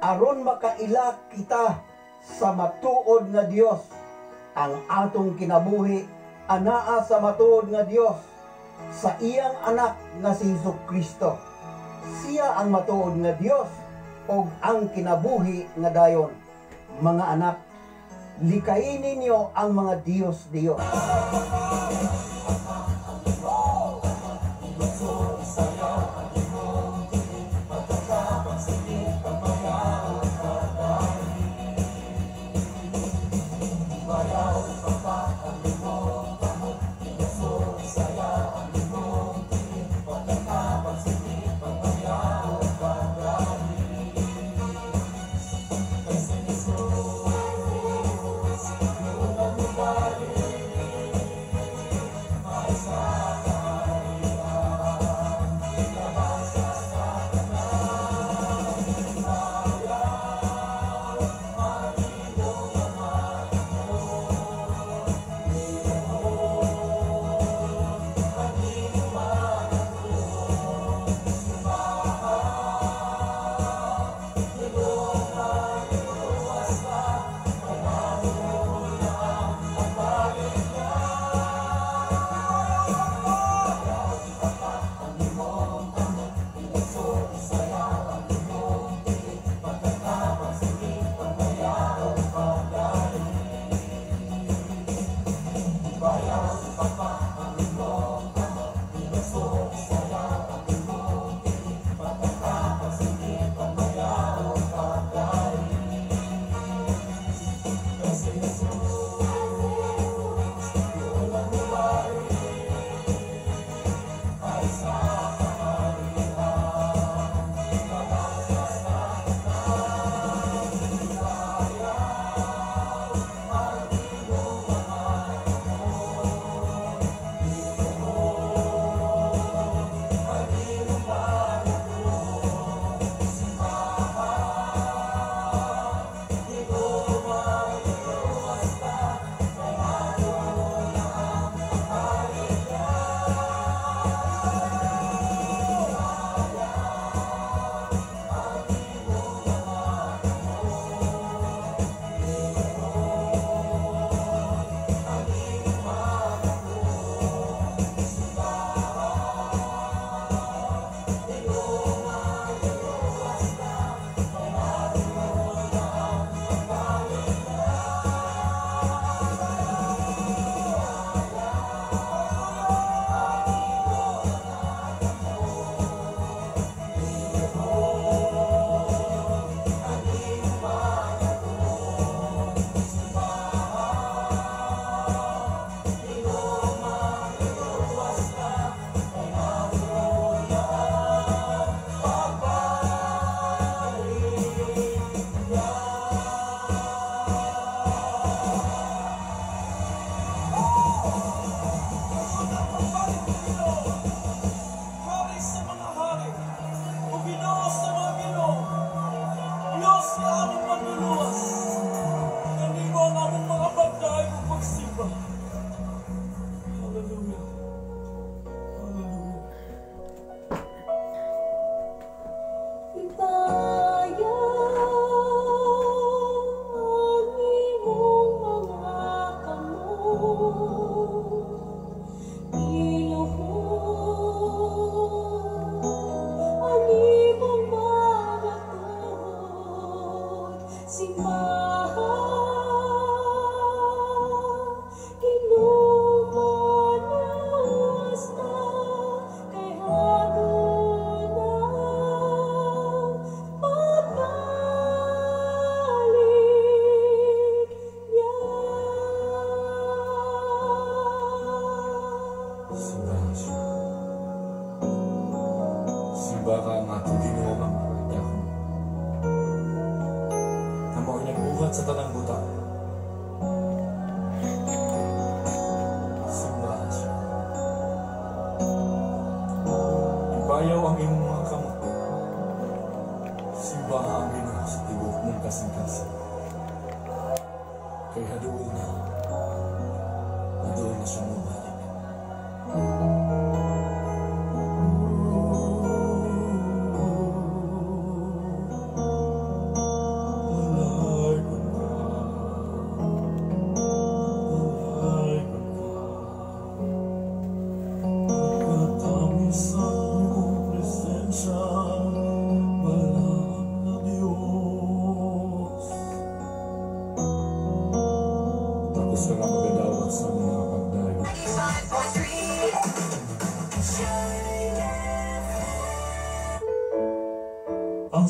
aron makaila kita sa matuod nga Dios. Ang atong kinabuhi anaa sa matuod nga Dios, sa iyang anak nga si Jesucristo. Siya ang matuod nga Dios og ang kinabuhi nga dayon. Mga anak, likayin ninyo ang mga Diyos.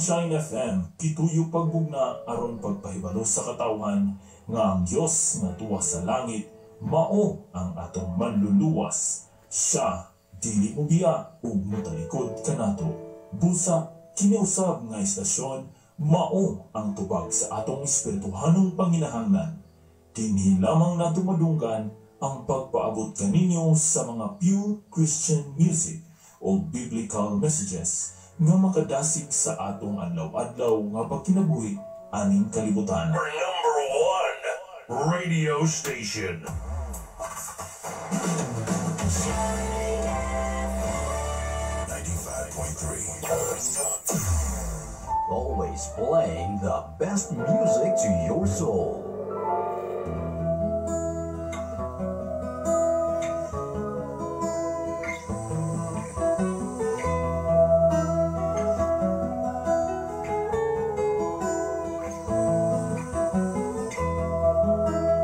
Sunshine FM, kituyo pagbugna aron pagpahibalo sa katawhan nga ang Dios nga tuwa sa langit mao ang atong manluluwas. Siya dili mo biya ug motalikod kanato. Busa kini usab nga istasyon mao ang tubag sa atong espirituhanong panginahanglan. Dinhi lamang nato madunggan ang pagpaabot kaninyo sa mga pure Christian music o biblical messages nga makadasig sa atong adlaw-adlaw nga pagkinabuhi aning kalibutan. Number 1 radio station. Always playing the best music to your soul.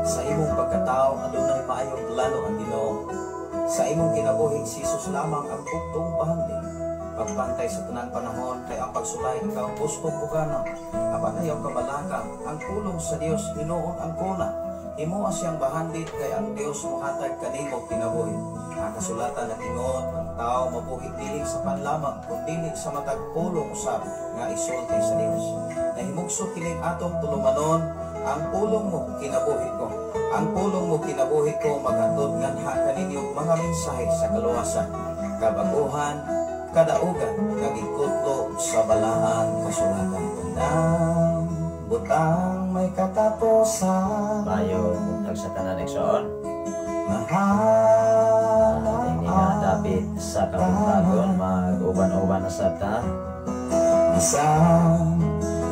Sa imong pagkatao, adunay maayong plano ang Ginoo. Sa imong kinabuhi, si Jesus lamang ang bugtong bahanding. Pagbantay sa tanang panahon, kay ang pagsulay ikaw ang gustong buganang. Apan ayaw kabalaka, ang pulong sa Dios hinuon ang kuna. Imo siyang bahandit, kay ang Dios muhatag kanimo kinabuhi. Ang kasulatan ng Ginoo, ang tao mabuhi dili sa panlamang, kundi sa matag pulong usab nga isulti sa Dios. Nahimugso kining atong tulumanon, ang pulong mo kinabuhi ko. Ang pulong mo kinabuhi ko maghatod nganha kaninyo mga mensahe sa kaluwasan, kabaguhan, kadaugan, nagikutlo sa balaan kasulatan. Tandang butang may katapusan. Bayo buntag sa tanan igsoon. Mahal Ini nga dapit sa kabuntagon mag-uban-uban na sabta. isang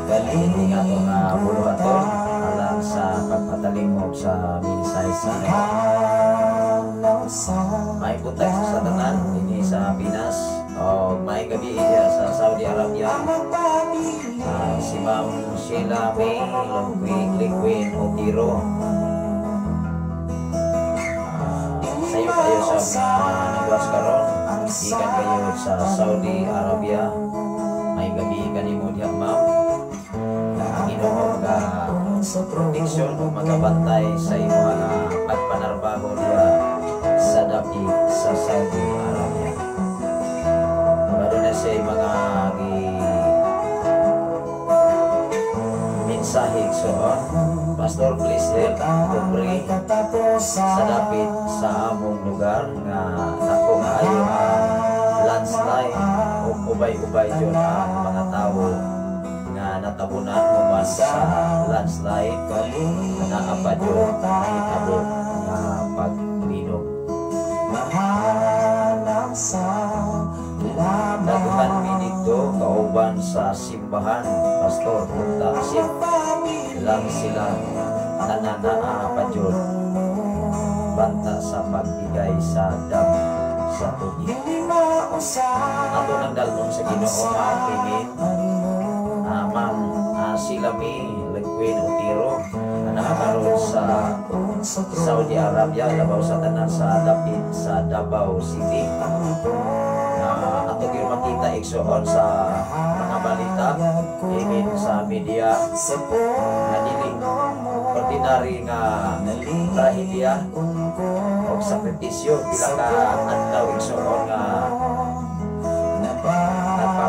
Ini nga itong kalinga buluhaton alang sa pagpatalingog sa minsay sa may buntag sa tanan ini sa Pinas o may gabi iya sa Saudi Arabia. Si Ma'am Sheila May Liquid Otiro. Sayo kayo sa nagwas karon ikan kayo sa Saudi Arabia. May gabi kanimo diha ma'am. Ginoo ka proteksyon o magabantay sa imo nga pagpanarbaho diha sa dapi sa Saudi Arabia. Meron na siya mga mensahe so Pastor please help to pray sa dapit sa among lugar nga nako maayo landslide o ubay-ubay dyan ang mga tao nga natabunan mo sa landslide na naapad yun itabo nga pagbinog. Daguhan minigdo kauban sa simbahan Pastor punta lang sila nananaapan yun banta sa pagbigay sa dam sa tubig. Ato nang dalon sa Ginoo maapingin ma'am sila may Liquid Otiro na nakakaroon sa Saudi Arabia labaw sa tanan sa dapit sa Davao City. Ato gyud makita igsoon sa mga balita even sa media na dili ordinary nga trahedya o sakripisyo pila ka adlaw igsoon nga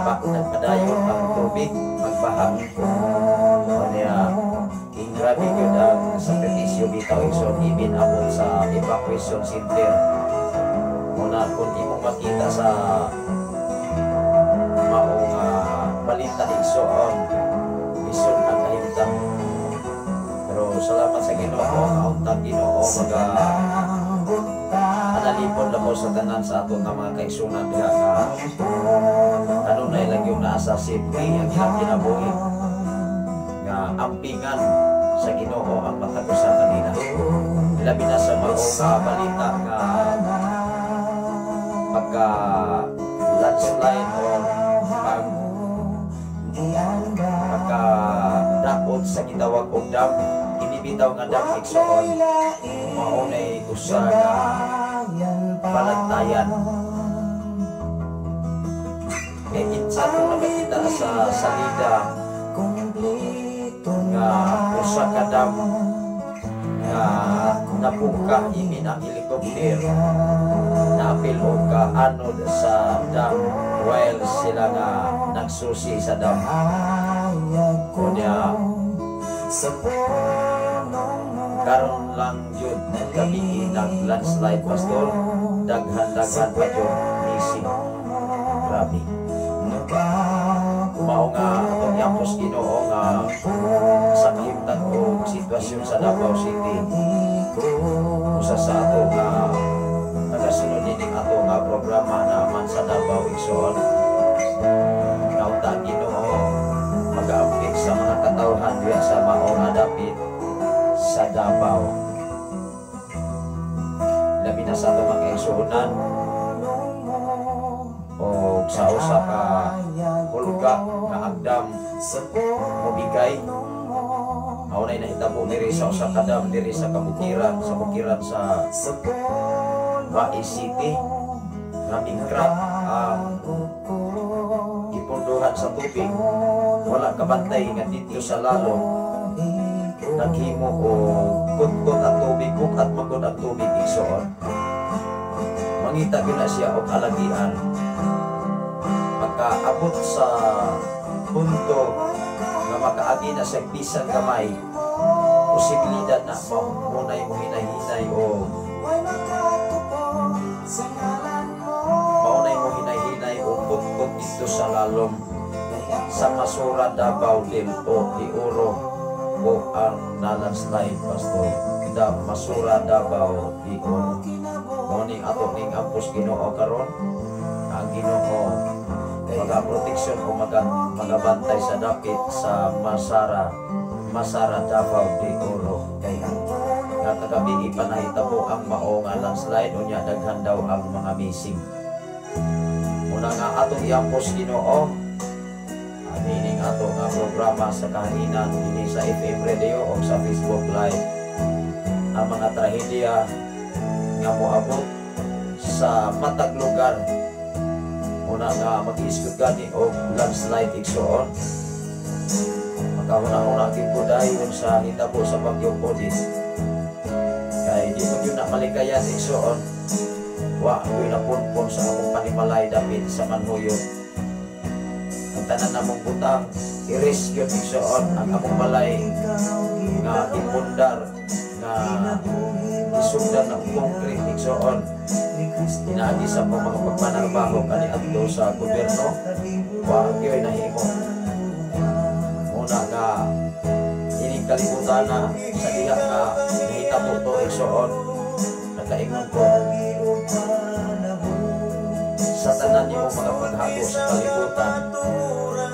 nagpadayon ang tubig magbahag o niya grabe yun ang sakripisyo bitaw igsoon even abot sa evacuation center. Muna kung di mo makita sa maong balita igsoon ison ang kahimtang. Pero salamat sa Ginoo kauntang Ginoo mga analipon lang mo sa tanan sa ato nga mga kaigsunan diha nga kanunay lang yung naasa safety ang ilang kinabuhi nga ampingan sa Ginoo ang matag sa kanina. Labi na sa maong balita nga pagka landslide o pagka dakot sa gitawag og dam inibitaw nga dam igsoon maunay usa nga palantayan kay kinsa kung nakakita makita sa salida nga usa ka dam nga napuka imin ang helicopter napil og ka anod sa dam while sila nga nagsusi sa dam. Kunya karon lang yun gabi nag-landslide pastor, daghan-daghan pa yun missing. Grabe. Mao nga atong yapos Ginoo nga sa kahimtang og sitwasyon sa Davao City. Usa sa ato nga nagasunod dining ato nga programa naman sa Davao Igsoon. Naunta Ginoo mag-amping sa mga katawhan diya sa mao nga dapit sa Davao. Labi na sa ato mga igsuonan o sa usa ka hulga nga agdam mobigay maunay nahitabo diri sa usa ka dam diri sa kabukiran sa Wai City nga mingkrap ang gipunduhan sa tubig, wala kabantay nga dito sa lalong naghimo o kutkot ang tubig kung at magod ang tubig igsoon. Mangita gina siya og alagian makaabot sa punto nga makaagi na sa bisan gamay, posibilidad na maunay mo hinay-hinay o maunay mo hinay-hinay o putkot dito sa lalom sa Masura Davao del Oro o ang nalandslide pastor da Masura Davao di Oro. Morning ato ning ampus Ginoo karon ang Ginoo magaproteksyon o magabantay sa dapit sa Masara Davao de Oro. Nga kagabi ipanahitabo ang mao nga landslide o niya daghan daw ang mga missing. Muna nga atong iampos Ginoo amining ato nga programa sa kahaginan dinhi sa FM Radio o sa Facebook Live ang mga trahedya nga moabot sa matag lugar. Muna nga mag-iskot gani o landslide igsoon. Makahuna-huna gid ko dayon sa hitabo sa bagyong Odis. Kay di mo yun na malikayan igsoon. Wa ko'y napunpon sa akong panimalay dapit sa Manhuyot. Ang tanan namong butang i-risk yun igsoon ang akong balay nga ipundar nga isugdan ng concrete igsoon. Inaagi sa mga pagpanarbaho kani adto sa gobyerno wa gyoy nahimo. Muna nga ining kalibutan na sa diha nga nahitabo to igsoon nakaingon ko sa tanan niyo mga paghago sa kalibutan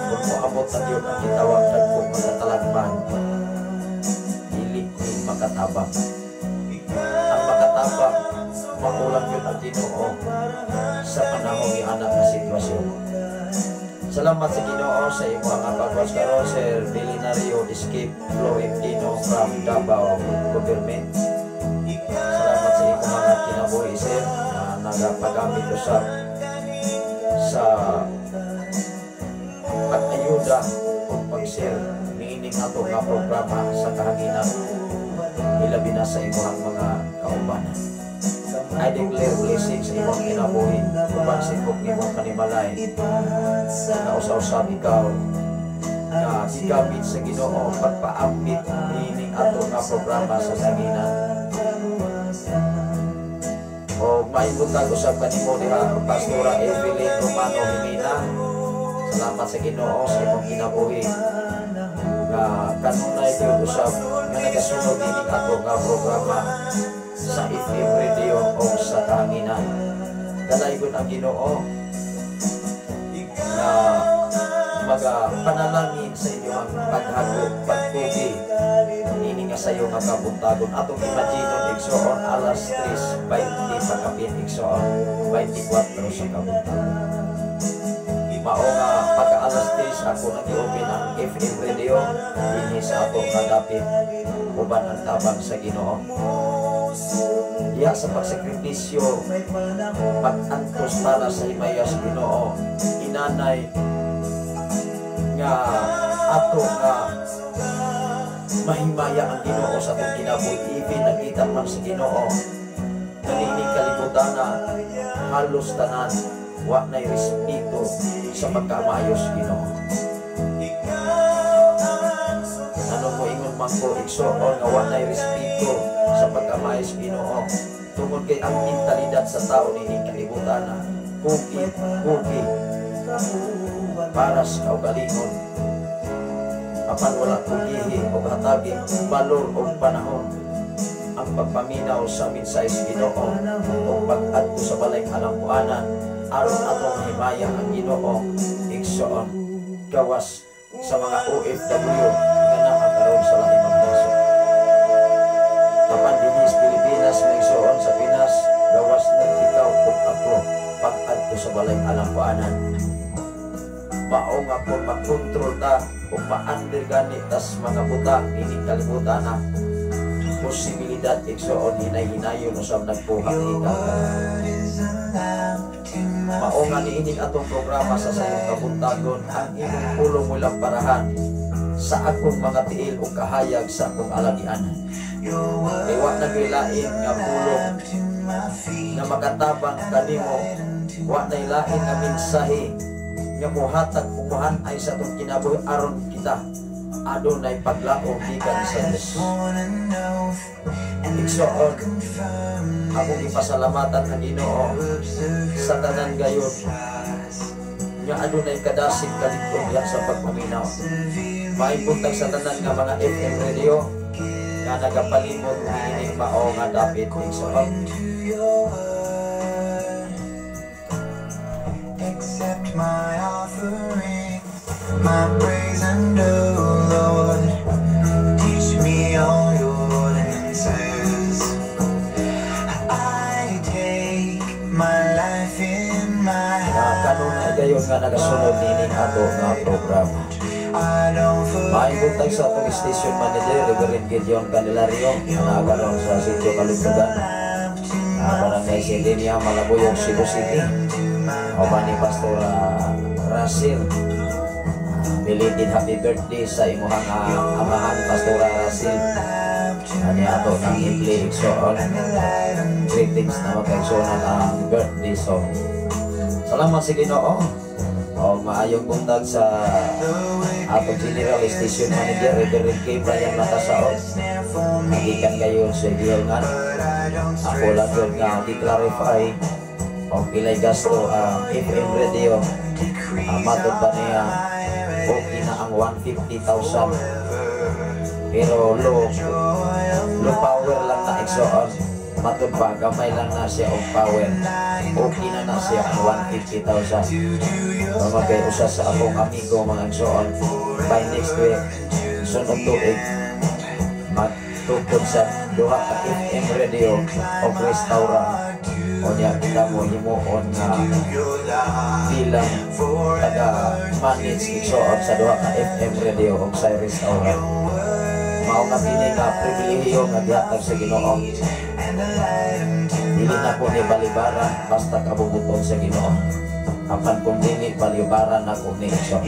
kung moabot sa diyo ang gitawag dagko mga talagman dili ni makatabang. Ang makatabang makulang yun ang Ginoo sa panahon ni anak na sitwasyon. Salamat sa Ginoo sa imo nga pagwas karon Sir Bilinario Escape Florentino from Davao Government. Salamat sa imo mga kinabuhi sir na nagapagamit usab sa pag-ayuda o pag-share niining ato nga programa sa kahanginan ilabi na sa imo mga kaubanan. I declare blessing sa imong kinabuhi uban sa imong panimalay na usaw-usab ikaw na gigamit sa Ginoo pagpaambit niining ato nga programa sa kahanginan. O maibutag usab kanimo diha Pastora Evelyn Romano Jimena. Salamat sa Ginoo sa imong kinabuhi nga kanunay gyud usab nga nagasunod ining ato nga programa sa FM Radio o sa kahanginan. Dalaygon ang Ginoo na magapanalangin sa inyong paghagop, pagtugi ini nga sayo nga kabuntagon atong imaginon igsoon alas 3:20 pagkapit igsoon 24 sa kabuntagon. Mao nga pagka alas 3 ako nag-open ang FM Radio dinhi sa ato nga dapit uban ang tabang sa Ginoo. Diya sa pagsakripisyo pag-antos para sa himaya sa Ginoo inanay nga ato nga mahimaya ang Ginoo sa atong kinabuhi. Even nakita man sa Ginoo nanining kalibutan na halos tanan wa na'y respeto sa pagkamayos Ginoo. Ano mo ingon man ko igsoon nga wa na'y respeto sa pagkamayos Ginoo tungod kay ang mentalidad sa tao nining kalibutan na kuki para sa kaugalingon apan wala kugihi o hatagin balor o panahon ang pagpaminaw sa mensahe sa Ginoo o pag-adto sa balay kalampuanan aron atong himaya ang Ginoo igsoon gawas sa mga OFW nga nakakaroon sa laing mga nasod. Apan dinhi sa Pilipinas may igsoon sa Pinas gawas ng ikaw o ako pag-adto sa balay kalampuanan. Mao nga kung makontrol ta o ma-under gani tas mga buta ining kalibutan na posibilidad igsoon hinay-hinayon usab nagpuha ikaw. Mao nga niining atong programa sa sayong kabuntagon ang imong pulong mulang parahan sa akong mga tiil o kahayag sa akong alagianan. Kay wa nagilain nga pulong nga makatabang kanimo, wa nay lain nga mensahe nga muhatag umuhan ay sa atong kinabuhi aron kita adunay paglaom gikan sa Dios. Igsoon akong ipasalamatan ang Ginoo sa tanan gayon nga adunay kadasig kaligton diha sa pagpaminaw. Maibuntag sa tanan nga mga FM radio nga nagapalimot niining mao nga dapit igsoon. Accept my offering, my praise and oh Lord, teach me all your ordinances. I take my life in my hands. Kanunay gayon nga nagasunod niining ato nga programa. Maibuntag sa atong station manager Reverend Gideon Candelario na nagaroon sa sitio Kalugtugan, Barangay Sidinia, Malabuyog, Cebu City. O ba ni Pastor Russell, belated happy birthday sa imuhang amahan Pastor Russell. Ani ato nang i-play igsoon greetings na magkaigsoon ang birthday song. Salamat sa Ginoo. O maayong buntag sa atong General Station Manager Reverend K. Brian Matasaon. Nagikan kayo sa Diyongan. Ako lang yun nga di-clarify o pilay gasto FM radio matod pa niya okay na ang 150,000 pero low power lang na igsoon matod pa gamay lang na siya og power okay na siya ang 150,000 mamagay usa sa akong amigo mga igsoon by next week sunod tuig magtukod sa duha ka FM radio o restaurant o niya kita mo himuon nga bilang taga-manage igsoon sa duha ka FM radio o sa restaurant. Mao nga kini nga pribilehiyo nga gihatag sa Ginoo. Dili na ko ni balibaran basta kabubuton sa Ginoo. Apan kung dili balibaran na ko ni igsoon.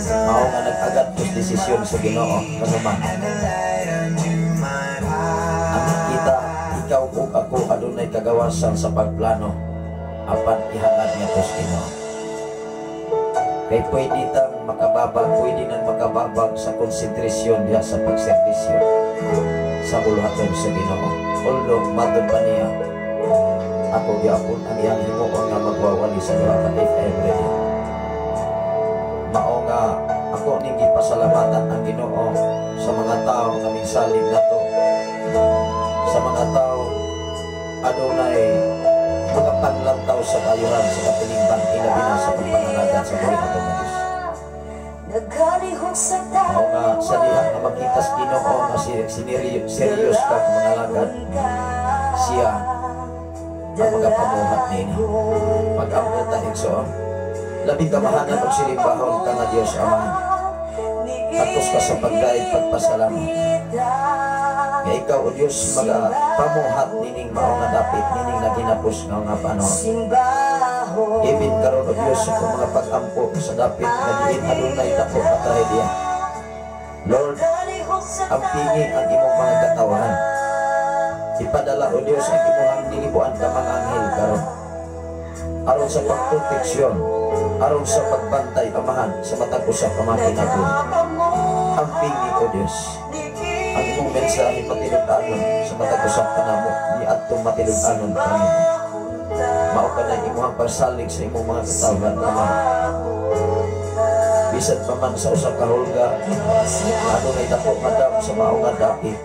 Mao nga nag-agat ko desisyon sa Ginoo kanuman. Kita ikaw ug ako adunay kagawasan sa pagplano apan ihangad niya tos Ginoo. Kay pwede tang makababag, pwede nang makababag sa konsentrasyon diha sa pagserbisyo sa buluhaton sa Ginoo. Although matod pa niya ako gyapon ang iyang himuon nga magwawali sa duha ka FM radio. Mao nga ako ning gipasalamatan ang Ginoo sa mga tawo nga migsalig nato, sa mga tawo adunay mga paglantaw sa kayuhan sa kapilingban ilabi na sa pagpangalagan sa buhay nato nga Dios. Mao nga sa diha nga makitas Ginoo nga serious ka mangalagad siya ang magapamuhat nini. Pag-abot ta igsoon labing kamahanan og silibahon ka nga Dios Amahan. Tapos ka sa pagdaig pagpasalamat. Nga ikaw o Diyos magapamuhat nining mao nga dapit nining naginapos nga panahon. Ibin karon o Diyos sa mga pag-ampo sa dapit nga diin adunay dako nga trahedya. Lord, ampingi ang imong mga katawahan. Ipadala o Diyos ang imong nilibuan ka mga anghel karon aron sa pagproteksyon, aron sa pagbantay amahan sa matag usa ka mga kinabuhi. Ampingi o Diyos ang imong mensahe matilud-anon sa matag usa ka namo ni adtong matilud-anon kami. Mao ka na imong pasalig sa imong mga katawhan amahan. Bisan pa man sa usa ka hulga adunay dako madam sa mao nga dapit.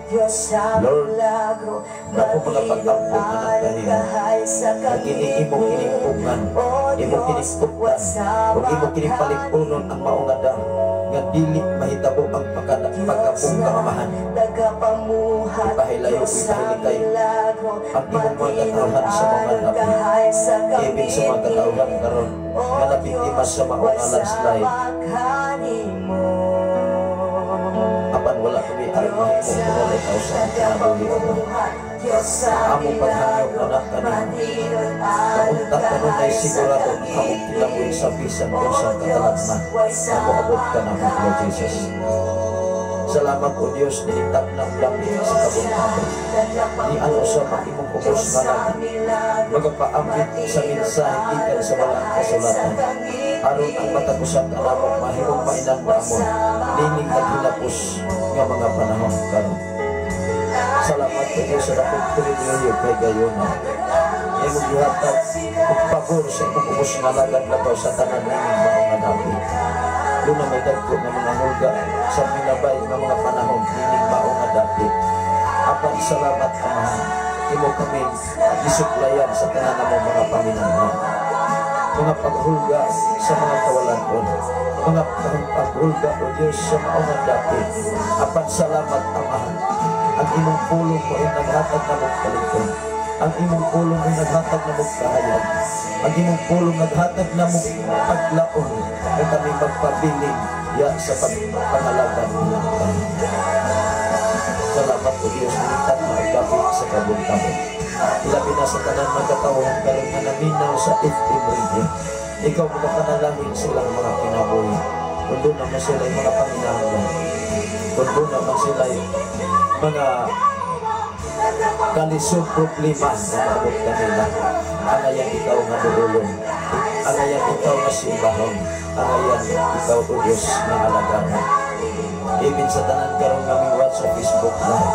Lord, dako mga pag-ampong anak kanimo nagini imong kinimpungan, imong kinistuptan ug imong kinipalipunon ang mao nga dam nga dili mahitabo ang pagkapong kaamahan. Ipahilayo ipahilikay ang imong mga katawhan sa mga dapit. Ibig sa mga katawhan karon nga nabiktima sa mao nga landslide. Apan wala kami aron mahimo wala ikaw sa kinabuhi ko. Among paghangyo anak kanimo. Kaunta kanunay sigurado among kinabuhi sa bisan o sa katalagman. Nabuabot ka na mo, Jesus. Salamat o Diyos, nilitap ng dapit sa kabuntahan. Ni ano sa makimong kubos malang magapaambit sa mensahe ikan sa walang kasulatan. Aron ang matagusan ka namong mahimong mainang namon, lining at hinapos nga mga panahon karon. Salamat o Diyos sa dakong pribilehyo kay gayon. Ngay mong gihatag ug pabor sa imong kubos nga lagad labaw sa tanan ning mga dapit. Doon na may dagko nga mga hulga sa minabay nga mga panahon nining mao nga dapit. Apan salamat Amahan, imo kami gisuplayan sa tanan namong mga paminangan. Mga paghulga sa mga kawalan-on, mga paghulga o Diyos sa mao nga dapit. Apan salamat Amahan, ang imong pulong mo ay naghatag na mong kaligton. Ang imong pulong ay naghatag na mong kahayag. Ang imong pulong naghatag na mong paglaon na kami magpabiling ya sa pangalagan ng kami. Salamat o Diyos, nilitat na agapit sa kabuntahan. Ilabi na sa tanan magkatawang karon na naminaw sa FM Radio. Ikaw makapanalangin silang mga kinabuhi. Kung doon naman sila ay mga panginahanglan. Kung doon naman sila ay mga kalisod problema na maabot kanila. Angayan ikaw nga duulong, angayan ikaw nga simbahon, angayan ikaw o Diyos na alagaan. Ibig sa tanan karong kami watch sa Facebook Live,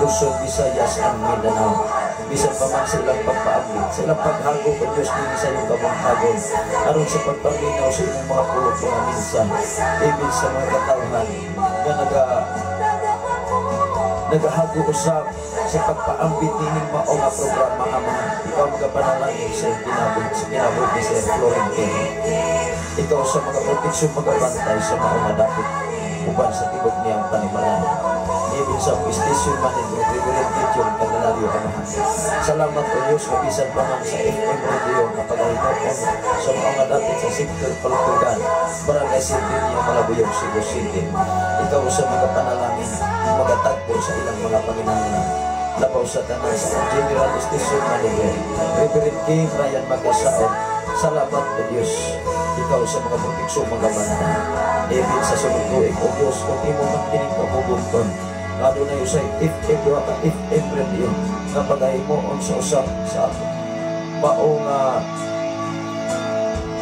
Luzon, Visayas, ang Mindanao. Bisan pa man silang pagpaablit, silang paghago o Diyos din sa iyong kabanghagon. Aron sa pagpaminaw sa inyong mga pulot mga minsan, ibig sa mga katawhan na nagahago usap sa pagpaambit nining mao nga programa Amahan. Ikaw magapanalangin sa kinabot ni Sir Florentino. Ikaw sa mga proteksyon magabantay sa mga nga dapit uban sa tibok niyang panimalan. Ibig sa istisyon man ito, Reverend Teacher Candelario Amahan. Salamat o Diyos, kapisan pa man sa FM Radio na pag-ahitapon sa mga nga dapit sa Sector Paltugan, Barangay City niya Malabuyog, Cebu City. Ikaw sa mga panalangin, magatagpo sa ilang mga panginahanglan. Labaw sa tanan sa General Station Manager, Reverend K. Brian Magasaon. Salamat o Diyos, ikaw sa mga proteksyon mga banda. Ibig sa sunod ko, ikaw Diyos, kung imo magkinig ka bubunton. Lalo na yung sa FM Radio, na pag-ahimoon sa usap sa baong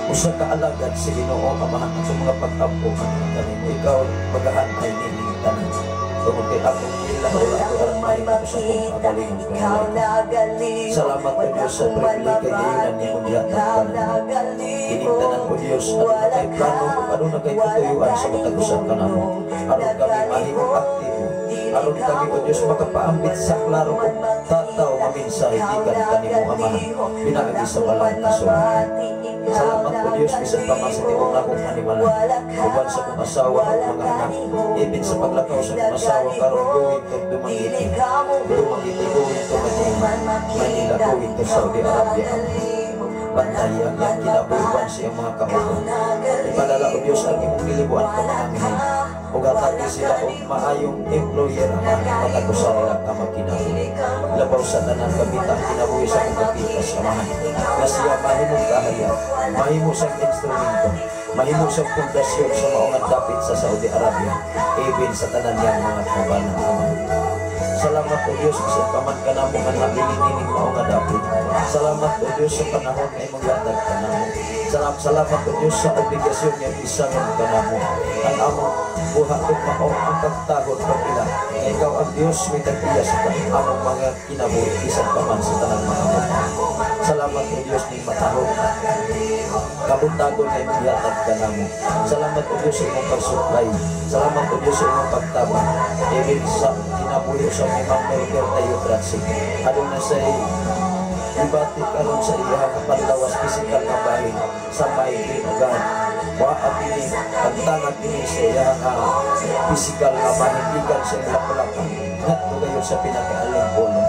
usap kaalagad si Ginoo Amahan at mga pag-ampo ang kanimo. Ikaw pag-ahanay nining tanan. Tungkol kay akong wala ko ang may makita, ikaw nagaling. Salamat po Diyos sa privilege kayo ni mong yatag tanan. Inigtanan po Diyos at kay plano kung ano na kay katuyuan sa matagusan ka na mo. Aron kami mahimong aktibo. Aron kami po Diyos makapaambit sa klaro kung tataw maminsahe ikan kanimo Amahan. Pinagagi sa balang kasunod. Salamat po Diyos, bisan pa man sa tibok na akong animalan. Uban sa kong asawa at mga anak. Ibig sa paglakaw sa kong asawa karong gawin to dumangiti. Dumangiti gawin to Manila gawin to Saudi Arabia. Bantay ang kinabuhiban sa iyong mga kamuhan. Ipadala o Diyos ang imong nilibuan ka mga amin. ug hatagi sila og maayong employer Ama matagusan nila ka magkinabuhi. Labaw sa tanan kamitang kinabuhi sa pagkapitas Amahan, nga siya mahimong kahaya, mahimo sa instrumento, mahimo sa pundasyon sa maungan dapit sa Saudi Arabia, even sa tanan niyang mga kaubanan Amahan. Salamat o Diyos sa paman ka na mo nga nabilinining maunga dapit. Salamat o Diyos sa panahon ay maglatag ka na mo. Salamat o Diyos sa obligasyon niya isangon ka na mo. Ang among buhat o maong ang pagtagod ng ila. Ikaw ang Diyos may tagpiyas ka among mga kinabuhi isang paman sa tanang mga mo. Salamat o Diyos ni matahog. Kabuntagon ay magyatag ka na mo. Salamat o Diyos sa imong pagsuklay. Salamat o Diyos sa imong pagtabang. Even sa kinabuhi sa memang Melker tayo tratsik. Adong na sa ibati karon sa iyang panlawas pisikal na bahin sa may linugan. Waat ini, pagtangat ini sa iyang pisikal na bahin ikan sa iyang lapalakan. Ngat mo kayo sa pinakaaling bono.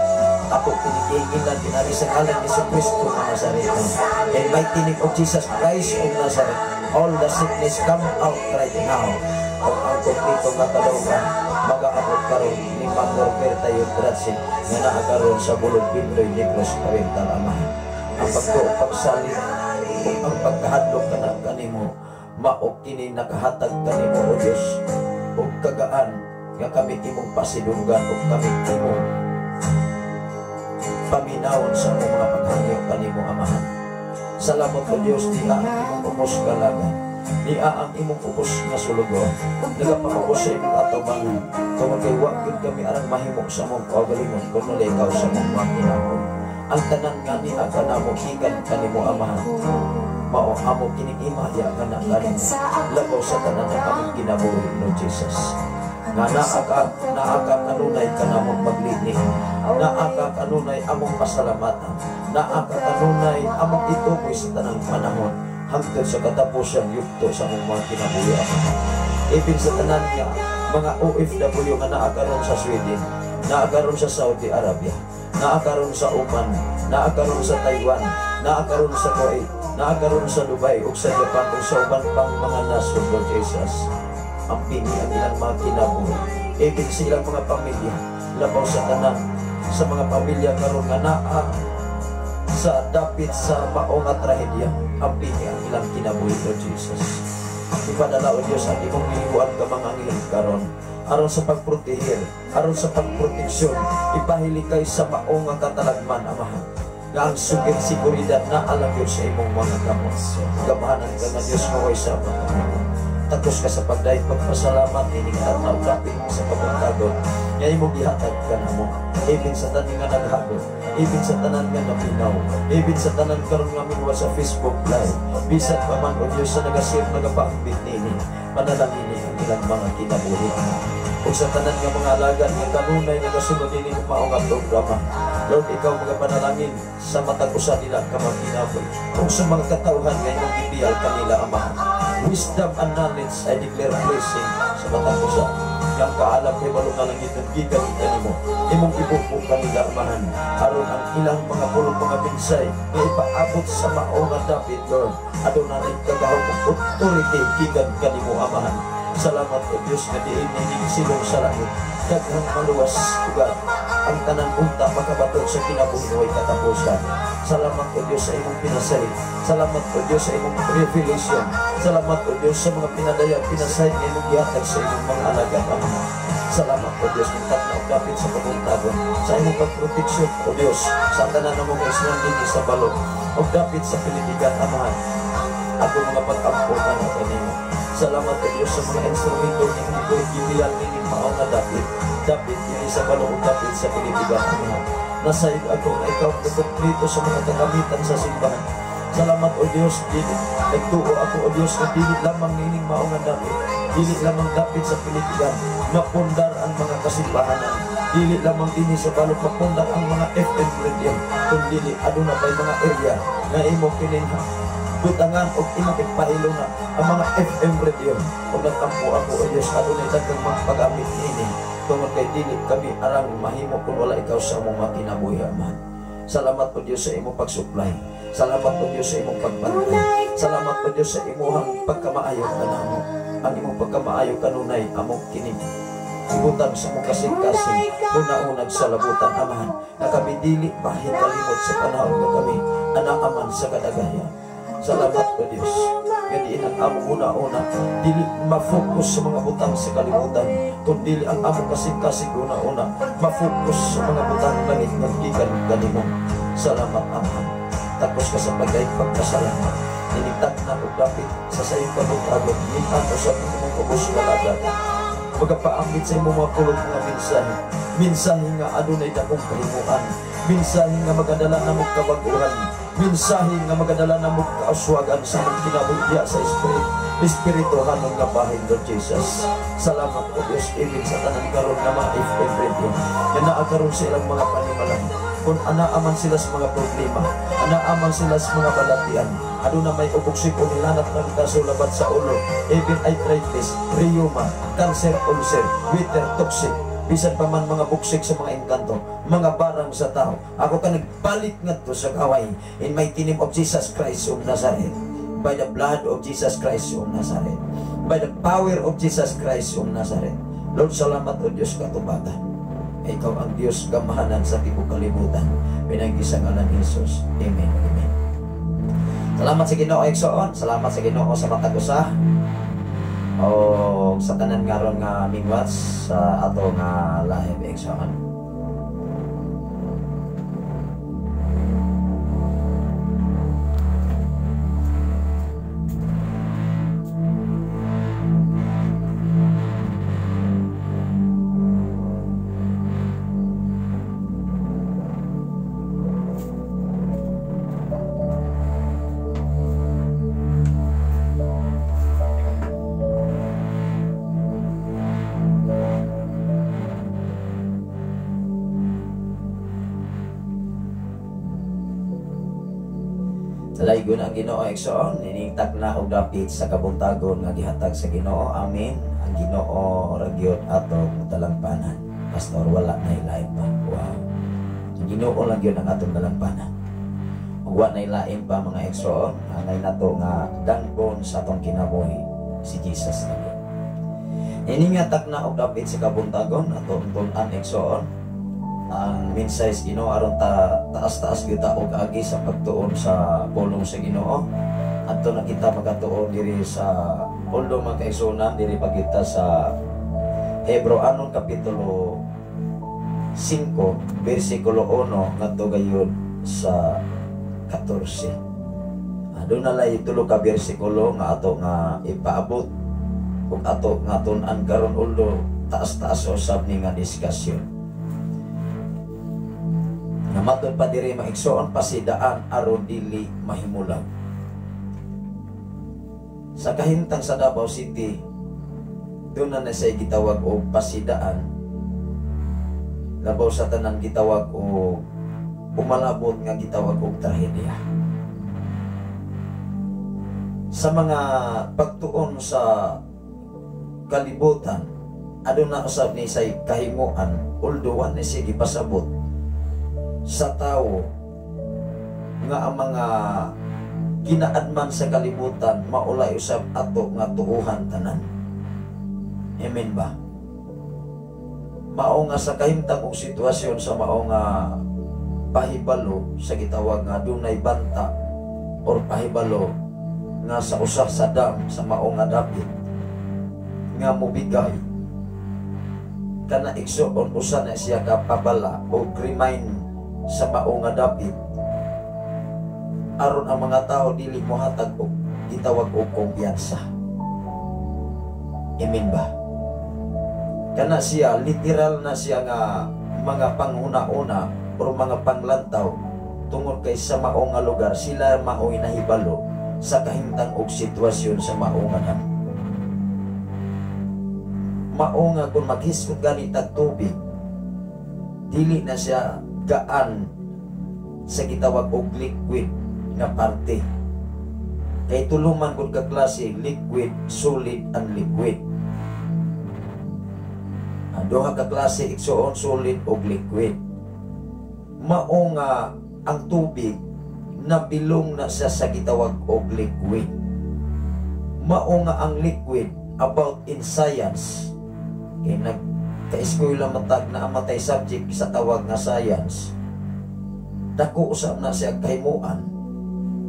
Ako pinigigilan dinari sa ngalan ni Kristo na Nazareno. In mighty name of Jesus Christ of Nazareth, all the sickness come out right now. Kung ang kumplito nga kalungan, mag-aabot karon ni Magdorfer tayo dratsin nga naakaroon sa bulog Pintoy Negros Parental Amahan. Ang pagsalit o ang pagkahadlok ka na kanimo, maok kini nakahatag kanimo o Diyos, o kagaan nga kami imong pasidunggan o kami imong paminawon sa mga paghangyo kanimo Amahan. Salamat o Diyos, di ang imong umos kalagan, di ang imong upos nga sulugo, nagapakupos sa imong atubangan, kung magkaiwagin kami arang mahimo sa mong kaugalingon, kung nalikaw sa mong mga kinahon. Ang tanan nga ni aga na mo ikan kanimo Amahan, mao amo kining imaya ka na kanimo, labaw sa tanan na kami kinabuhi no Jesus. Nga naaka kanunay ka na mong maglini, naaka kanunay among pasalamatan, naaka kanunay among itukoy sa tanang panahon, hangtod sa katapusan yukto sa mong mga kinabuhi Amahan. Even sa tanan nga mga OFW nga naakaroon sa Sweden, naakaroon sa Saudi Arabia, naakaroon sa Oman, naakaroon sa Taiwan, naakaroon sa Kuwait, naakaroon sa Dubai ug sa Japan ug sa uban pang mga nasod Lord Jesus. Ang pini ang ilang mga kinabuhi, even sa ilang mga pamilya, labaw sa tanan sa mga pamilya karon nga naa sa dapit sa maong at trahedya, ang pini ang ilang kinabuhi Lord Jesus. Ipadala o Diyos ang imong milibuan ka mga anghel karon aron sa pagprotehir, aron sa pagproteksyon, ipahili kay sa maong nga katalagman Amahan, nga ang sugit siguridad na alam yun sa imong mga gamot. Gamahanan ka na Diyos maway sa mga takos ka sa pagdahit pagpasalamat ining tanaw dapit sa pagpuntagon nga imong gihatag ka na mo, even sa tanan nga naghagod, even sa tanan nga napinaw, even sa tanan karon nga minwa sa Facebook Live, bisan pa man o Diyos sa nagasir nagapaambit nini, panalangin ang ilang mga kinabuhi o sa tanan nga mga alagan nga kanunay nagasunod nini maong nga programa. Lord, ikaw mga panalangin sa matagusan nila ka magkinabuhi o sa mga katauhan nga imong ipiyal kanila Amahan. Wisdom and knowledge, I declare blessing sa matagusan. Yang kaalam kay balong na lang itong gigan kanimo, imong ibupo kanila Amahan, aron ang ilang mga pulong mga binsay nga ipaabot sa maong nga dapit Lord, aduna rin kagahong authority gigan kanimo Amahan. Salamat o Diyos nga diin nining silong sa langit, daghang maluwas ugat ang tanan unta makabatok sa kinabuhi way katapusan. Salamat o Diyos sa imong pinasay, salamat o Diyos sa imong revelation, salamat o Diyos sa mga pinadaya pinasay nga imong gihatag sa imong mga alagad Amahan. Salamat o Diyos ng tatnaw dapit sa pagpuntagon, sa imong pagproteksyon o Diyos sa tanan ng mga islandini sa balog o dapit sa Pilipigan Amahan. Ako mga pag-ampunan na kanimo. Salamat o Diyos sa mga instrumento ng ito gibiyal nining maong na dapit ini sa balong dapit sa Pilipigan Amahan. Nasayod ako na ikaw kumpleto sa mga kagamitan sa simbahan. Salamat o Diyos, nagtuo ako o Diyos na dilit lamang nining maong na dilit lamang dapit sa Pilipigan, mapundar ang mga kasimbahanan, dilit lamang din sa balong mapundar ang mga FM radio, kung dilit aduna pa'y mga area na imo kininha butangan o imong ipahilo na ang mga FM radio o nagtampo ako o Diyos adunay daghang mga pag-amit ini tungod kay dili kami arang mahimo kung wala ikaw sa among mga kinabuhi Amahan. Salamat o Diyos sa imong pagsupply, salamat o Diyos sa imong pagbantay, salamat o Diyos sa imong pagkamaayo kanamo. ang imong pagkamaayo kanunay among kining ibutang sa mong kasing-kasing una-unag sa labutan amahan nakabidili bahid kalimot sa panahon nga kami anaaman sa kadagayan. Salamat po Diyos. Kaya ang among una-una dili ma-focus sa mga butang sa kalibutan, kundi ang among kasing-kasing una-una ma-focus sa mga butang langit nga gikan kanimo. Salamat amahan. Tapos ka sa pagkasalamat. Initag na o dapit sa sayong pagkutagot, mintan o sa mong kubos kalagat. Pagkapaambit sa imong mga pulong mga mensahe, mensahe nga adunay dakong kahimuan, mensahe nga magadala na mong kabaguhan, mensahe nga magadala na mong kaaswagan sa mong kinabudya sa espirituhan ng labahin, Lord Jesus. Salamat po Diyos, ibig sa tanan karon nga mga if-everything, na naakaroon sa ilang mga panimalan. Kung anaaman sila sa mga problema, anaaman sila sa mga balatian, ano na may ubuksik o nilanat ng kasulabat sa ulo, even arthritis, rheuma, cancer, ulcer, wither, toxic, bisan pa man mga buksik sa mga engkanto, mga barang sa tao. Ako ka nagbalik nga to sa kaway, in mighty name of Jesus Christ of Nazareth, by the blood of Jesus Christ of Nazareth, by the power of Jesus Christ of Nazareth. Lord, salamat o Diyos katubatan. Ikaw ang Diyos gamahanan sa tibok kalibutan. Pinag-isa ngalan ni Jesus. Amen. Amen. Salamat sa Ginoo Exoon. Salamat sa Ginoo sa matag usa. O sa tanan nga ron nga mingwats sa ato nga live Exoon. Laygon ang Ginoo Exoon, niningtag na og dapit sa kabuntagon nga gihatag sa Ginoo. Amen. Ang Ginoo ragyod atong talangpanan. Pastor, wala na ilain pa. Wow. Ang Ginoo lang yun ang atong talangpanan. Ug wa na ilain pa mga Exoon, anay nato nga danggon sa atong kinabuhi si Jesus na. Niningtag na og dapit sa kabuntagon atong tun-an Exoon. Ang mensahe Ginoo aron taas-taas gyud ta og agi sa pagtuon sa pulong sa Ginoo. Adto na kita magatuon diri sa pulong mga kaigsunan diri pagkita sa Hebreanon kapitulo 5 bersikulo 1 ngadto gayud sa 14. Aduna lay tulo ka bersikulo nga ato nga ipaabot ug ato nga tun-an karon uldo taas-taas usab ni nga diskusyon. Namatod pa diri maigsoon pasidaan aron dili mahimulag. Sa kahimtang sa Davao City, doon na siya gitawag o pasidaan. Labaw sa tanan gitawag o umalabot nga gitawag og trahedya. Sa mga pagtuon sa kalibutan, aduna usab ni say kahimuan, although wa ni siya gipasabot sa tao nga ang mga ginaadman sa kalibutan maulay usab ato nga tuuhan tanan. Amen ba? Mao nga sa kahimtang og sitwasyon sa mao nga pahibalo sa gitawag nga dunay banta or pahibalo nga sa usa sa dam sa mao nga dapit nga mobigay kana igsoon usa na siya kapabala o remind sa mao nga dapit aron ang mga tao dili mohatag og gitawag og kumpiyansa. Amen ba? Kana siya literal na siya nga mga panghuna-una o mga panglantaw tungod kay sa mao nga lugar sila mao'y nahibalo sa kahimtang og sitwasyon sa mao nga dam. Mao nga kung maghisgot gani tag tubig dili na siya gaan sa gitawag og liquid nga parte. Kay tuluman gud ka klase liquid, solid, and liquid. Duha ka klase igsoon solid og liquid. Mao nga ang tubig nabilong na siya sa gitawag og liquid. Mao nga ang liquid about in science. Kaya nagka-eskwela matag na amatay subject sa tawag nga science. Dako usab na siya kahimuan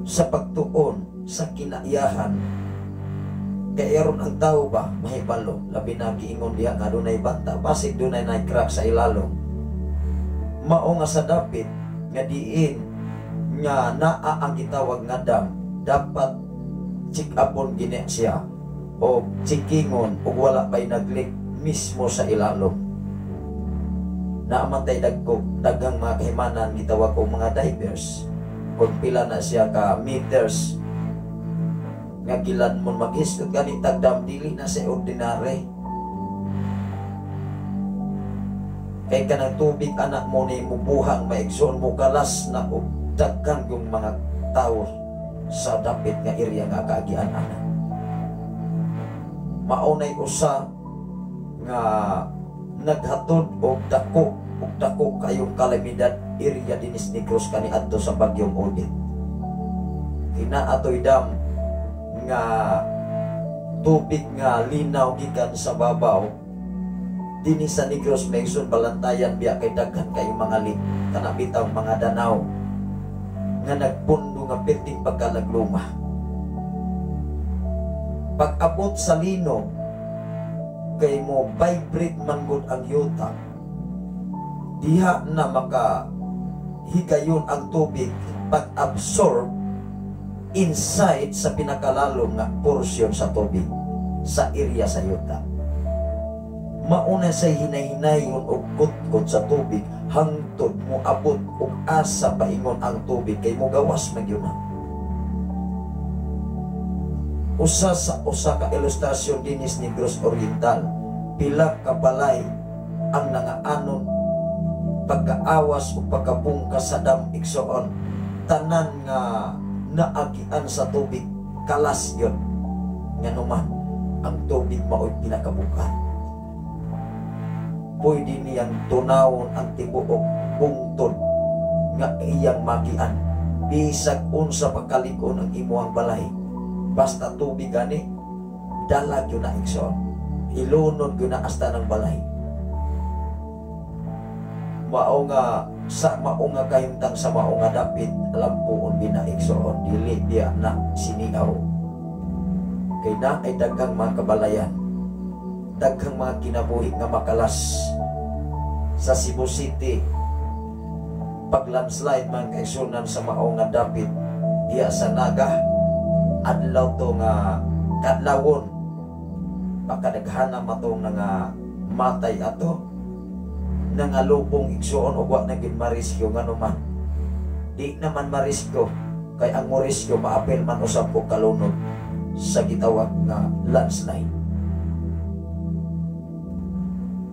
sa pagtuon sa kinaiyahan. Kaya ron ang tao ba mahibalo, labi na giingon diha nga dunay banta, basig dunay crack sa ilalong. Mao nga sa dapit nga diin nga naa ang gitawag nga dam, dapat check upon gini siya o checkingon ug wala pay naglik mismo sa ilalong. Naamantay daghang mga kahimanan gitawag og mga divers kung pila na siya ka meters nga gilan mo mag-istot gani tagdam dili na sa ordinary. Kay kanang tubig anak mo ni mubuhang maigsoon mo kalas na og daghang yung mga tao sa dapit nga area nga kaagian anak. Maunay usa nga naghatod og dako kayong kalamidad area dinis Negros kaniadto sa bagyong Odette. Atoy dam nga tubig nga linaw gikan sa babaw dinis sa Negros Megson balantayan biya kay daghan kay mga kana bitaw mga danaw nga nagpundo nga perting pagkalagluma. Pag-abot sa lino kay mo vibrate man gud ang yuta, diha na maka higayon ang tubig pag-absorb inside sa pinakalalong nga porsyon sa tubig sa area sa yuta. Mauna sa hinay-hinayon o kutkot sa tubig hangtod mo abot og asa paingon ang tubig kay mo gawas magyud na. Usa ka ilustrasyon dinis Negros Oriental, pila ka balay ang nangaanon pagkaawas o pagkabungkas sa dam igsoon, tanan nga naagian sa tubig kalas yon nga naman ang tubig mao'y pinakabukan. Pwede niyang tunawon ang tibuok bungtod nga iyang magian bisag unsa pagkalikon ang imuang balay, basta tubig gani dalag yun na igsoon, ilunod yun na asta ng balay. Mao nga kahimtang sa mao nga dapit lampuon binaigsoon dili biya na siniaw. Kay na ay daghang mga kabalayan, daghang mga kinabuhi nga makalas sa Cebu City. Pag landslide man kaigsunan sa mao nga dapit diya sa Naga, adlaw to nga kadlawon pakadaghana matong nga matay ato nangalubong igsuon o wa na gid mariskyo nga naman. Di naman mariskyo kay ang moriskyo maapil man usab ko kalunod sa gitawag nga landslide.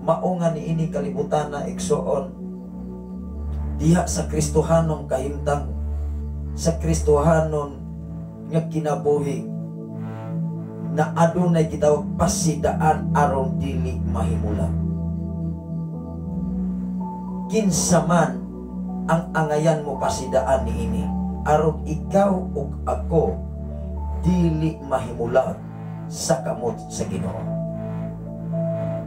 Mao nga niini kalibutan na igsuon diha sa Kristohanong kahimtang, sa Kristohanon nga kinabuhi na adunay gitawag pasidaan aron dili mahimula. Kinsa man ang angayan mo pasidaan niini aron ikaw ug ako dili mahimulat sa kamot sa Ginoo.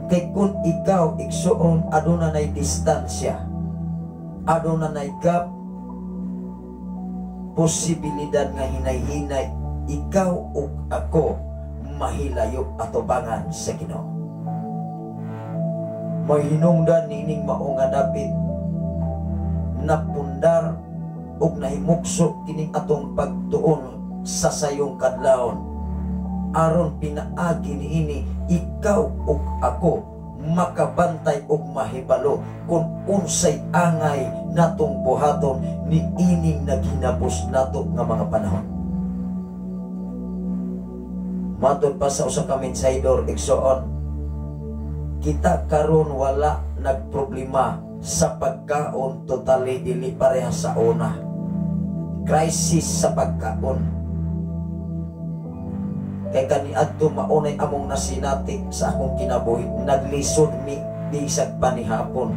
Kay kung ikaw igsuon aduna nay distansya, aduna nay gap, posibilidad nga hinay-hinay ikaw ug ako mahilayo atubangan sa Ginoo. May hinungdan nining mao nga dapit napundar ug nahimukso kining atong pagtuon sa sayong kadlawon aron pinaagi niini ikaw ug ako makabantay ug mahibalo kung unsay angay natong buhaton ni ining naghinabos nato nga mga panahon. Matod pa sa usa ka mensaydor igsoon, kita karon wala nagproblema sa pagkaon, totally dili pareha sa una. Crisis sa pagkaon. Kay kaniadto maunay among nasinati sa akong kinabuhi, naglisod mi bisag panihapon.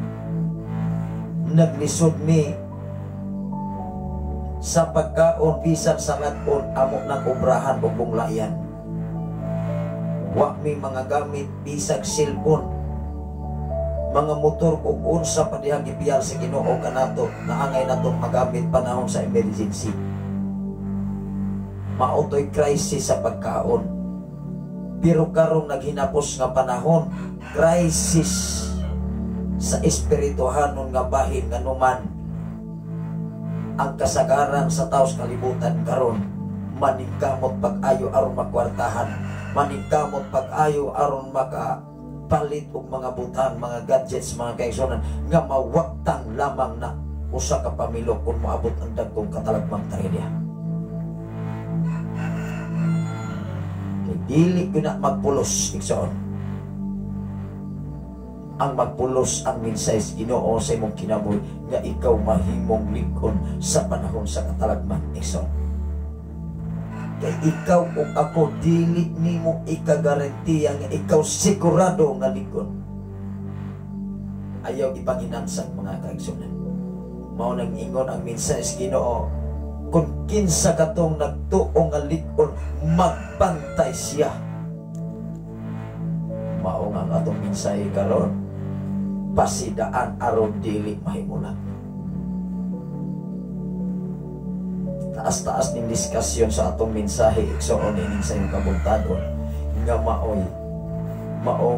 Naglisod mi sa pagkaon bisan sa nag-on amo nang obrahan ug bunglayan. Wa may mga gamit bisag cellphone, mga motor kung unsa pa dihang gipiyal sa Ginoo kanato na angay natong magamit panahon sa emergency. Mautoy crisis sa pagkaon. Pero karong naghinapos nga panahon, crisis sa espirituhanon nga bahin nga numan ang kasagaran sa taos kalibutan karon. Maningkamot pag-ayo aron makwartahan, maningkamot pag-ayo aron makapalit og mga butang, mga gadgets, mga kaigsunan nga mawaktang lamang na usa ka pamilya kung maabot ang dagkong katalagmang trahedya. Kay dili gyud na magpulos igsoon. Ang magpulos ang mensahe Ginoo sa imong kinabuhi nga ikaw mahimong likon sa panahon sa katalagman igsoon. Kay ikaw o ako dili nimo ikagarantiya nga ikaw sigurado nga likon. Ayaw ipanginansang mga kaigsunan. Mao nang ingon ang mensahe Ginoo, kung kinsa katong nagtuo nga likon, magbantay siya. Mao nga ang atong mensahe karon, pasidaan aron dili mahimulan. Taas-taas ning diskusyon sa atong mensahe igsoon ining sa iyong kabuntagon nga mao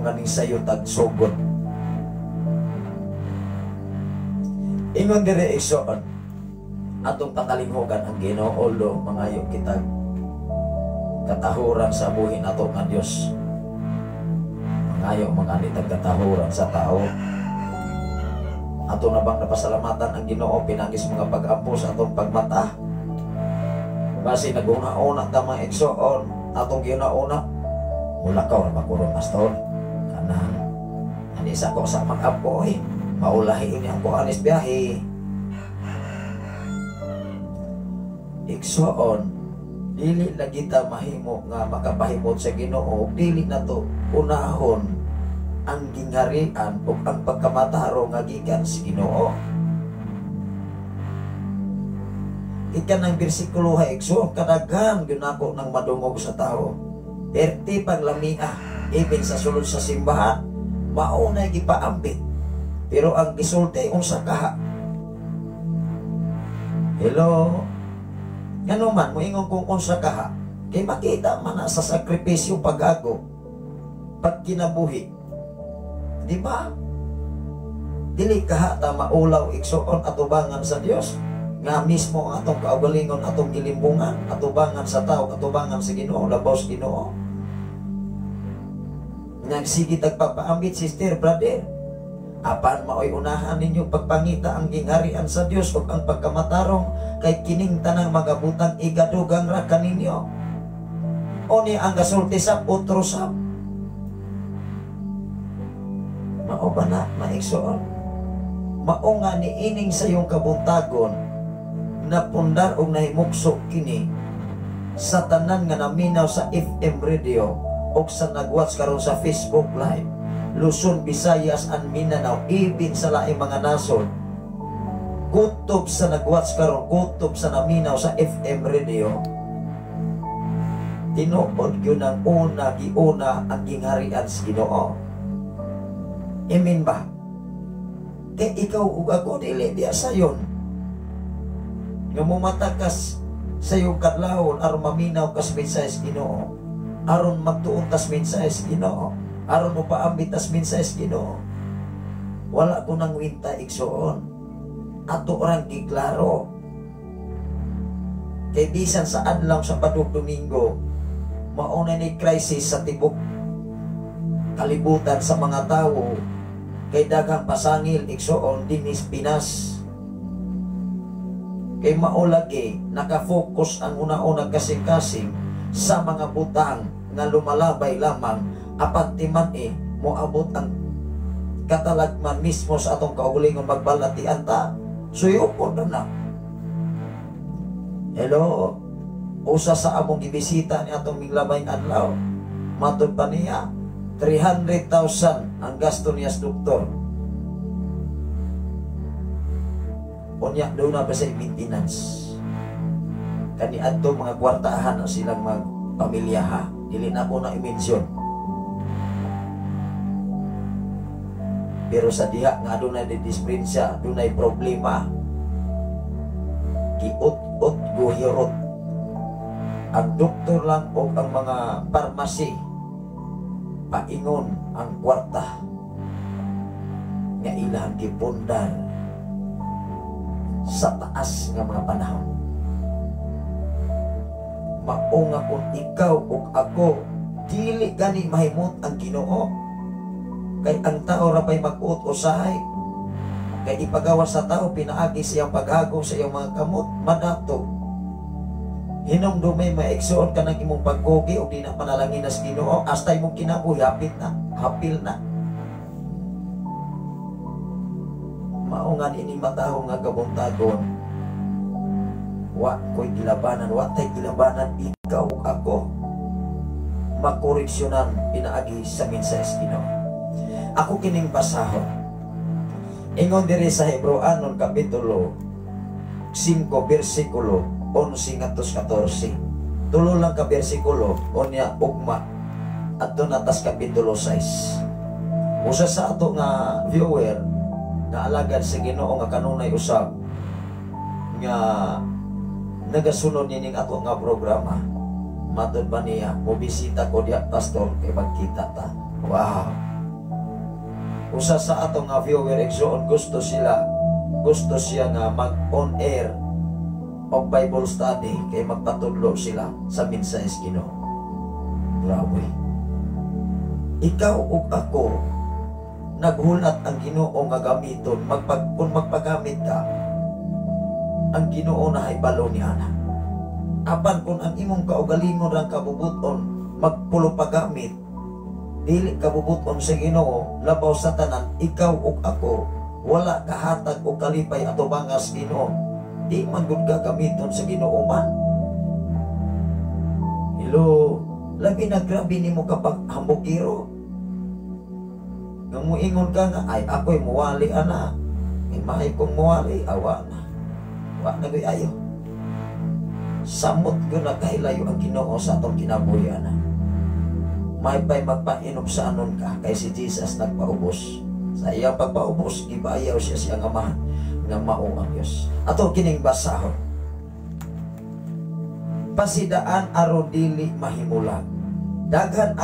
nga ning sayo tagsugod. Ingon dire igsoon atong pakalinghogan ang Ginoo lo mangayo kita katahuran sa buhi nato nga Dios. Mangayo manganitag katahuran sa tao. Ato na bang napasalamatan ang Ginoo pinagis mga pag-ampo sa atong pagmata? Basi naguna-una ta mga igsoon atong ginauna mula ka na makurong pastor kanang anisa ko sa mag-ampo maulahi ini ang anis biyahe igsoon. Dili na kita mahimo nga makapahimot sa Ginoo, dili na to unahon ang gingharian o ang pagkamataro nga gikan sa Ginoo. Ikan ng bersikulo haigso, kadaghan ginako ng madungog sa tao. Perti paglamia, even sa sulod sa simbahan, maunay gipaambit. Pero ang gisulti, unsa kaha. Hello? Ngano man, moingon kung unsa kaha. Kay makita man na sa sakripisyo pag-ago, pag kinabuhi. Di ba? Dili kaha ta maulaw igsoon atubangan sa Dios. Nga mismo ang atong kaugalingon, atong gilimbungan, atubangan sa tao, atubangan sa Ginoo, labaw sa Ginoo. Nagsigi tagpapaambit, sister, brother. Apan maoy unahan ninyo pagpangita ang gingharian sa Dios o ang pagkamatarong kay kining tanang mga butang igadugang ra kaninyo. O ni ang gasulti sa utrosap. Mao ba na, maigsoon? Mao nga ni ining sa iyong kabuntagon napundar og nahimukso kini sa tanan nga naminaw sa FM radio o sa nagwatch karon sa Facebook live, Luzon, Visayas and Mindanao, even sa laing mga nasod. Kutob sa nagwatch karon, kutob sa naminaw sa FM radio. Tinuod yun ang giuna ang gingharian sa Ginoo. Amen ba? Kaya ikaw ug ako dili diya sayon nga mumatakas sa iyong kadlawon aron maminaw kas mensahe sa Ginoo, aron magtuon tas mensahe sa Ginoo, aron upaambit tas mensahe sa Ginoo. Wala ko nang winta igsoon, ato orang giklaro. Kay bisan sa adlaw sa padug Domingo, mauna ni crisis sa tibok kalibutan sa mga tawo, kay daghang pasangil igsoon dinis Pinas. Kay maulagi nakafocus ang una-unang kasing-kasing sa mga butang nga lumalabay lamang apat timan moabot ang katalagman mismo sa atong kaugalingon magbalatian ta. Suyupon na. Hello? Usa sa among gibisita ni atong miglabay adlaw. Matud pa niya 300,000 ang gasto niya sa doktor. Unya doon na ba sa maintenance? Kani adto mga kwartahan ang silang magpamilya ha. Dili na ko na i-mention. Pero sa diha nga adunay disprinsya, adunay problema, giut-ut guhirot ang doktor lang o ang mga parmasi paingon ang kwarta nga ilang gipundar sa taas nga mga panahon. Mao nga kung ikaw o ako dili gani mahimot ang Ginoo, kay ang tao ra pay mag-ut usahay, kay ipagawa sa tao pinaagi siyang paghagong sa iyong mga kamot madato. Hinumdumay maigsuon ka ng imong pagkugi o di na panalangin sa Ginoo hasta imong kinabuhi hapil na. Maungan ini matahong nga kabuntagon, wa ko'y gilabanan, wa tay gilabanan ikaw o ako, makoreksyonan pinaagi sa mensahe Ginoo. Ako kining basahon. Ingon diri sa Hebreanon kapitulo 5 bersikulo 11 ngadto 14. Tulo lang ka bersikulo unya ugma adto natas kapitulo 6. Usa sa ato nga viewer nga alagad sa Ginoo nga kanunay usab nga nagasunod nining ato nga programa. Matud ba niya, mobisita ko diya pastor kay magkita ta. Wow. Usa sa ato nga viewer exoon gusto siya nga mag on air og Bible study kay magpatudlo sila sa mensahe Ginoo. Grabe. Ikaw ug ako naghulat ang Ginoo nga gamiton, kung magpagamit ka ang Ginoo na ay balo ni ana. Apan kung ang imong kaugalingon lang kabubuton magpulo pagamit, dili kabubuton sa Ginoo, labaw sa tanan, ikaw ug ako wala kahatag o kalipay ato bangas Ginoo, di man gud ka gamiton sa Ginoo man. Hello, labi na grabe nimo kapag hambugiro. Nang muingon ka nga, ay ako'y muwali ana, may kong muwali, awa na. Wa na gay ayo. Samot ko na kahilayo ang Ginoo sa atong kinabuhi ana. May pa'y magpainom sa anon ka, kay si Jesus nagpaubos. Sa iyang pagpaubos, ibayaw siya siyang amahan nga mao ang Diyos. Ato kining basahon. Pasidaan aron dili mahimulag. Daghan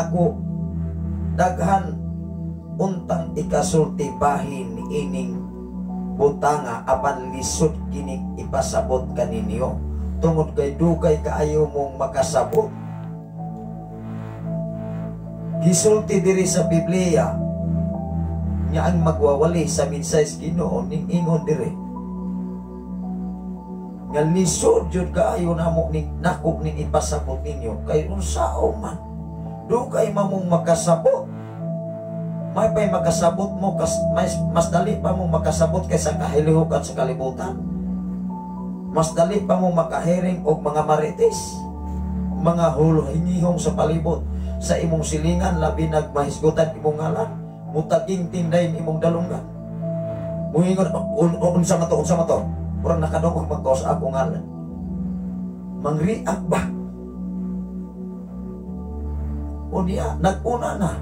untang ikasulti bahin ining butanga apan lisod kining ipasabot kaninyo. Tungod kay dugay kaayo mong makasabot. Gisulti diri sa Biblia nga ang magwawali sa mensahe Ginoo ning ingon diri nga lisod jud kaayo namo ning nakog ning ipasabot ninyo kay unsao man dugay mamong makasabot. May pa'y makasabot mo mas dali pa mo makasabot kaysa kahilihukan sa kalibutan. Mas dali pa mo makahiring og mga marites, mga hulhingihong sa palibot sa imong silingan, labi nagmahisgutan imong ngalan, mutaging tindayin imong dalungan. Muingon, unsa mato, murang nakadungog magkaos ako ngalan. Mangriak ba? O niya, nag-una na,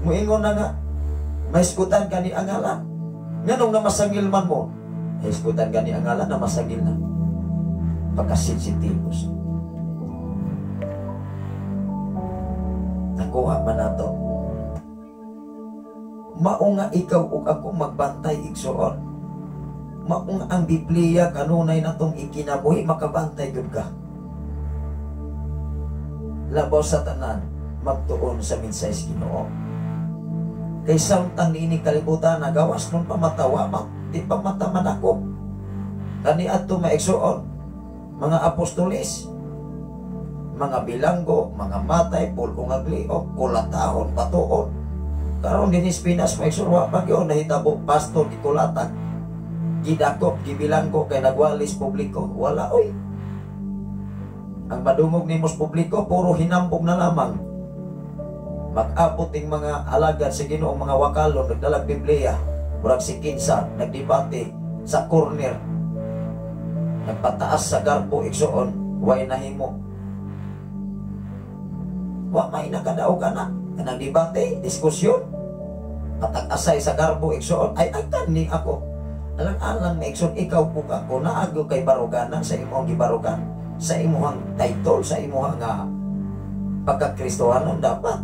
muingon na nga, mahisgutan ka ni ang ngalan. Nganong na masangil man mo, mahisgutan ka ni ang ngalan na masangil na. Pagkasensitivos. Nakuha man nato. Mao nga ikaw ug ako magbantay igsuon. Mao nga ang Biblia kanunay natong ikinabuhi makabantay gyud ka. Labaw sa tanan magtuon sa mensahe Ginoo. Kay samtang niini kalibutan nagawas nun pamatawa di pa mataman ako. Kani adto maigsuon mga apostolis, mga bilanggo, mga matay, pulong agliok, kulatahon, patuon. Karon din Pinas may surwa pag yun, nahitabo, pastor, gikulatag, gidakop, gibilanggo, kay nagwalis publiko. Wala, oy. Ang madungog ni mos publiko, puro hinambog na lamang. Mag-abot ng mga alagad sa Ginoo, mga wakalon, nagdalag Biblia, murag si Kinsa, nagdebate sa corner, nagpataas sa garpo, igsuon, way nahimo. Wa may nakadaog ka na, nagdebate, diskusyon. Patak-asay sa garbo igsoon ay agkaning ako. Alang-alang na igsoon ikaw po ako naagyo kay baruganan sa imong gibarugan, sa imong title, sa imong pagkakristohanon dapat.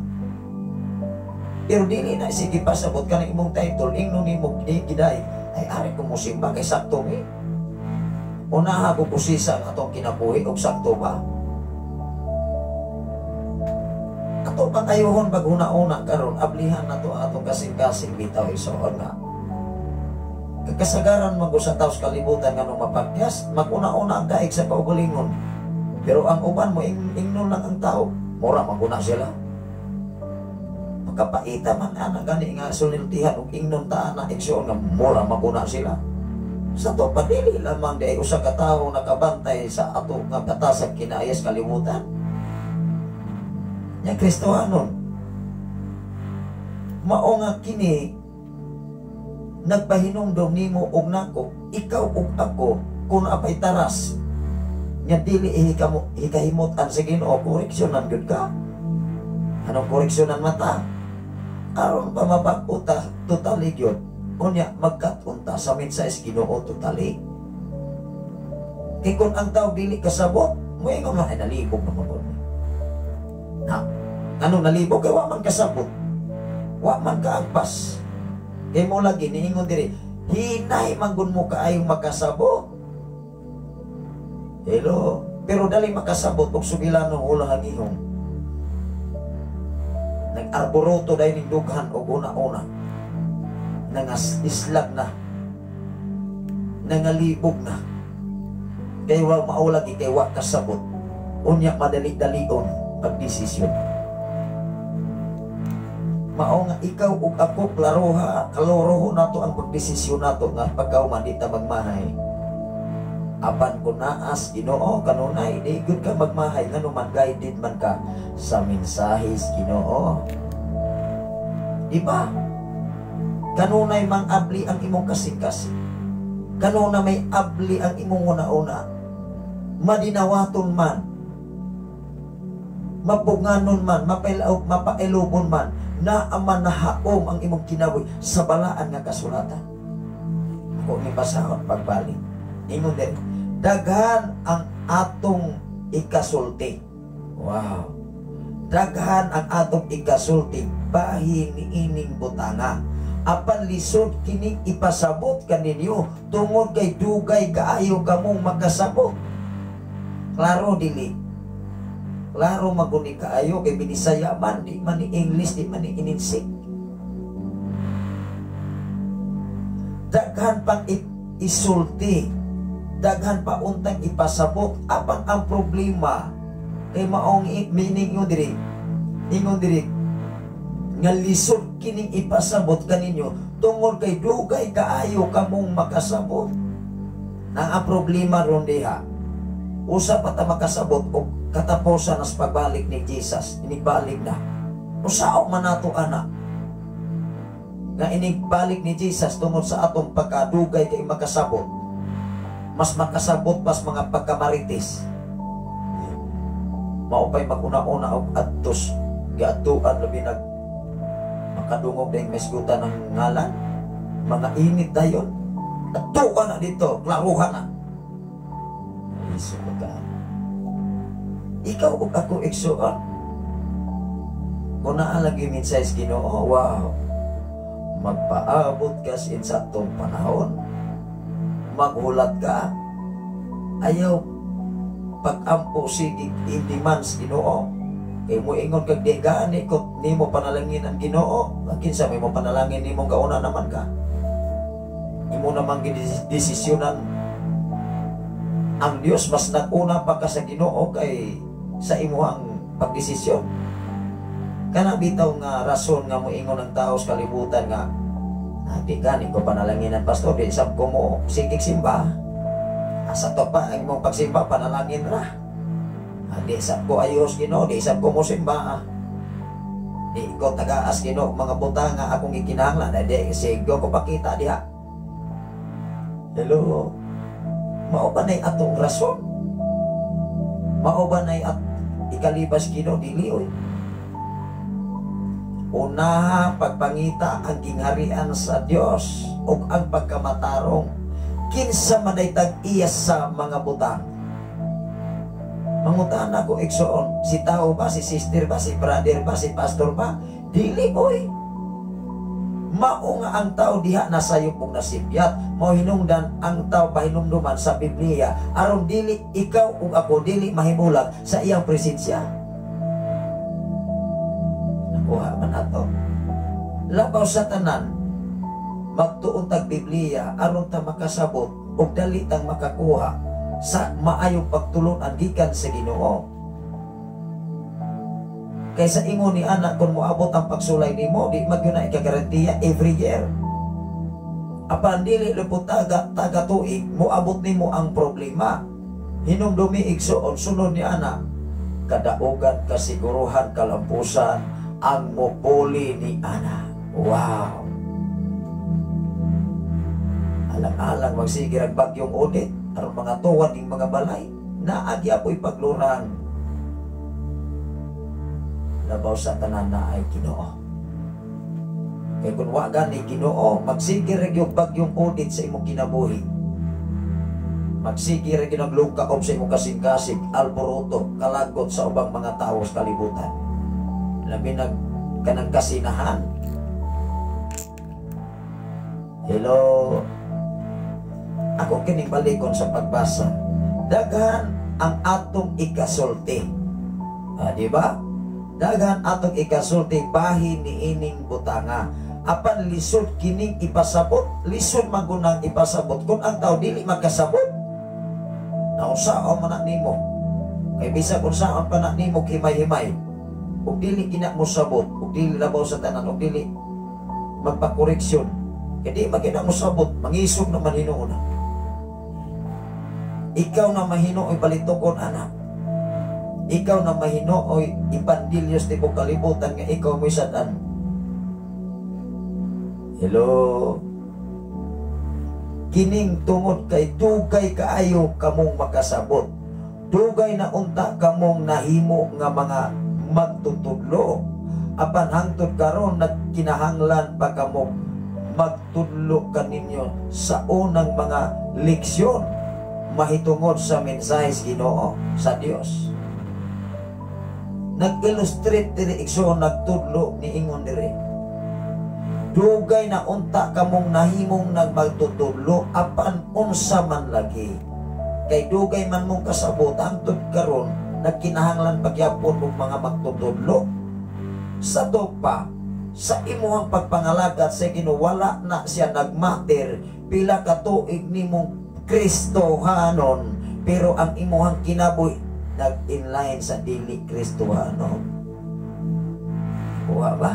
Pero dili na sige pasabot ka ng imong title, ingnon nimo giday ay ari ko mo simba kay sakto mi. Unaha ko kusisa ang atong kinabuhi og sakto ba? Ato pangayuhon pag una-una karon ablihan na to atong kasing-kasing bitaw isoon nga. Kasagaran man ko sa taos kalibutan nga nung mapagyas, maguna-una ang daig sa kaugalingon. Pero ang uban mo ingnon lang ang tao, mura maguna sila. Kapaita man ana gani nga suliltihan ug ingnon ta na igsoon nga mura maguna sila. Sa to padili lamang di usa ka tawo nakabantay sa ato nga batasag kinaayas kalibutan. Nya Kristohanon mao nga kini nagpahinumdom nimo og nako, ikaw ug ako kun apay taras nya dili hikahimot-an sa Ginoo, koreksyonan gud ka. Anong koreksyonan mata? Aron pa mapag-uta totally gyud unya magkatunta sa mensahe Ginoo totally. Kay kun ang tao dili kasabot mo ingon ay nalibog na mabot. Na ano nalibog kay wa man kasabot, wa man kaagpas. Kay mo lagi niingon diri hinay manggon mo kaayong makasabot. Hello, pero dali makasabot og sugilanon ulang ang ihong nag-arboroto dahil ng dughan o una-una nangas-islag na nangalibog na kay wa maulagi kay wa kasabot unya madali-dalion pagdesisyon. Mao nga ikaw ug ako kaloroho nato ang pagdesisyon nato nga pagkauman di ta magmahay apan kun naas Ginoo kanunay di gud ka magmahay ngano man guided man ka sa mensahe Ginoo. Di ba? Kanunay mang abli ang imong kasing-kasing. Kanuna may abli ang imong una-una. Madinawaton man, mapuganon man, mapailubon man, naaman na haom ang imong kinabuhi sa balaan nga kasulatan. Ako ni basahon pagbalik. Ingon din, daghan ang atong ikasulti. Wow. Daghan ang atong ikasulti bahin ni ining butanga. Apan lisod kining ipasabot kaninyo tungod kay dugay kaayo kamong makasabot. Klaro dili. Klaro maguni kaayo kay binisaya man di man ni English di man ni ininsik. Daghan pang isulti. Daghan pa untang ipasabot apan ang problema kay maong meaning ingon diri nga lisod kining ipasabot kaninyo tungod kay dugay kaayo kamong makasabot. Nang ang problema ron diha usa pa ta makasabot og katapusan as pagbalik ni Jesus inibalik na usaw man nato ana nga inibalik ni Jesus tungod sa atong pagkadugay kay makasabot. Mas makasabot pas mga pagkamarites. Maupay maguna-una og adtos giatuan labi nag makadungog ding mesgutan ng ngalan. Mga init dayon. Atuan na dito, klaruhan na. Isu ka. Ikaw ug ako igsuon. Kung naalagi mensahe Ginoo, wow. Magpaabot ka sa insaktong panahon. Maghulat ka, ayaw pag-ampo sige indimans Ginoo. Kay mo ingon kag di gani ko nimo panalangin ang Ginoo. Kinsa may mo panalangin nimo gauna naman ka. Imo naman gidesisyonan ang Dios mas naguna pa ka sa Ginoo kay sa imong pagdesisyon. Kana bitaw nga rason nga mo ingon ang tao sa kalibutan nga di gani ko panalanginan pastor di sab ko mo sigig simba asa to pa ang mong pagsimba panalangin ra di sab ko ayos Ginoo di sab ko mo simba di ko tagaas Ginoo mga butang nga akong gikinahanglan di sigo ko pakita diha. Hello, mao ba nay atong rason? Mao ba nay at ikalibas Ginoo dili oy Una, pagpangita ang gingharian sa Dios ug ang pagkamatarong kinsa madaytag iya sa mga butang. Mangutan ako igsoon, si tao ba, si sister ba, si brother ba, si pastor ba? Dili boy. Mao nga ang tao diha nasayop ug nasibyat, mao hinungdan ang tao pahinumduman sa Biblia aron dili ikaw ug ako dili mahimulag sa iyang presensya. Nakuha man ato. Labaw sa tanan magtuon tag Biblia aron ta makasabot ug dali tang makakuha sa maayong pagtulunan gikan sa Ginoo. Kaysa ingon ni anak kung moabot ang pagsulay nimo, di magyuna ikagarantiya every year. Apan dili lupot taga tuig moabot nimo ang problema. Hinumdumi igsoon sunod ni anak, kadaugan, kasiguruhan, kalampusan ang mopuli ni anak. Wow. Alang-alang magsigir ang bagyong Odette aron mga tuwan ning mga balay naagi apoy paglurang. Labaw sa tanan na ay Ginoo. Kay kung wa gani Ginoo, magsigir yung bagyong Odette sa imong kinabuhi. Magsigir yung naglungkaob sa imong kasing-kasing, alboroto, kalagot sa ubang mga tao sa kalibutan. Labi kanang kasinahan. Hello. Ako kining balikon sa pagbasa. Daghan ang atong ikasulti. Di ba? Daghan atong ikasulti bahin ni ining butanga. Apan lisod kining ipasabot, lisod magunang ipasabot kung ang tao dili magkasabot. Naunsao man nimo. Kay bisag unsaon pa na nimo himay-himay. Ug dili kina mo sabot, ug dili labaw sa tanan, ug dili magpakoreksyon. Kay di magina mo sabot, mangisog na manhinuon na. Ikaw na mahinooy balitukon anak. Ikaw na mahinooy ipandilyos ti kalibutan nga ikaw mo'y satan. Hello. Kining tungod kay dugay kaayo kamong makasabot. Dugay na unta kamong nahimo nga mga magtutudlo. Apan hangtod karon nagkinahanglan pa kamo magtudlo kaninyo sa unang mga leksyon mahitungod sa mensahe Ginoo sa Dios. Nag-illustrate diri igsoon nagtudlo ni ingon diri. Dugay na unta kamong nahimong nagmagtutudlo apan unsa man lagi. Kay dugay man mong kasabot hangtod karon nagkinahanglan pagyapon og mga magtutudlo. Sa pa sa imuhang pagpangalagat sa Ginoo wala na siya nagmatter pila ka tuig nimong Kristohanon, pero ang imuhang kinabuhi nag-inline sa dili Kristohanon. Kuha ba?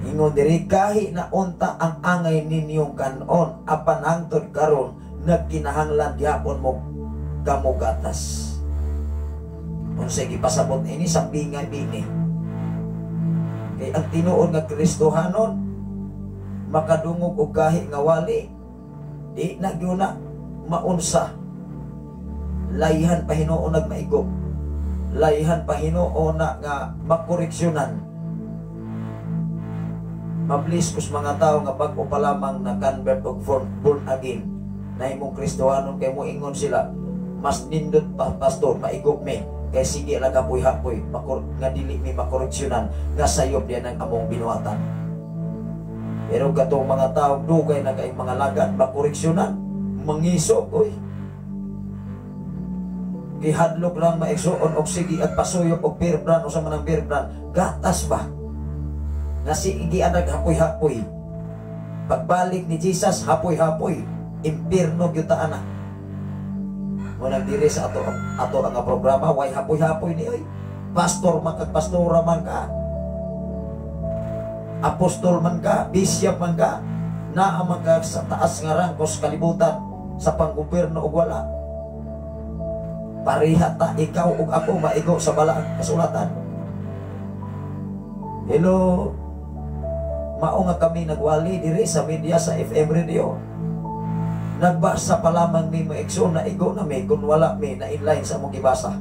Ingon diri kahi na unta ang angay ninyong kanon apan hangtod karon nagkinahanglan gyapon mo kamugatas. Unsay gipasabot ini sa bingay bini. Kay ang tinuod nga Kristohanon makadungog og kahi nga wali di na gyuna maunsa. Layhan pa Hinoo nagmaigop. Layhan pa Hinoo na nga makoreksyonan. Mablis kus mga tao nga bag-o pa lamang na convert og born again na imong Kristohanon kay mo ingon sila mas nindot pa pastor maigop me kay sige lang kapoy-hapoy nga dili mi makoreksyonan nga sayop diyan ang among binuhatan. Pero katong mga tao dugay na kay mga lagad makoreksyonan mangisog oy. Gihadlok lang maigsoon og sige at pasuyok og beer brand o sa manang beer brand gatas ba nga sige anag hapoy-hapoy. Pagbalik ni Jesus hapoy-hapoy impierno gyud ta ana. Muna diri sa ato ang programa way hapoy-hapoy ni oy. Pastor man kag pastora man ka. Apostol man ka, bishop man ka, naa man ka sa taas nga rangko sa kalibutan sa panggobyerno og wala. Pareha ta ikaw ug ako maigo sa balaang kasulatan. Hello. Mao nga kami nagwali diri sa media sa FM radio. Nagbasa pa lamang ni mo ekso na igo na may kung wala may na inline sa mong gibasa.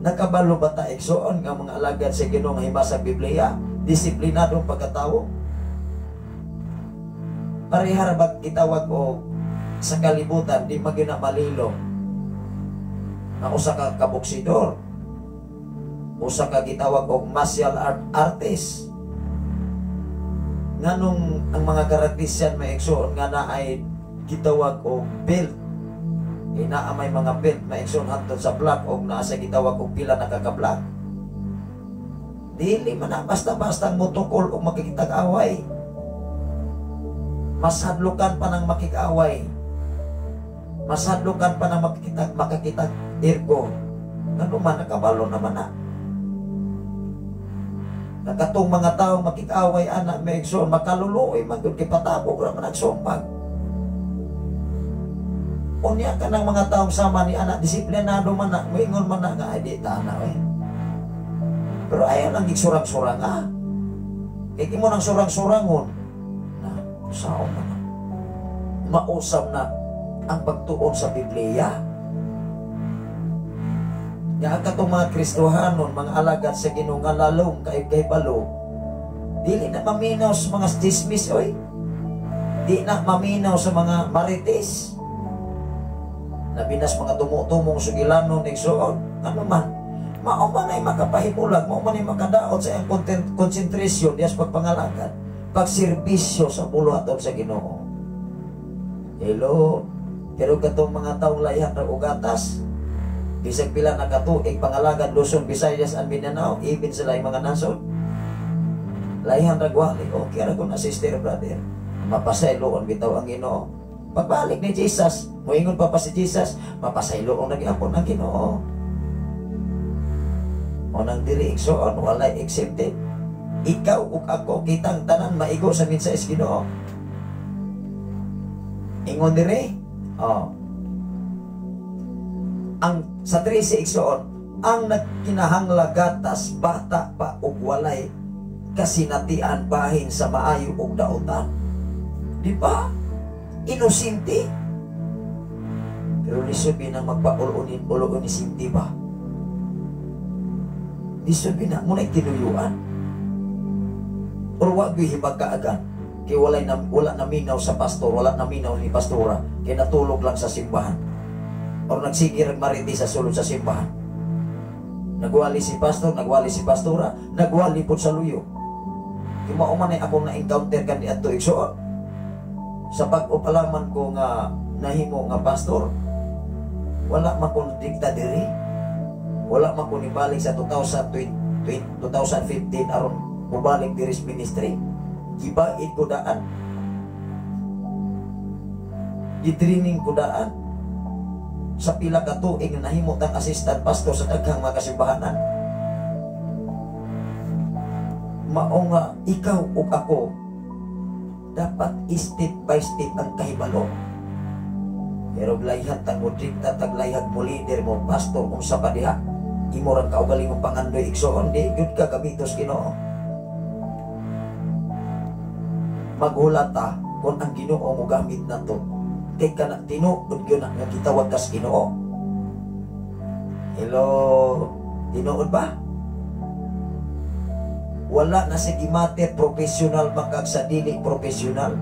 Nakabalo ba ta igsoon nga mga alagad sa Ginoo nga himasa Biblia, disiplinadong pagkatao? Parehara ba gitawag o sa kalibutan di magina malilo na usa ka kaboksidor, usa ka gitawag og martial artist? Nganong ang mga karaktisyan may igsoon nga na ay gitawag og belt, naa may mga belt may igsoon hantod sa black og naa sa gitawag og pila nakaka-black. Dili man na basta-basta motukol og makikitag-away. Masadlukan pa ng makikaway, masadlukan pa ng makakitag ergo. Ano man, nakabalo naman na. Nakatong mga tao makikaway anak may igsoon, makaluluoy magud kay patabog ra man nagsumpag. Unya ka ng mga taong sama ni anak disiplinado man na, moingon man na nga ay di tanaw eh. Pero ayaw lang gigsurang-surang kaya mo nang surang-surangon na sao man na mausap na ang pagtuon sa Biblia. Nga katong mga Kristohanon, mga alagad sa Ginoo nga lalong kay balo, dili na maminaw sa mga chismis oy, di na maminaw sa mga marites, nabinas mga tumo-tumong sugilanon igsoon. Ano man, mao man ay makapahimulag, mao man ay makadaot sa iyang konsentrasyon dias pagpangalagad, pagserbisyo sa buluhaton sa Ginoo. Hello, pero katong mga taong layhan ng ugatas, bisag pila nakatuig pangalagad Luzon, Visayas, and Mindanao, even sila yung mga nasod, layhan ragwali, okay ra ko na sister brother, mapasayloon bitaw ang Ginoo. Pagbalik ni Jesus, moingon pa si Jesus, mapasayloon na gyapon ang Ginoo. O nang dili igsoon, walay accepted. Ikaw ug ako kitang tanan maigo sa mensahe sa Ginoo. Ingon dire, ang sa 13 igsoon, ang nagkinahangla gatas bata pa ug walay kasinatian bahin sa maayo ug daotan. Di ba? Inosente. Pero lisobi na magpa-ulo-ulo ni Sinti ba? Lisobi na muna tinuyuan. Or wag hibag kaagan. Kaya wala naminaw sa pastor, wala naminaw ni pastora, kaya natulog lang sa simbahan. O nagsigir mariti sa sulod sa simbahan. Nagwali si pastor, nagwali si pastora, nagwali po sa luyo. Kaya mauman ay akong na-encounter kan di ato igsoon. Sa pag-upalaman ko nga nahimo nga pastor, wala man kong dikta diri, wala man kong ibalik sa 2015 aron mubalik diri sa ministry. Gibait ko daan, gitraining ko daan sa pila ka tuig na nahimot ang assistant pastor sa daghang mga kasimbahanan. Mao nga ikaw ug ako dapat step by step ang kahibalo. Pero layhat tag mo dikta, tag layhat mo leader mo pastor kung sa padiha, imo ra kaugalingong pangandoy igsoon, di gyud ka gamitos Ginoo. Maghulata kung ang Ginoo mo gamit na to, kay ka na tinuod yun nga gitawag kas Ginoo. Hello, tinuod ba? Wala na si imate professional makag sa dili professional.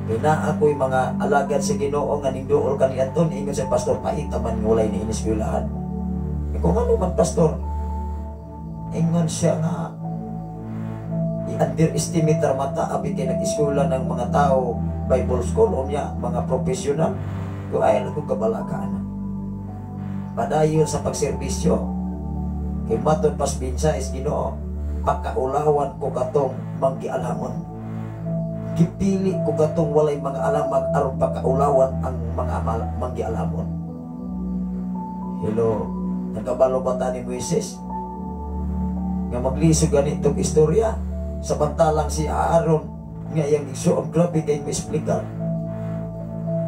Ina ako'y mga alagad sa Ginoo nga ninduol kaniadton, ingon sa pastor paita man ngulay ni iniskwelahan. Kung ano man pastor, ingon siya nga i-underestimate mata abi kay nag-eskwela ng mga tao Bible school o niya mga professional ko ay ko kabalakaan. Padayon sa pagserbisyo kay matud pas binsa is Ginoo, pagkaulawan ko katong manggialamon. Gipili ko katong walay mga alamag aron pagkaulawan ang mga manggialamon. Hello, nagkabalo ba ta ni Moises nga maglisod ganitong istorya? Samantalang si Aaron nga yang igsoon, grabe kay ma-explicar.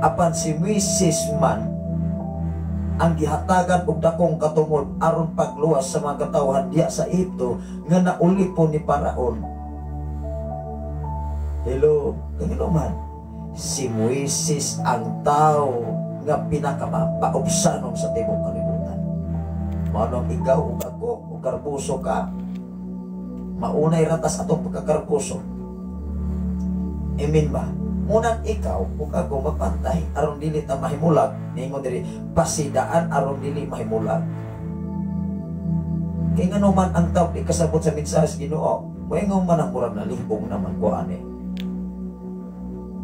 Apan si Moises man ang gihatagan og dakong katungod aron pagluwas sa mga katawhan diya sa Ito nga naulipon ni Paraon. Hello, kanino man? Si Moises ang tao nga pinakapaubsanon sa tibok kalibutan. Manong ikaw ug ako ug karpuso ka, maunay ratas atong pagkakarpuso. Amen ba? Munang ikaw ug ako magpantay aron dili ta mahimulag, ningon diri pasidaan aron dili mahimulag. Kaya nga naman ang tao di kasabot sa mensahe sa Ginoo, moingon man ang murag nalibog naman ko ani.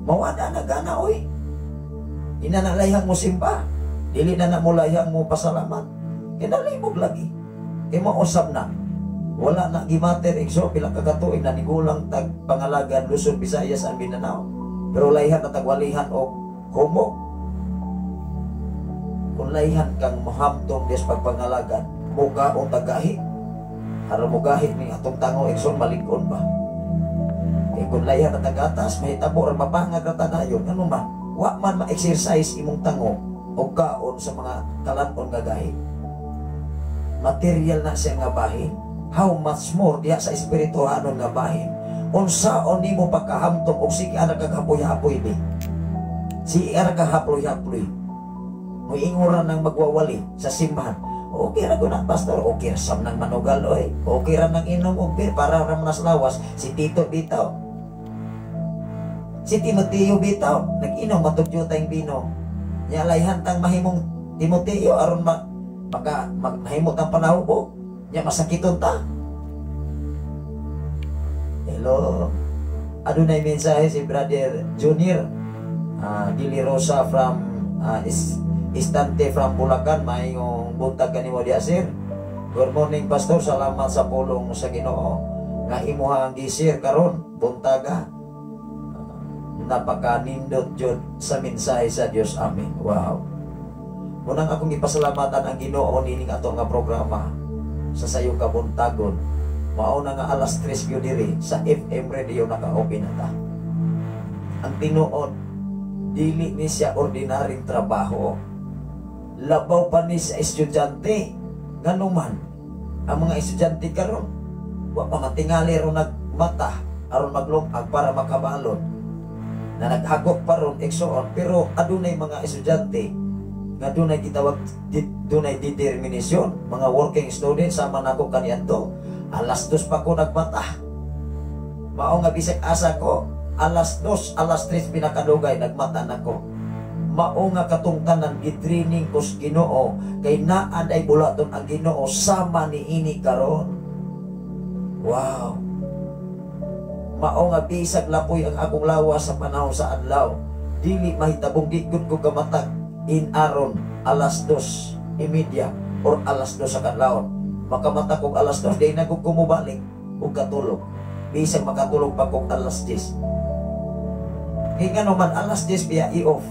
Mawada na gana oy. Inanalayhang mo simba, dili na namulayhang mo pasalamat. Kaya nalibog lagi. Kaya mausap na. Wala na gimater igso pila kagatuig na nigulang tag pangalagan Luzon, Visayas ang Mindanao. Pero layhan na tagwalihan o humok. Kung layhan kang mahamtong des pagpangalagan, muka o tagahi. Aron mugahi ni atong tango igsoon malikon ba? Kaya kung layhan na tagatas, may tabo or mapangag na tanayon, ano ba? Wa man ma-exercise imong tango o kaon sa mga kalanon nga gahi. Material na siya nga bahin. How much more diya sa espirituhanon nga bahin. Unsaon nimo pagkahamtong og sige ana kagapoy-hapoy ni. Si ana kahapoy-hapoy. Mo ingoran nang magwawali sa simbahan. Okay ra na pastor, okay ra sam nang manugal oy. Okay ra nang inom og beer para ra nas lawas si Tito bitaw. Si Timoteo bitaw, nag-inom matugyo tayong bino. Nya layhan tang mahimong Timoteo aron mahimot ang panahubog. Nya masakiton ta. Hello. Adunay mensahe si Brother Junior. Dili Rosa from Istante from Bulacan, mayong buntag kanimo diya sir. Good morning pastor, salamat sa pulong sa Ginoo nga imuhang gisir karon buntaga. Napakanindot jud sa mensahe sa Dios. Amen. Wow. Munang akong ipasalamatan ang Ginoo nining ato nga programa sa sayo kabuntagon. Mao na nga alas 3 gyud diri sa FM radio naka-open na ta. Ang tinuod, dili ni siya ordinaryong trabaho. Labaw pa ni sa estudyante. Nganuman, ang mga estudyante karon wa pa matingali ron nagmata aron maglungag para makabalon. Na naghagok pa ron igsoon, pero adunay mga estudyante nga dunay gitawag dunay determinasyon, mga working student sama nako kaniadto. Alas 2 pa ko nagmata. Mao nga bisag asa ko, alas 2, alas 3 pinakadugay nagmata nako. Mao nga katungtanan gitraining ko sa Ginoo kay naa day bulaton ang Ginoo sama ni ini karon. Wow. Mao nga bisag lapoy ang akong lawas sa panahon sa adlaw. Dili mahitabong di gud ko kamatag in aron alas 2:30 or alas 2 sa kadlawon. Makamata kong alas 2, di na ko kumubalik o katulog. Bisag makatulog pa kong alas 10. Kaya nga naman alas 10 biya i-off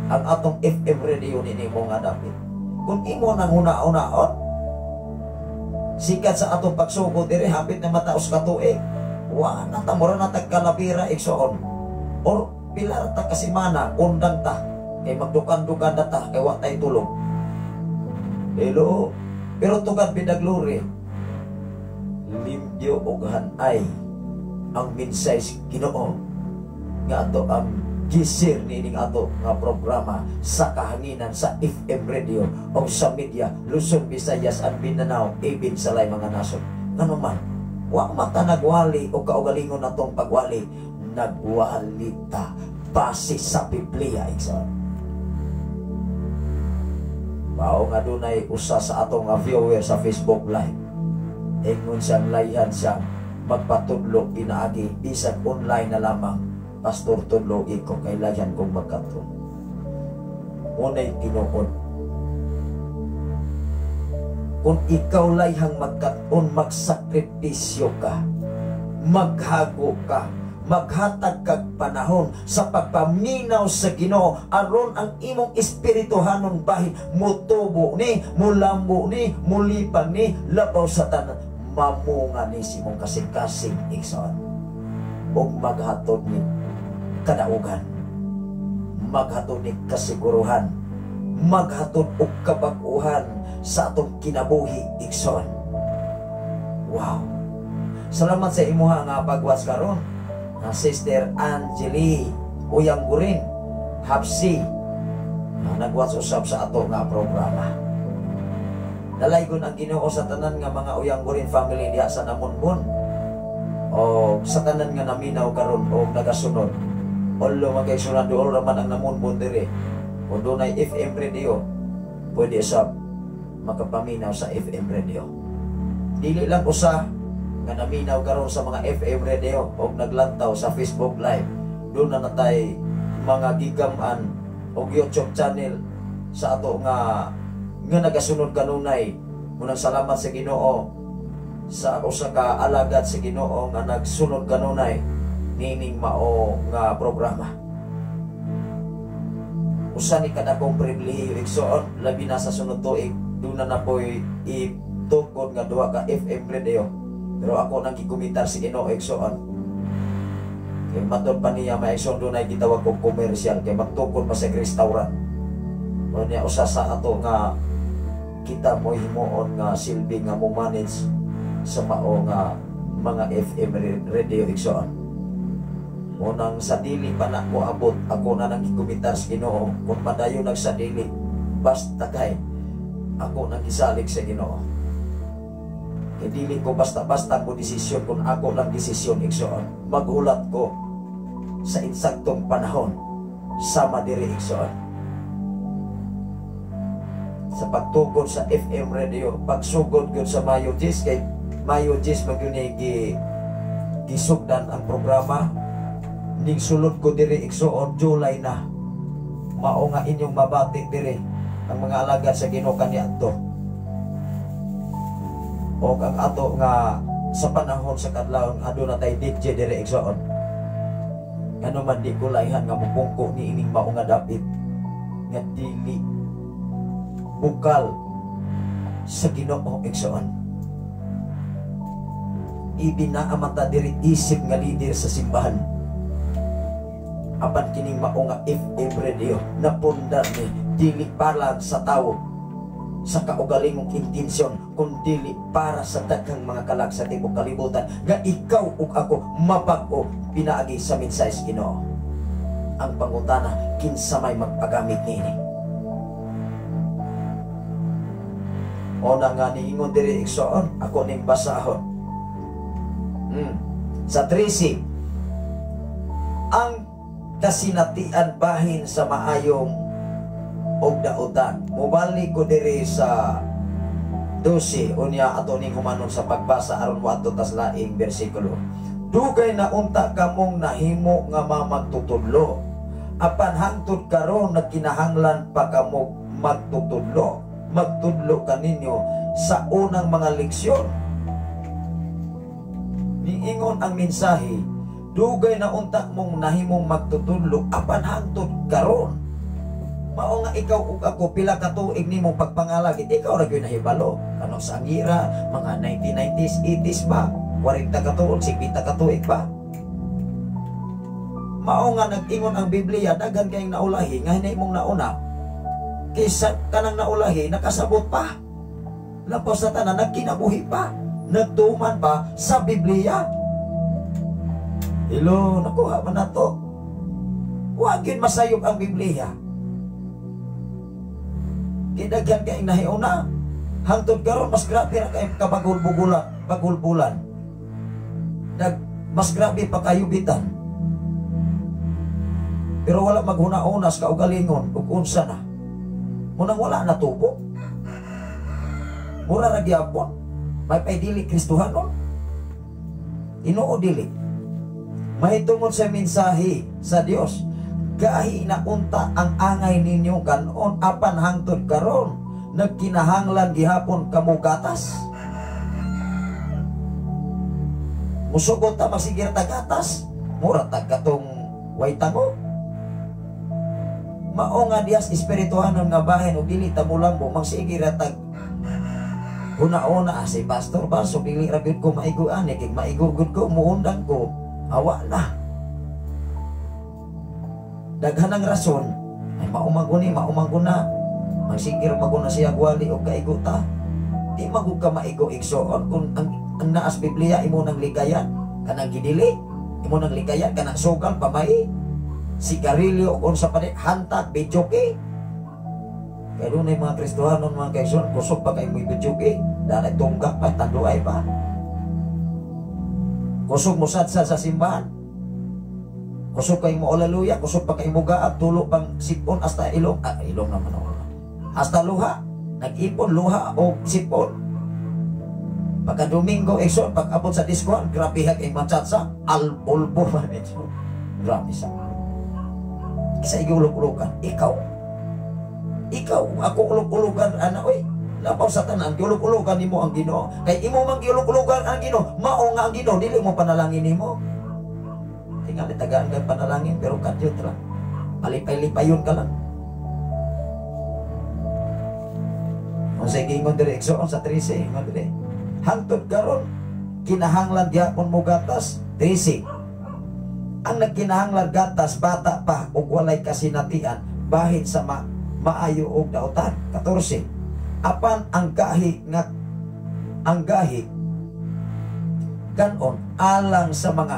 ang atong FM radio ni mo nga David. Kung imo nang una-unaon, sikat sa atong pagsugod diri hapit na mataos katuig. Wa na ta mura na tagkalabira igsoon. Or pilar ta kasimana undang ta kay magdukan-dukan na ta kay wa tay tulog. Hello. Pero tugan pinagluri, limpyo o hanay ang minsay Ginoo nga ato ang gisir nining ato nga programa sa kahanginan sa FM radio o sa media Luzon, Visayas and Mindanao, even sa lay mga nasod. Ngano man, wa mata nagwali o kaugalingon natong pagwali, nagwali ta base sa Biblia igsoon. Mao nga dunay usa sa atong nga viewer sa Facebook Live. Ingon siyang layhan siyang magpatudlo pinaagi bisag online na lamang. Pastor tudlo iko kay layhan kong magkatun. Unay tinuod. Kung ikaw layhang magkatun, magsakripisyo ka, maghago ka, maghatag kag panahon sa pagpaminaw sa Ginoo aron ang imong espirituhanon bahin mutubo ni, mulambo ni, mulipang ni, labaw sa tanan, mamunga ni simong kasing-kasing igsoon. Og maghatod ni kadaugan, maghatod ni kasiguruhan, maghatod og kabag-uhan sa atong kinabuhi igsoon. Wow. Salamat sa imuha nga pagwas karon. Sister Angeli Uyang Gurin Hapsi nagwatch usab sa ato nga programa. Dalaygon ang Ginoo sa tanan nga mga Uyanggurin family diha sa Namunbon. O sa tanan nga naminaw karon o nagasunod. Although magkaisunod doon raman ang Namunbon dire. Kung doon ay FM radio, pwede sa makapaminaw sa FM radio. Dili lang usa nga naminaw karon sa mga FM radio o naglantaw sa Facebook Live. Doon na natay mga gigaman o YouTube channel sa ato nga nagasunod kanunay. Munang salamat sa Ginoo sa usa ka alagad sa Ginoo nga nagsunod kanunay nining mao nga programa. Usa ni kadakong pribilehiyo igsoon labi na sa sunod tuig doon na napoy itukod nga duha ka FM radio. Pero ako nang gikumitar si Ginoo igsoon. Kay matod pa niya maigsoon doon ay gitawag kong komersyal kay magtukod pa sa restaurant. O niya usa sa ato nga kita mo himuon nga silbi nga mo manage sa mao nga mga FM radio igsoon. Unang sa dili pa na mo abot ako na nang gikumitar sa Ginoo kung padayon nagsa dili basta kay ako nang gisalig sa Ginoo. Kay dili ko basta-basta ko desisyon kung ako lang desisyon igsoon. Maghulat ko sa insaktong panahon sama diri igsoon. Sa pagtugod sa FM radio, pagsugod gyud sa Mayo 10 kay Mayo 10 magyunay gisugdan ang programa. Ning sulod ko diri igsoon July na. Mao nga inyong mabati diri ang mga alagad sa Ginoo kaniadto. O ang ato nga sa panahon sa kadlawon aduna tay DJ diri igsoon. Ano man di ko laihan nga mupungko ni ining mao nga dapit nga dili bukal sa Ginoo igsoon. Ibinaamata diri isip nga leader sa simbahan. Apan kining mao nga FM radio na pundar ni dili para sa tawo sa kaugalingong intensyon kundi para sa daghang mga kalag sa tibok kalibutan nga ikaw ug ako mapag-o pinaagi sa mensahe sa Ginoo. Ang pangutana kinsa may magpagamit nini. O na nga niingon diri igsoon ako ning basahon. Sa 13 ang kasinatian bahin sa maayong og dautan. Mubalik ko diri sa 12 unya ato ning humanon sa pagbasa aron moadto tas laing bersikulo. Dugay na unta kamong nahimo nga mamagtutudlo. Apan hangtod karon nagkinahanglan pa kamo magtutudlo. Magtudlo kaninyo sa unang mga leksyon. Niingon ang mensahe, dugay na unta mong nahimong magtutudlo apan hangtod karon. Mao nga ikaw ug ako pila ka tuig nimo pagpangalagit ikaw ra gyud nahibalo kanang sa angira mga 1990s 80s ba 40 ka tuig 50 ka tuig pa. Mao nga nag-ingon ang Biblia daghan kayong naulahi nga hinay mong nauna kaysa kanang naulahi nakasabot pa. Lapos sa tanan nagkinabuhi pa, nagtuman pa sa Biblia. Hello, nakuha man nato. Wa gyud masayop ang Biblia. Kidaghan kay nahiuna hangtod karon mas grabe ra kay kabagul-bulan. Mas grabe pa kayubitan. Pero wala maghuna-unas kaugalingon ug unsa na. Munang wala na tubo. Mura ra gyapon. May paidili Kristohanon. Inoo dili. Mahitungod sa mensahe sa Dios. Gahi na unta ang angay ninyo kanon apan hangtod karon nagkinahanglan gihapon kamo gatas. Musugot ta masigir ta gatas, mura ta katong way tango. Mao nga Dios espirituhanon nga bahin ug dili ta mulambo magsigir ta una si pastor ba so dili ra gyud ko maigo ani kay maigo gud ko muundang ko awa na. Daghan ang rason ay maumaguna magsikir maguna siya gwali o kaiguta di magug ka maigo igsoon kung ang naas Biblia imo nang ligayan kanang gidili imo nang ligayan kanang sugal pamay sigarilyo kung sa panit hantat bijoke Kaya doon ay mga Kristohanon, mga kaigsoon, kusog pa kayo mo'y bitsugi, dahil ay tunggak pa, tanduay pa. Kusog mo sadsad sa simbahan. Kusog kayo mo olaluya, kusog pa kayo mo gaab, tulo pang sipon hasta ilong. Ilong naman ako. Hasta luha. Nag-ipon, luha o sipon. Pagka Domingo, igsoon, pag-abot sa diskuhan, grabe hag ay matsatsa, albulbo man igsoon. Grabe sa isa igulog-ulogan. Ikaw, ako ulog-ulogan, oy. Lapaw sa tanan, giulog-ulogan nimo ang Ginoo. Kay imo man giulog-ulogan ang Ginoo, mao nga ang Ginoo, dili mo panalangin nimo. Tingala tagaan ka panalangin, pero kadyot lang. Palipay-lipayon ka lang. Kung sa igingon dire, igsoon sa 13, ingon dire. Hangtod karon, kinahanglan gyapon mo gatas, 13. Ang nagkinahanglan gatas, bata pa, ug walay kasinatian, bahin sa maayo og dautan, 14. Apan ang gahi kanon alang sa mga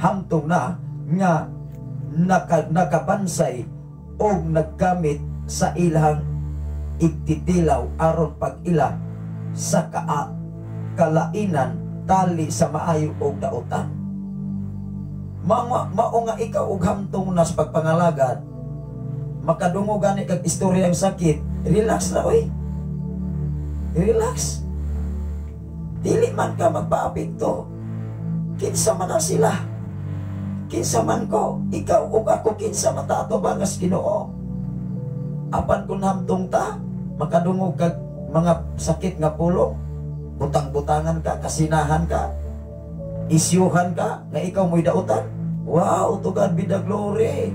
hamtong na nga nakabansay o naggamit sa ilang igtitilaw aron pag-ila sa kalainan tali sa maayo og dautan. Mao nga ikaw og hamtong na sa pagpangalagad, makadungo gani kag istorya ang sakit, relax na oy. Relax. Dili man ka magpaapekto. Kinsa man na sila. Kinsa man ko, ikaw ug ako, kinsa man ta ato bangas Ginoo. Apan kun hamtong ta, makadungog kag mga sakit nga pulong, butang-butangan ka, kasinahan ka, isyuhan ka, nga ikaw mo'y dautan. Wow, to God be the glory.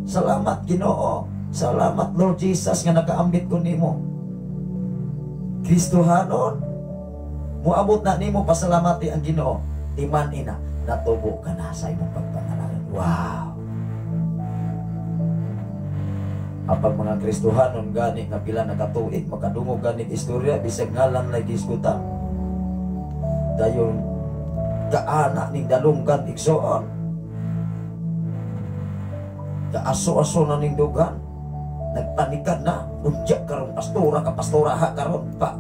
Salamat Ginoo. Salamat Lord Jesus nga nakaambit ko nimo. Kristohanon, muabot na nimo pasalamati ang Ginoo. Timan ina, natubo ka na sa imong pagpangalanan. Wow. Apag mga Kristohanon gani nga pila nakatuig, makadungog gani istorya, bisag ngalan na gisgutan. Dayon kaana ning dalunggan igsoon. Kaaso-aso na ning dugan, nagpanikan na, unjak karon pastora ka pastoraha karon pa.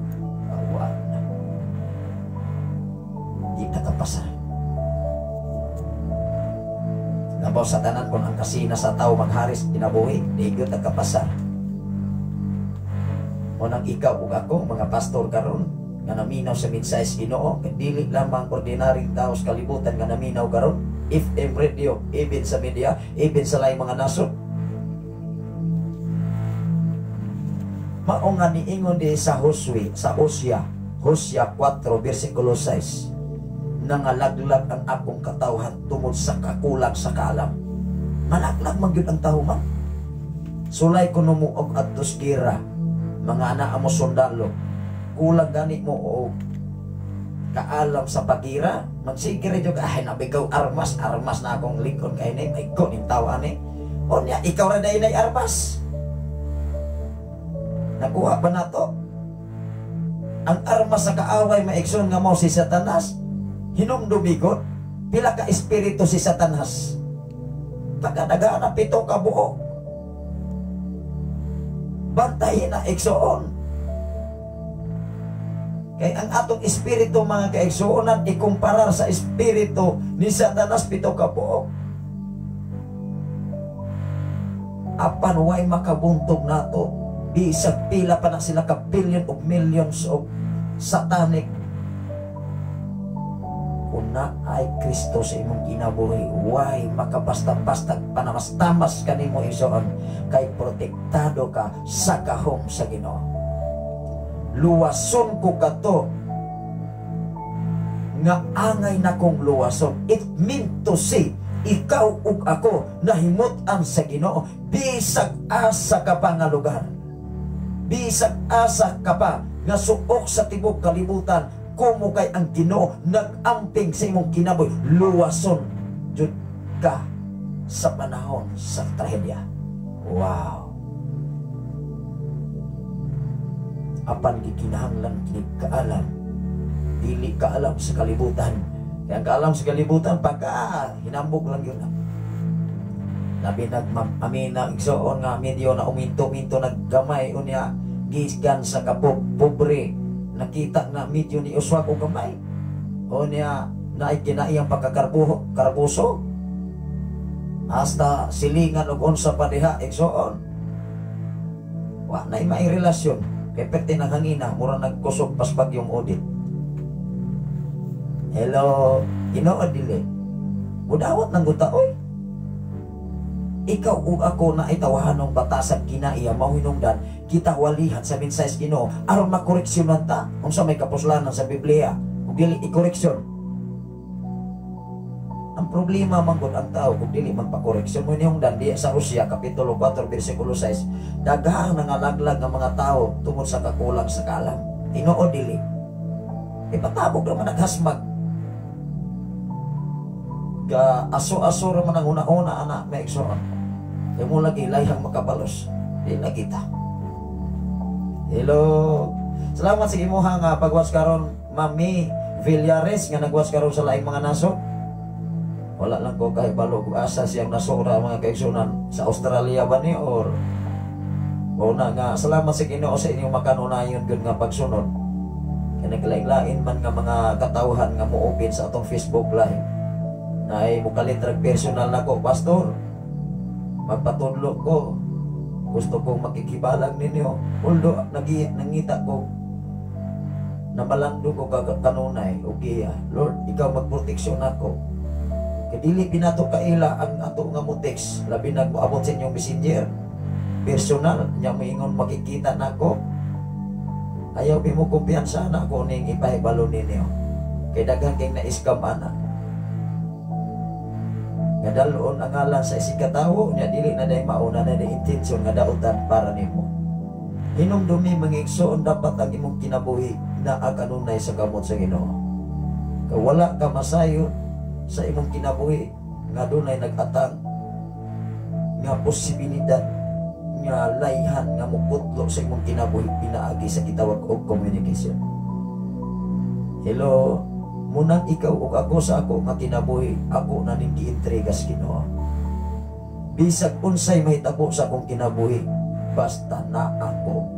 Awan na. Di nakapasa. Nabaw sa tanan kung ang kasina sa tao magharis kinabuhi, digot nagkapasa. O nang ikaw ug ako, mga pastor karon, nga naminaw sa midsayas Ginoo, dili lamang ordinaryong tao sa kalibutan nga naminaw karon. FM radio, even sa media, even sa laing mga nasod. Mao nga niingon di sa Hosea 4 versikulo 6, nangalaglag ang akong katawhan tungod sa kakulang sa kaalam. Malaglag man gyud ang tawo man. Sulay ko numuog adtos gira, mga anak mo sundalo, kulang gani mo og kaalam sa pagira, magsigire jud ay nabigaw armas na akong lingkon kay ni may ko ning tawa ni. O niya ikaw ra day armas. Nakuha ba nato? Ang armas sa kaaway maigsoon nga mo si Satanas. Hinumdumigot pila ka espiritu si Satanas. Pagkadagaan na 7 ka buok. Bantayin na igsoon. Kaya ang atong espiritu mga kaigsuonan ikumparar sa espiritu ni Satanas 7 ka buok. Apan way makabuntog nato, bisag pila pa na sila ka billion of millions of satanic. Kuna ay Kristo sa imong kinabuhi, way makabasta-basta panamas-tamas kanimo igsoon, kay protektado ka sa gahom sa Ginoo. Luwason ko kato nga angay na kong luwason. It meant to say, ikaw ug ako nahimutan sa Ginoo, bisag asa ka pa nga lugar, bisag asa ka pa nga suok sa tibok kalibutan, kumo kay ang Ginoo nag-amping sa imong kinabuhi, luwason jud ka sa panahon sa trahedya. Wow. Apan gikinahanglan kini kaalam, dili kaalam sa kalibutan. Kaya kaalam sa kalibutan pagka hinambog lang yun. labi nagmamina igsoon nga medyo na uminto-minto naggamay unya gisgan sa pobre nakita na medyo ni uswag og gamay unya naay kinaiyang pagkakarbuso hasta silingan og unsa pa diha igsoon wa na may relasyon kay perti nang hangina mura nagkusog pas bagyong Odette. Hello tinuod dili budawat nang guta oy. Ikaw ug ako na itawahanong batasag kinaiya mahinungdan kita walihan sa mensaheng Ginoo aron makoreksyonan ta unsa may kapuslanan sa Biblia ug dili ikoreksyon. Ang problema man gud ang tao kung dili magpakoreksyon mo hinungdan di sa Hosea kapitulo 4 bersikulo 6 daghang nangalaglag nga mga tao tungod sa kakulang sa kalam. Tinuod dili ipatabog naman naghasmag ga aso-aso ra man ang una-una anak may igsoon. Kaya mo lagi layang makabalos. Di na kita. Hello. Salamat sa imuha nga pagwas karon Mami Villares nga nagwas karon sa laing mga naso. Wala lang ko kay balo kung asa siyang nasura mga kaigsunan sa Australia ba ni or una nga salamat sa Ginoo sa inyong makanunayon gud nga pagsunod. Kaya naglain-lain man nga mga katawhan nga mo-open sa atong Facebook live. Na ay mukalitrag personal na ko, Pastor. Magpatudlo ko. Gusto kong makikibalag ninyo. Although nangita ko na malando ko kanunay. Okay, Lord, ikaw magproteksyon ako. Kaya dili pinato kaila ang ato nga mo text. Labi nagmoabot sa inyong messenger. Personal, niya moingon makikita na ko. Ayaw mo kumpiyansa na ako ning ipahibalo ninyo. Kaya daghang kayong na-scam ana. Nga dalon ang ngalan sa isikatawo niya dili na day mauna na day intensyon nga dautan para nimo. Hinumdumi mangigsoon dapat ang imong kinabuhi na akanunay sa kamot sa Ginoo. Kay wala ka masayo sa imong kinabuhi nga dunay nag-atang nga posibilidad nga layhan nga muputlo sa imong kinabuhi pinaagi sa gitawag og communication. Hello. Munang ikaw ug ako sa ako nga kinabuhi, ako na ning giintriga sa Ginoo. Bisag unsay mahitabo sa akong kinabuhi, basta na ako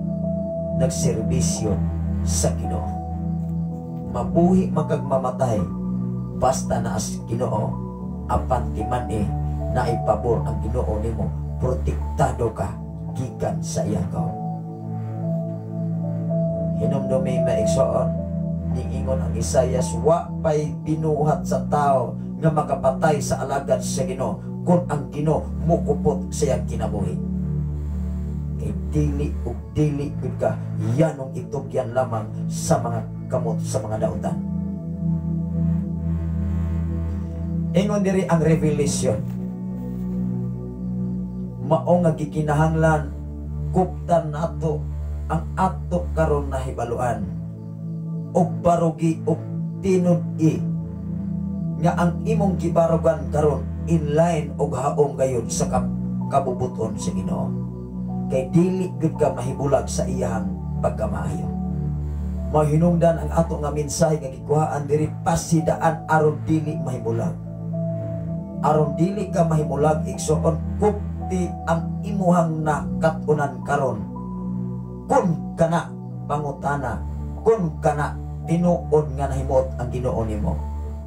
nagserbisyo sa Ginoo. Mabuhi magagmamatay, basta na as Ginoo, apan timan na ipabor ang Ginoo nimo, protektado ka gikan sa iyakaw. Hinumdumi maigsoon niingon ang Isayas, wa pay binuhat sa tao nga makapatay sa alagad sa Ginoo kung ang Ginoo mukupot sa iyang kinabuhi. Kay dili ug dili gud ka yanong itugyan lamang sa mga kamot sa mga dautan. Ingon diri ang revelation. Mao nga gikinahanglan kuptan nato ang ato karon na hibaluan. O barugi o tinud-i nga ang imong gibarugan karon inline og haom gayon sa kabubuton sa Ginoo. Kay dili gud ka mahibulag sa iyang pagkamaayo. Mahinungdan ang ato nga mensahe nga gikuhaan diri pasidaan aron dili mahibulag. Aron dili ka mahibulag igsoon kupti ang imuhang nakatunan karon. Kun kana pangutana, kun kana tinuod nga nahimot ang Ginoo nimo,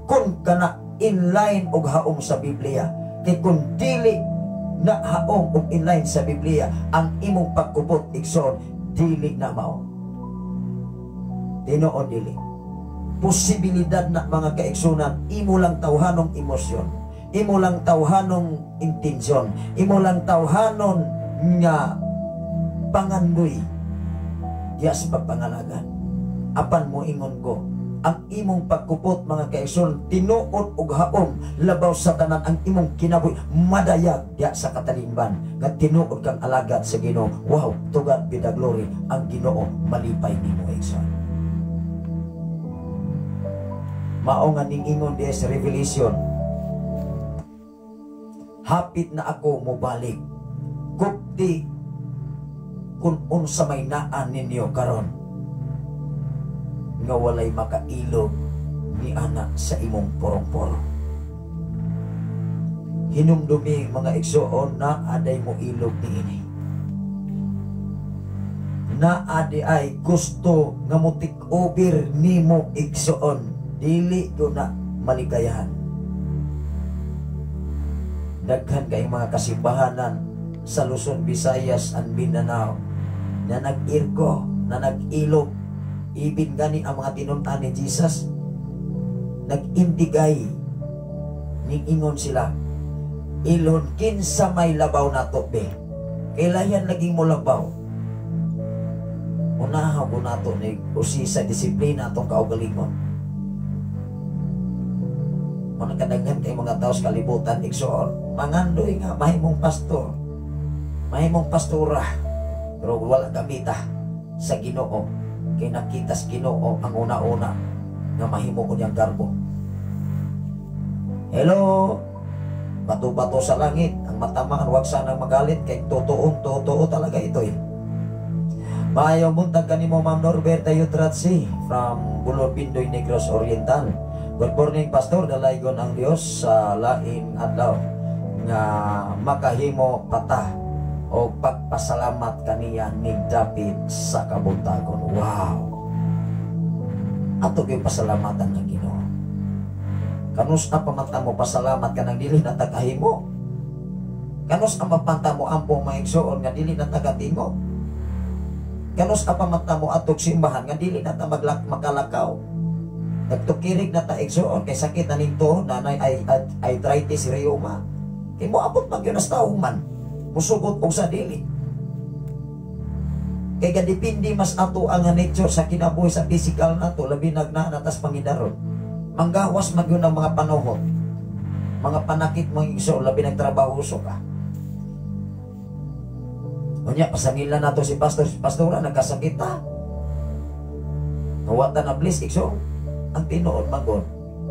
kun kana inline og haom sa Biblia. Kay kun dili na haom og inline sa Biblia ang imong pagkubot igsoon, dili na mao. Tinuod dili. Posibilidad na mga kaigsunan, imo lang tawhanong emosyon, imo lang tawhanong intensyon, imo lang tawhanon nga pangandoy diya sa pagpangalagan. Apan mo ingon ko, ang imong pagkupot mga kaigsoon tinuod og haom labaw sa tanan ang imong kinabuhi madayag diya sa katalimban nga tinuod kang alagad sa Ginoo. Wow, to God be the glory. Ang Ginoo malipay nimo igsoon. Mao nga ning ingon diya sa Revelation, hapit na ako mobalik, kupti kung unsa may naan ninyo karon nga walay makailog ni anak sa imong porong-porong. hinumdumi mga igsoon na aday mo ilog niini. Na adi ay gusto nga mo take-over nimo igsoon, dili ko na maligayahan. Daghan kay mga kasimbahanan sa Luzon, Visayas and Mindanao na nag-irko, na nag-ilog, ibig gani ang mga tinun-an ni Jesus, nag-indigay, ning-ingon sila, ilon kinsa may labaw na to be, kailayan laging mo labaw. Unahaw ko na to ni usisa disiplina atong kaugalingon. Mga kadaghan kay mga tao sa kalibutan igsoon, mangandoy nga mahimong pastor, mahimong pastora, pero wala gamita sa Ginoo, kay nakita sa Ginoo ang una-una nga mahimo ko niyang garbo. Hello, bato-bato sa langit, ang matamaan wag sanang magalit, kay totoo talaga ito eh. Maayong buntag kanimo Ma'am Norberta Yutratsi from Bulor Pindoy, Negros Oriental. Good morning, Pastor. Dalaygon ang Dios sa laing adlaw nga makahimo pata o pagpasalamat kaniya ni David sa kabuntagon. Wow! Ato kay pasalamatan ng Ginoo. Kanus na pamanta mo pasalamat ka ng dili na tagahimo? Kanus ang mapanta mo ampo maigsoon nga dili na tagatingo? Kanus ang pamanta mo atog simbahan nga dili na ta makalakaw? Nagtukirig na ta igsoon kay sakit na ninto nanay ay arthritis reuma. Kay mo abot man yun as taong man, musugot og sa dili. Kay gadipindi mas ato ang nature sa kinabuhi sa physical nato, labi natas pangidaron. Manggawas man yun ang mga panuhot, mga panakit mga igsoon, labi nagtrabaho ka. Unya pasangila nato si pastor, si pastora nagkasakit ta. Nawata na bliss igsoon. Ang tinuod magod,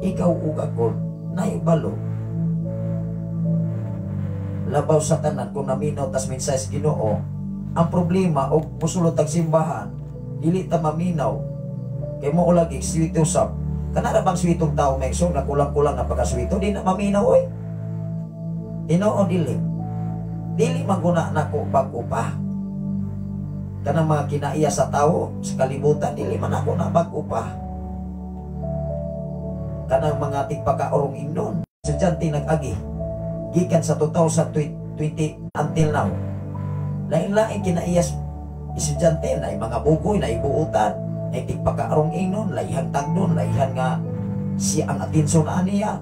ikaw ug ako naibalo. Labaw sa tanan kung naminaw tas mensahe Ginoo. Ang problema og musulod tag simbahan, dili ta maminaw. Kay mo lagi sweet usap. Kana bang sweetong tao may so na kulang-kulang na pagka-sweeto, di na maminaw oy. Tinoo dili. Dili maguna nako pag-upah. Kanang mga kinaiya sa tao sa kalibutan, dili man ako na pag-upah. Kanang mga tigpakaorong ingnon, estudyante nag-agi gikan sa 2020 until now. Lain-lain kinaiyas estudyante na mga bugoy na ibuutan, ay tigpakaorong ingnon, laihang tagdon, laihan nga siya ang atensyon na niya.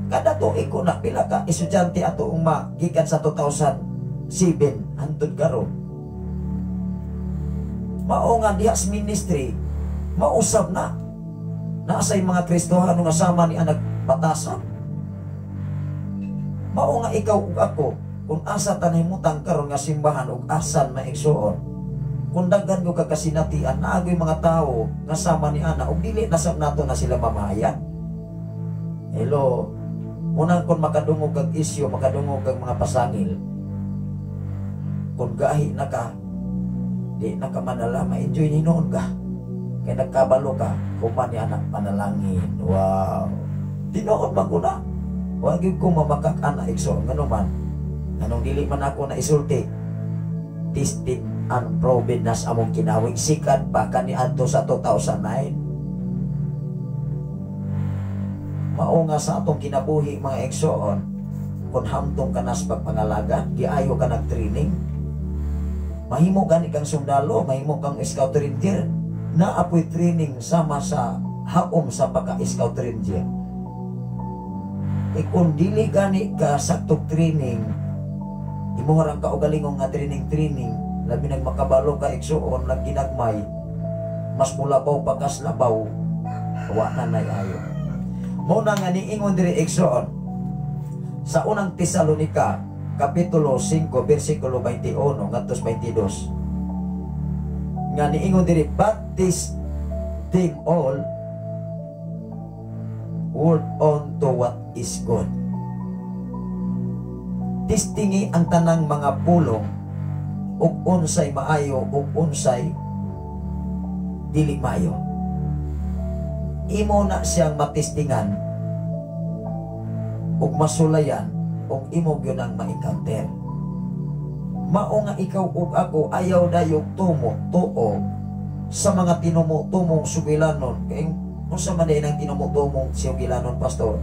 Kada tuig ko na pila ka estudyante ato gikan sa 2007 hangtod karon. Mao nga diha sa ministry, mausab na. Naasay mga Kristohano nga sama ni anak batasan. Mao nga ikaw ug ako, kung asa tanahimutang karon nga simbahan ug asan maigsuon. Kung daghan ko kakasinatian, naagoy mga tao nga sama ni ana ug dili nasab nato na sila mamahayan. Hello. Munang kung makadungog kag isyu, makadungog kag mga pasangil. Kung gahi na ka, di na ka manala, ma-enjoy ni noon ka. Kaya nagkabalo ka, kuman ni anak panalangin. Wow! Tinoon ba ko na? Huwag ko mamakak anak ikso. Ganun man. Anong dili man ako na isulti. Tested and proven nas among kinawig. Sikat pa kaniadto sa 2009. Mao nga sa atong kinabuhi mga igsoon, kung hamtong ka nas pagpangalaga, di ayo ka nag-training. Mahimo gani kang sundalo, mahimo kang scout ranger. Naapoy training sama sa haom sa pagka-scout ranger. E kung dili gani ka saktog training, imuharang ka o galingong nga training, labi nagmakabalo ka igsoon, lang ginagmay, mas mulabaw pagkas labaw, wala na ayo. Muna nga niingon diri igsoon, sa unang Tesalonika, Kapitulo 5, versikulo 21, ngadtos 22, nga niingon diri, baptize them all, hold on to what is good. Tistingi ang tanang mga pulong, ug unsay maayo, ug unsay dili maayo. Imo na siyang matistingan ug masulayan o imo gyud ang ma-encounter. Mao nga ikaw ug ako ayaw dayog tumo-tuo sa mga tinumo-tumong sugilanon. Kaya kung sa manay ng tinumo-tumong sugilanon, pastor,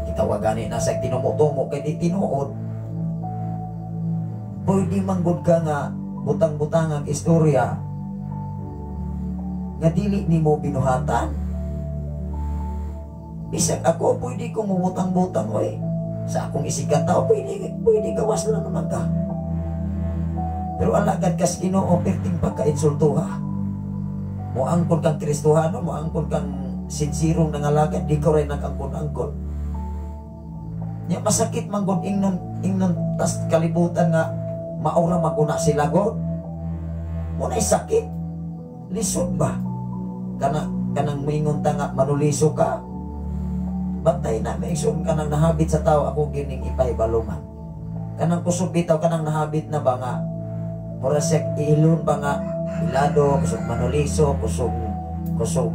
kitawagani na sa tinumo-tumo kay di tinuod. Pwede manggod ka nga butang-butang ang istorya nga dili nimo binuhatan. Bisag ako, pwede kong mumutang-butang, oy. Sa akong isikat tao, pwede gawas na naman ka. Pero alagad kas Ginoo, perting pagka-insultuha. Moangkon kang Kristohano, moangkon kang sinsirong nangalagad, di ko rin nagangkon-angkon. Nya masakit manggod ingnon tas kalibutan nga maura maguna sila god. Muna'y sakit. Lisod ba? Kanang mingon ta nga manuliso ka. Bantay na maigsoon ka nang nahabit sa tao ako gining ipaibaluman. Kanang kusog bitaw kanang nahabit na ba nga mura sek ilon ba nga ilado, kusog manuliso, kusog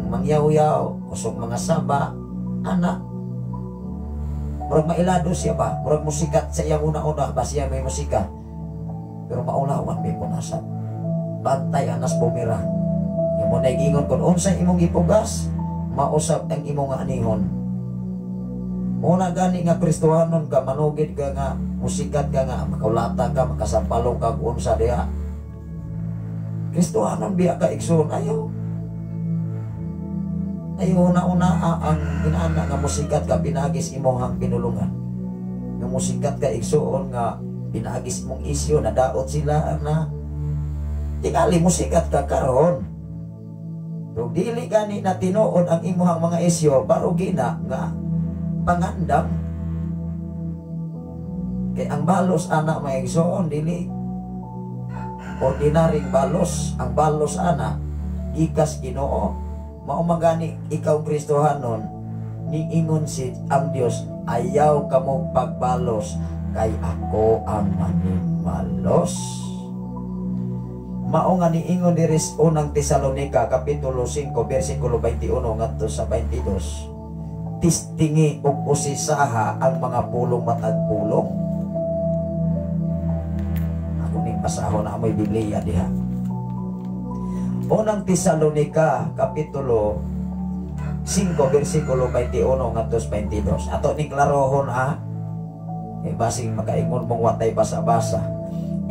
mangyaw-yaw, kusog mga saba, anak. Murag mailado siya ba? Murag musikat sa iyang una-una ba siya may musikat? Pero maulawan may punasan. Bantay anas bumirang. Yung mo naigingon kung unsay imong ipugas, mausap ang imong anihon. Una gani nga Kristohanon ka, manugid ka nga, musikat ka nga, makaulata ka, makasampalong ka kung unsa diha. Kristohanon biya ka igsoon, ayaw. Ayaw una-una ang inaana nga musikat ka, pinagis imong pinulungan. Yung musikat ka igsoon nga, pinagis mong isyo, nadaot sila na tingali musikat ka karon. Pero dili gani na tinuod ang imuhang mga isyo, baro gina nga pangandam. Kay ang balos anak maigsoon dili ordinaryong balos. Ang balos anak gikas Ginoo. Mao magani ikaw Kristohanon niingon si ang Dios, ayaw kamo pagbalos kay ako ang manimalos. Mao nga niingon diri sa unang Tesalonika kapitulo 5 bersikulo 21 ngadto sa 22. Tistingi ug usisaha ang mga pulong matag pulong. Ako ning pasahon na amoy Biblia diha. Unang Tesalonika kapitulo 5 bersikulo 21 ngadto sa 22. Ato ning klarohon ha. Basing makaingon mong watay basa-basa.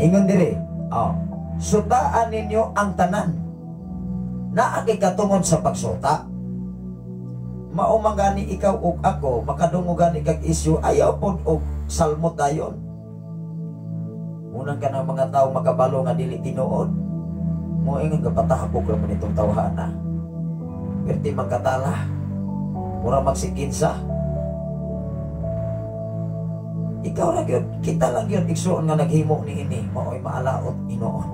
Ingon diri, sutaan ninyo ang tanan. Naagi katungod sa pagsuta. Maumangani ikaw ug ako, makadungogani kag isyu, ayaw pod og salmo dayon. Unang ka ng mga tao makabalo nga dili tinuod. Mo ingon kapatahapog ra man itong tawhana. Perti magkatala. Mura magsikinsa. Ikaw lang yun, kita lang yun, igsoon nga naghimo ni ini, mao'y maalaot inoon.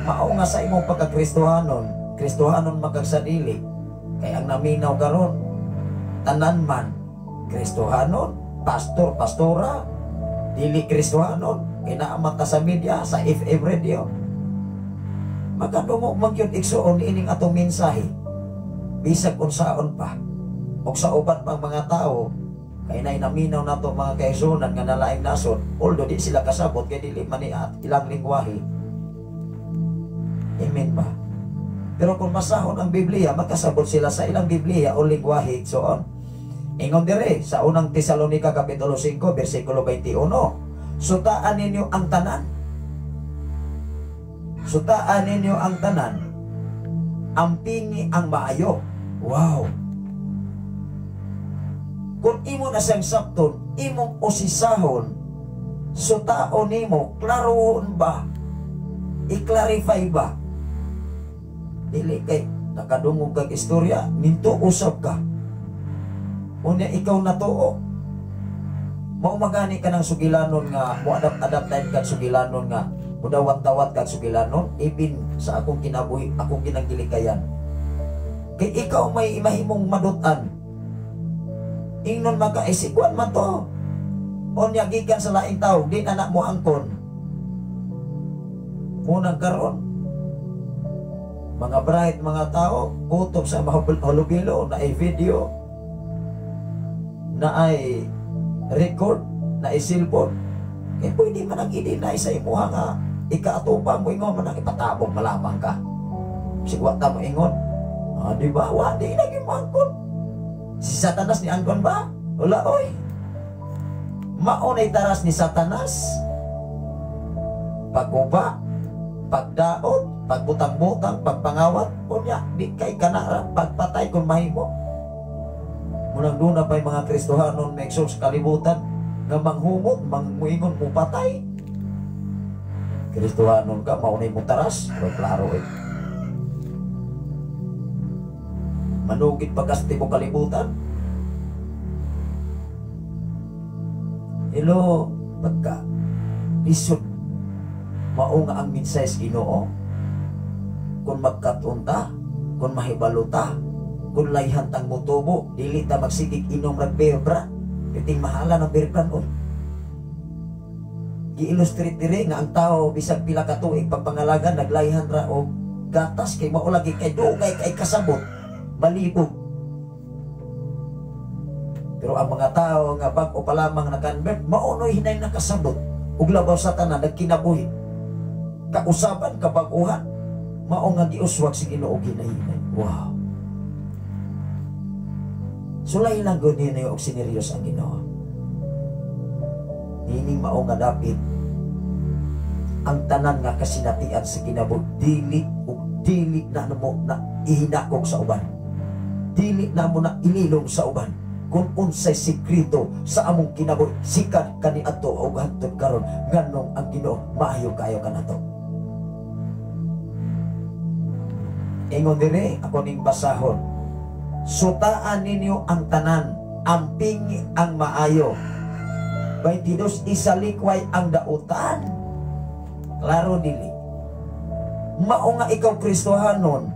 Mao nga sa imong pagka-Kristohanon, Kristohanon magkagsadili, kay ang naminaw karon tanan man, Kristohanon, pastor, pastora, dili Kristohanon, kay naamata sa media, sa FM radio. Magkadungog magyud igsoon ining atong mensahe, bisag unsaon pa, o sa uban pang mga tao, kay naminaw na to mga kaisunan nga nalaing nasod, although di sila kasabot kay dili maniat ilang lingwahe. Amen ba? Pero kung masahon ang Biblia, magkasabot sila sa ilang Biblia o lingwahe igsoon. Ingon dire sa unang Tesalonika kapitulo 5 bersikulo 21, sutaan ninyo ang tanan. Sutaan ninyo ang tanan. Ampingi ang maayo. Wow. Kung imo na siyang sakton, imong usisahon, sutaon nimo, klaroon ba? I-clarify ba? Dili kay nakadungog kag istorya, minto usab ka. Unya ikaw natuo. Mao magani ka ng sugilanon nga mo adapt kag sugilanon nga mudawat-dawat kag sugilanon ibin sa akong kinabuhi, akong kinagilikayan. Kay ikaw may mahimong madutan. Ingnon makaisikuan man to. Unya gikan sa laing tao, di anak mo angkon. Munang karon mga bright mga tao, kutob sa mahulubilo na ay video, na ay record, na isilpon. Kaya pwede man ang idinay sa imuha nga ikaatupang mo ingon man ang ipatabog malamang ka. Sigwa ta mo ingon. Di ba? Di lagi mo angkon. Si Satanas ni angkon ba? Wala oy. Maunay taras ni Satanas. Pagkuba, pagdaot, pagbutang-butang, pagpangawat, kunya, di kay kanara, pagpatay kung mahimo. Munang doon na pa'y mga Kristohanon may sa kalibutan nga manghumot, mangmuingon mo patay. Kristohanon ka, maunay mo taras, pero klaro eh. Manugit pagkasti mo kalibutan. Hello, pagka lisod mao nga ang minsay sa Ginoo. Kung magkatunta, kung mahibaluta, kung layhan tang mutubo, dili ta magsigig inom rag berbra, piting mahala ng berbra nun. Gi-illustrate dire nga ang tao bisag pila ka tuig pagpangalagan naglayhan ra og gatas kay mao lagi kay dugay kay kasabot, malibog. Pero ang mga tao nga bag-o pa lamang na-convert, maunoy hinay nakasabot ug labaw sa tanan nagkinabuhi. Kausaban kabag-uhan, mao nga giuswag si Ginoo ginahinay. Wow. Sulay lang gud ni og sineryos ang Ginoo. Ini mao nga dapit ang tanan nga kasinatian sa kinabuhi dili na mo na ihinakog sa uban. Dili na mo na ililong sa uban. Kung unsay sikreto sa among kinabuhi sikat kaniadto og hangtod karon nganong ang Ginoo maayo kayo kanato. Ingon dire ako ning basahon. Sutaan ninyo ang tanan, amping ang maayo. 22 isalikway ang dautan. Klaro dili. Mao nga ikaw Kristohanon,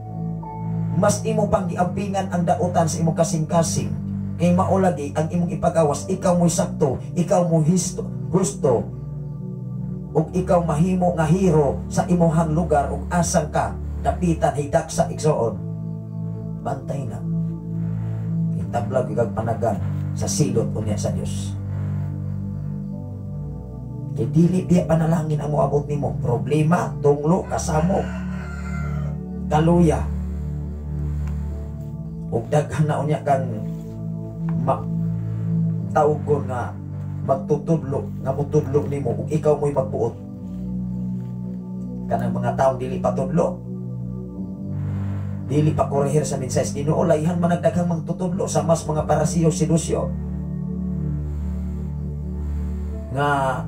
mas imo pang giampingan ang dautan sa imong kasing-kasing. Kay maulagi ang imong ipagawas, ikaw mo'y sakto, ikaw mo gusto, ug ikaw mahimo nga hero sa imong lugar ug asang ka dapitan hidak sa igsoon. Bantay na. Itablag kag panagan sa silot unya sa Dios. Kay dili biya panalangin ang moabot nimo, problema, tunglo, kasamo, kaluya. Ug daghan na unya kang tawag ko nga magtutudlo nga mutudlo nimo ug ikaw mo'y magbuot. Kanang mga taong dili patudlo, dili pa korehir sa mensahe Ginoo, layhan man nagdaghang magtutudlo sa mas mga parasiyo sedusyo nga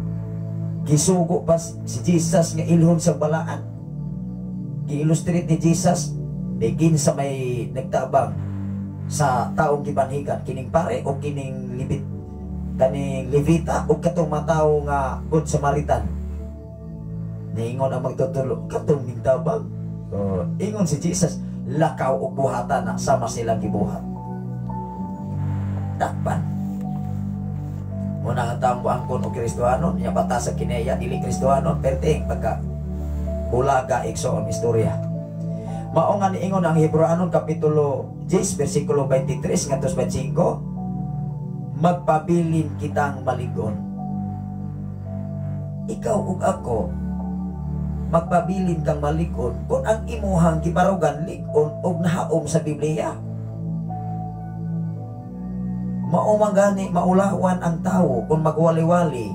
gisugo pa si Jesus nga ilhon sa balaan. Gi-illustrate ni Jesus begin sa may nagtabang sa taong gibanhigan kining pare o kining Levita o katong mataw nga Good Samaritan. Niingon ang magtutulo katong ningtabang. So, ingon si Jesus, lakaw o buhatan na sama silang gibuhat. Dakpan. Muna ang taong angkon o Kristohanon, niya bata sa kineya, dili Kristohanon, perting pagka bulaga iksoon istorya. Mao nga niingon ang Hebreanon kapitulo 10 bersikulo 23 ngadto 25, magpabilin kitang maligon. Ikaw ug ako magpabilin kang maligon kung ang imuhang gibarugan ligon og nahaom sa Biblia. Mao man gani maulawan ang tawo kung magwali-wali,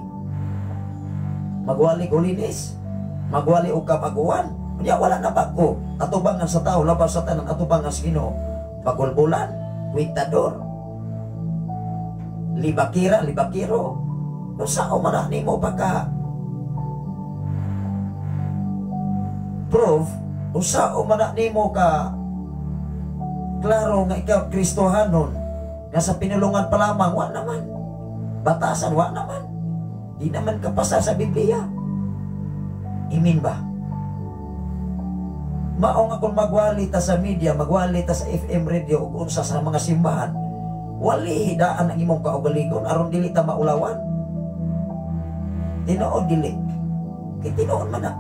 magwali ulinis, magwali og kapaguan. Kaya wala na bago. Atubangan sa tao, labas sa tanan, atubangan sa Ginoo. Pagulbulan, kwintador, libakiro. Saan man ni mo pagka proof, saan man ni mo ka klaro nga ikaw Kristohanon, nga sa pinulungan pa lamang, wa naman. Batasan, wa naman. Di naman kapasa sa Biblia. Imin ba? Mao nga kung magwali ta sa media, magwali ta sa FM radio ug unsa sa mga simbahan, wali hidaan ang imong kaugalingon aron dili ta maulawan. Tinuod dili. Kay tinuod man na.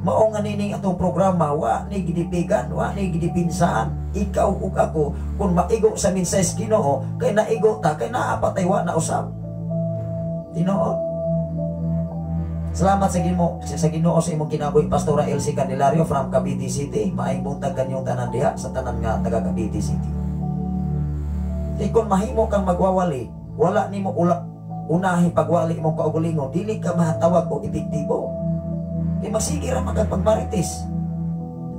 Mao nga nining atong programa, wa ni gidipigan, wa ni gidipinsaan. Ikaw ug ako kung maigo sa mensahe Ginoo, kay naigo ta, kay naapatay wa na usab. Tinuod. Salamat sa Ginoo sa imong kinabuhi, Pastora Elsie Candelario from Cavite City. Maayong buntag kanyong tanan diha sa tanan nga taga Cavite City. Kay kung mahimo kang magwawali, wala nimo unahi pagwali imong kaugalingon, dili ka mahatawag o epektibo. Kay magsige ra magpagmarites.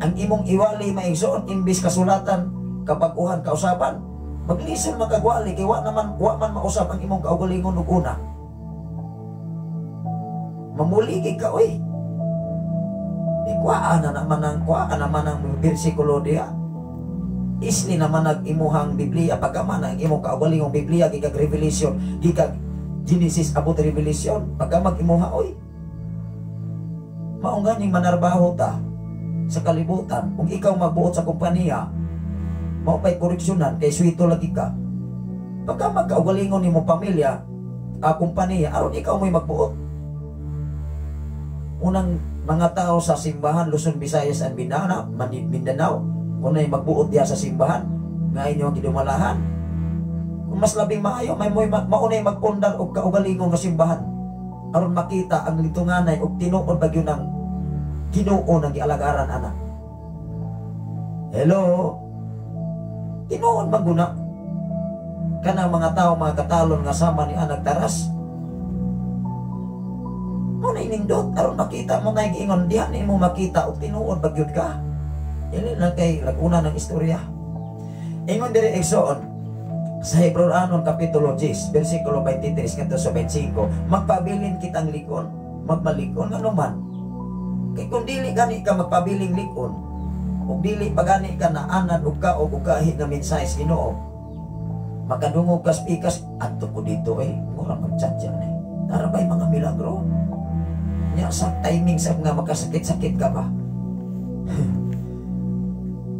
Ang imong iwali maigsoon imbis kasulatan kapag uhan kausapan, maglison makagwali kay wa man mausap ang imong kaugalingon ug una. Mamuligig ka, oy. Kuhaan naman ang bersikulo diya. Isli naman nag-imuhang Biblia, pagkaman ang imong kaugalingong Biblia, gikag Revelation, gikag Genesis abot Revelation, pagka mag-imuha, oy. Maunganing manarbaho ta sa kalibutan. Kung ikaw magbuot sa kompanya, maupay koreksyonan, kay swito lagi ka. Pagka magkaugalingon ni mong pamilya, kompanya, aron ikaw mo'y magbuot. Unang mga tao sa simbahan Luzon, Visayas and Mindanao, unay magbuot diya sa simbahan nga inyo ang gidumalahan. Kung mas labing maayo, maunay magpundar og kaugalingong nga simbahan aron makita ang litunganay og tinuod bagyo ng Ginoo nga gialagaran ana. Hello, tinuod maguna kanang mga tao mga katalon nga sama ni anag taras. Muna inindot, aron makita mo na giingon dihan mo makita o tinuod bagyod ka. Dili lang kay laguna ng istorya. Ingon diri igsoon sa Hebreanon kapitulo 10 bersikulo 23 ngadto sa 25, magpabilin kitang likon, magmalikon nga naman. Kay kung dili gani ka magpabiling likon, ug dili pagani ka na anad og ka og ugahi nga mensahe sa Ginoo, makadungog ka spikas adto ko dito mura magchatya ni. Tara ba'y mga milagro? Nya sa timing sa nga makasakit-sakit ka ba?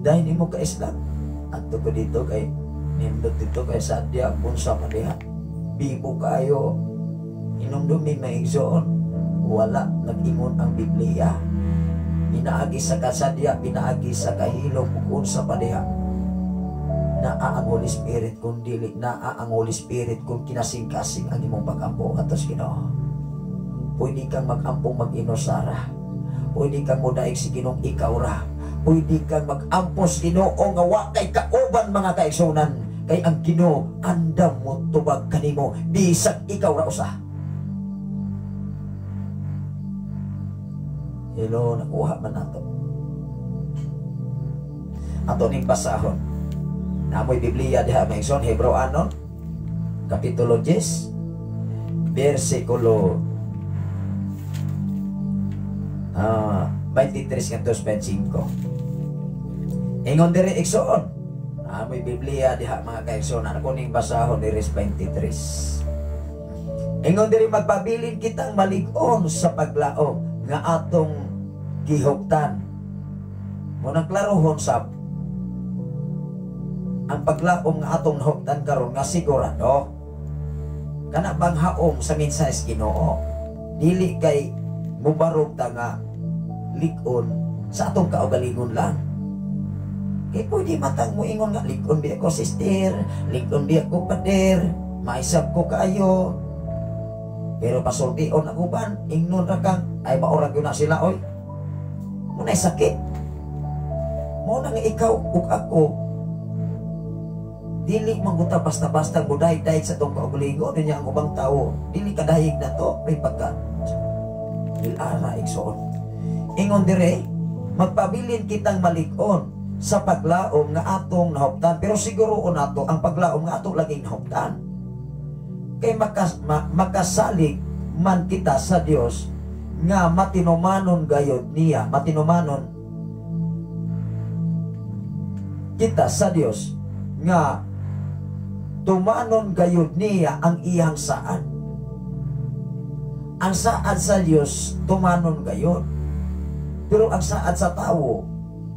Dahil ni mo ka-islam adto ko dito kay nindot dito kay sadya bunsa pa diha. Bibo kayo inumdumi maigsoon, wala nag-ingon ang Biblia. Pinaagi sa kasadya, pinaagi sa kahilom ug unsa pa diha. Naa ang Holy Spirit kung dili naa ang Holy Spirit kung kinasing-kasing ang imong pag-ampo atos Ginoo. Pwede kang mag-ampong mag-inosara. Pwede kang mudaig si Ginong ikaw ra. Pwede kang mag-ampos Ginoo nga wa kay kauban mga kaigsunan. Kay ang Ginoo andam mo tubag kanimo bisag ikaw ra usa. Hello, nakuha man nato. Ato ning basahon. Namoy Biblia diha maigsoon Hebreanon kapitulo 10 bersikulo 23 kantos 25. Ingon diri igsoon, may Biblia diha mga kaigsoon, ako ning basahon diri 23. Ingon diri magpabilin kitang malig-on sa paglaom nga atong gihuptan. Munang klarohon sab ang paglaom nga atong huptan karon nga sigurado kana bang haom sa mensahe sa Ginoo, dili kay mubarog ta nga likon sa atong kaugalingon lang. Kay pwede matang mo ingon nga likon di ako sister, likon di ako pader, maisab ko kaayo. Pero pasultiyon ang uban, ingnon ra kang ay maurag yun na sila oy. Muna'y sakit. Muna nga ikaw ug ako dili mangguta basta-basta buday-day sa tong kaugalingon niya ang ubang tao. Dili kadahig na to, may pagka ilara igsoon. Ingon dire, magpabilin kitang malig-on sa paglaom nga atong nahuptan. Pero siguro nato ang paglaom nga ato laging nahuptan. Kay makasalig man kita sa Dios nga matinumanon gayud niya, matinumanon kita sa Dios nga tumanon gayud niya ang iyang saan. Ang saad sa Dios tumanon gayud. Pero ang saad sa tao,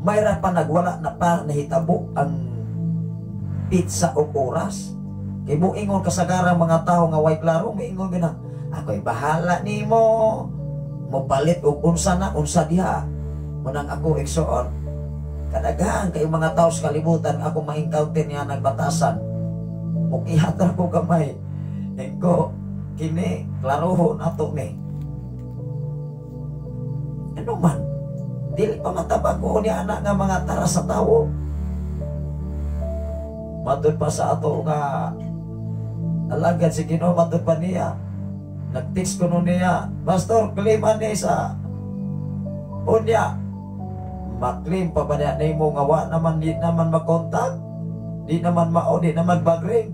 mayra pa nagwala na pa nahitabo ang pizza o oras. Kay muingon kasagarang mga tao nga way klaro, muingon gina, ako'y bahala nimo, mopalit og unsa na unsa diha. Munang ako igsoon, kadaghan kay mga tao sa kalibutan ako ma-encounter niya nagbatasan. Mukihatra ko kamay. Ko kini klarohon ato ni. Ano man, dili pa matabag ko ni anak nga mga tara sa tawo. Matud pa sa ato nga alagad si Ginoo, matud pa niya. Nag-text ko nun niya, Pastor, claiman ni sa unya. Maklim pa ba niya na mo nga wa naman, di naman makontak, di naman mao, di naman bagring.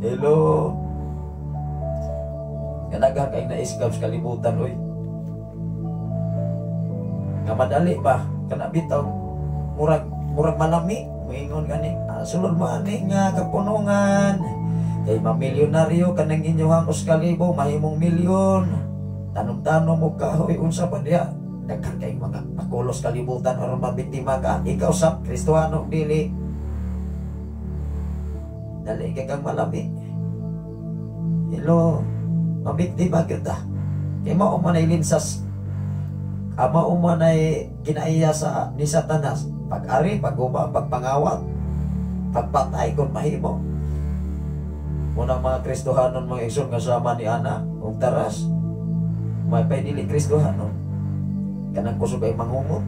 Hello. Kanaga kay na-scam sa kalibutan, oy. Nga madali ba? Kana bitaw, murag malami. Muingon gani, sulod mo ani nga kapunungan. Kay mamilyonaryo kanang inyong uskalibo, mahimong milyon. Tanom-tanom mo kahoy, unsa pa diya? Daghan kay mga pakulos kalibutan aron mabiktima ka. Ikaw sa Kristohano dili. Dali ka kang malami. Hello, mabiktima kita. Kay mao man ay linsas. Ama man ay kinaiya sa ni Satanas. Pag-ari, pag-uba, pagpangawat, pagpatay kung mahimo. Munang mga Kristohanon mga igsoon nga sama ni Ana, kung taras, may paidili Kristohanon. Kanang kusog ay manghumot,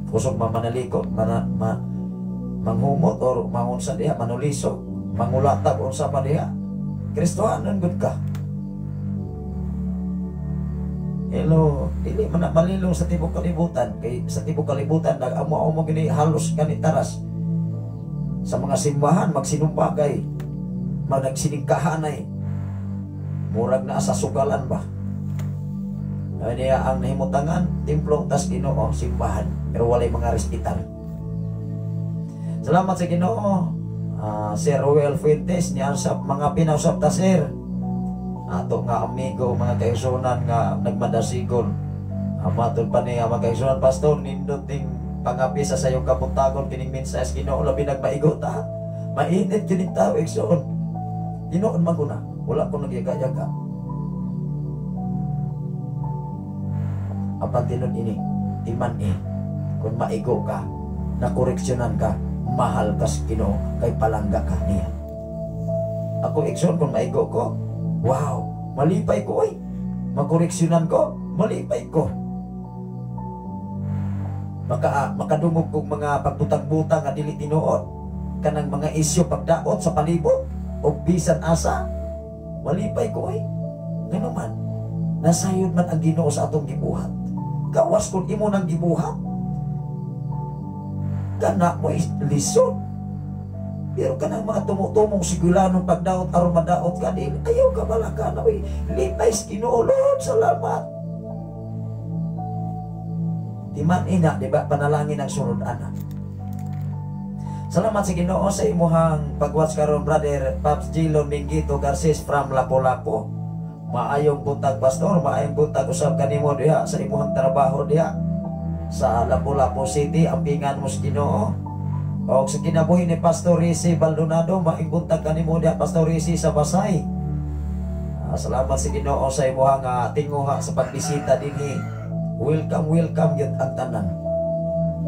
kusog mamanalikot, manghumot or mangunsa diha, manuliso, mangulatab, unsa pa diha. Kristohanon gud ka. Hello, dili man malilong sa tibok kalibutan. Kay sa tibok kalibutan nag-amo gini halos kani taras. Sa mga simbahan magsinumpa kay magsiningkahanay. Murag na sa sugalan ba. Niya ang nahimutangan timplong tas Ginoo simbahan pero walay mga respetar. Salamat sa Ginoo. Sir Roel Fuentes niya sa mga pinausap ta sir. Ato nga amigo mga kaigsunan nga nagmadasigon. Matod pa niya mga kaigsunan pastor ninduting pangapi sa sayong kabuntagon kining mensahe Ginoo labi nagmaigo ta. Mainit kining tao igsoon. Ginoon man ko na. Wala ko nagyaga-yaga. Apan tinud ini iman kung maigo ka, nakoreksyonan ka, mahal ka sa Ginoo kay palangga ka niya. Ako igsoon kung maigo ko, wow, malipay ko ay. Makoreksyonan ko, malipay ko. Makadungog kong mga pagbutang-butang nga dili tinuod. Kanang mga isyo pagdaot sa palibot o bisan asa, malipay ko ay. Ngano man, nasayod man ang Ginoo sa atong gibuhat. Gawas kung imo nang gibuhat. Kana mo lisod. Pero kanang mga tumutumong sigulanong pagdaot aron madaot ka din, ayaw ka balaka na lipay sa Ginoo, Lord, salamat. Di man ina, di ba, panalangin ang sunod anak. Salamat sa Ginoo sa imuhang pagwatch karon brother Pops Gilon Mingito Garces from Lapu-Lapu. Maayong buntag pastor, maayong buntag usab kanimo diha sa imuhang trabaho diha sa Lapu-Lapu City, ampingan mo sa Ginoo. O sa kinabuhi ni Pastor Risi Baldonado, maingbuntag kanimo diha Pastor Risi sa Pasay. Salamat sa Ginoo sa imuhang tinguha sa pagbisita dinhi. Welcome, welcome yun ang tanan.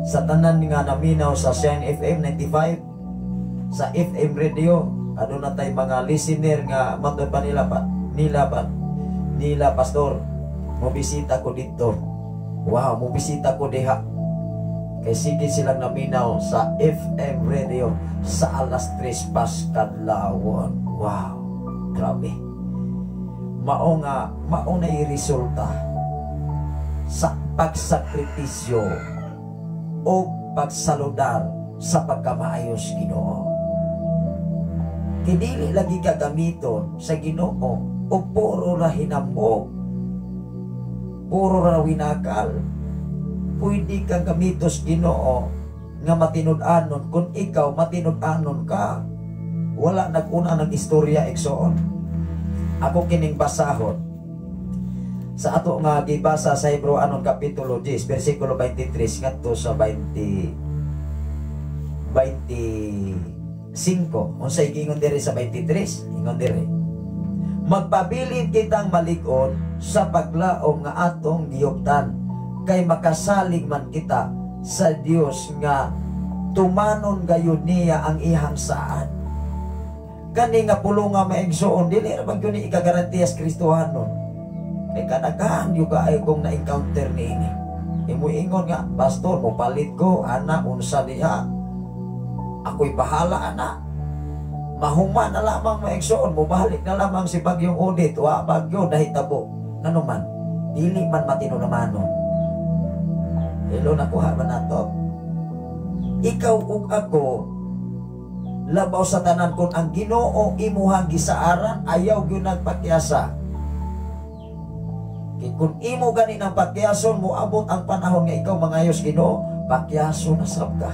Sa tanan nga naminaw sa Shine FM 95, sa FM radio, ano na tay mga listener nga matod pa nila Pastor, mobisita ko dito. Wow, mobisita ko diha. Kay sige silang naminaw sa FM radio sa alas 3 Paskadlawon. Wow, grabe. Mao na resulta sa pagsakripisyo o pagsaludar sa pagkamaayos Ginoo. Dili lagi kagamiton sa Ginoo o puro ra hinambog, puro ra winakal. Pwede kang gamitos Ginoo nga matinud-anon kung ikaw matinud-anon ka. Wala naguna ng istorya igsoon. Ako kining basahon sa ato nga gibasa sa Hebreo anon kapitulo 10 bersikulo 23 ngadto sa 25. Unsay gingon diri sa 23? Ingon diri, magpabilin kitang malig-on sa paglaom nga atong giyuptan, kay makasalig man kita sa Dios nga tumanon gayon niya ang ihang saan. Kani nga pulo nga maigsoon, dili ra bang yun ikagarantiya sa Kristohanon. Kay kadaghan yung kaay kong na-encounter ni ini. Imo ingon nga, pastor, mo palit ko, ana, unsa diha. Ako'y bahala, ana. Mahuma na lamang maigsoon, mo balik na lamang si Bagyong Odit, wa bagyo, dahitabo. Ano man, dili man matino naman nun. Hello, nakuha man nato. Ikaw ug ako, labaw sa tanan kung ang Ginoo imuhang gisaaran, ayaw gyud nagpakyasa. Kung imo gani ng pakyason mo abot ang panahon nga ikaw mangayos Ginoo, pakyaso na sab ka.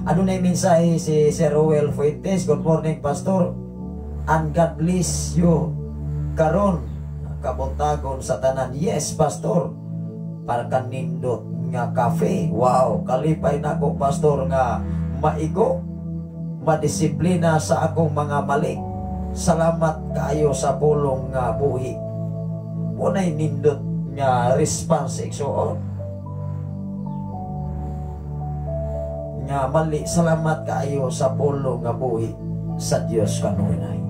Ano na yung mensahe si Sir Roel Fuentes? Good morning, Pastor, and God bless you. Karon kabuntagon sa tanan. Yes, Pastor, para kanindot nga cafe. Wow, kalipay na ako, Pastor, nga maigo, madisiplina sa akong mga mali. Salamat kaayo sa pulong nga buhi. Muna'y nindot nga response igsoon nga mali. Salamat kaayo sa pulong nga buhi sa Dios kanunay.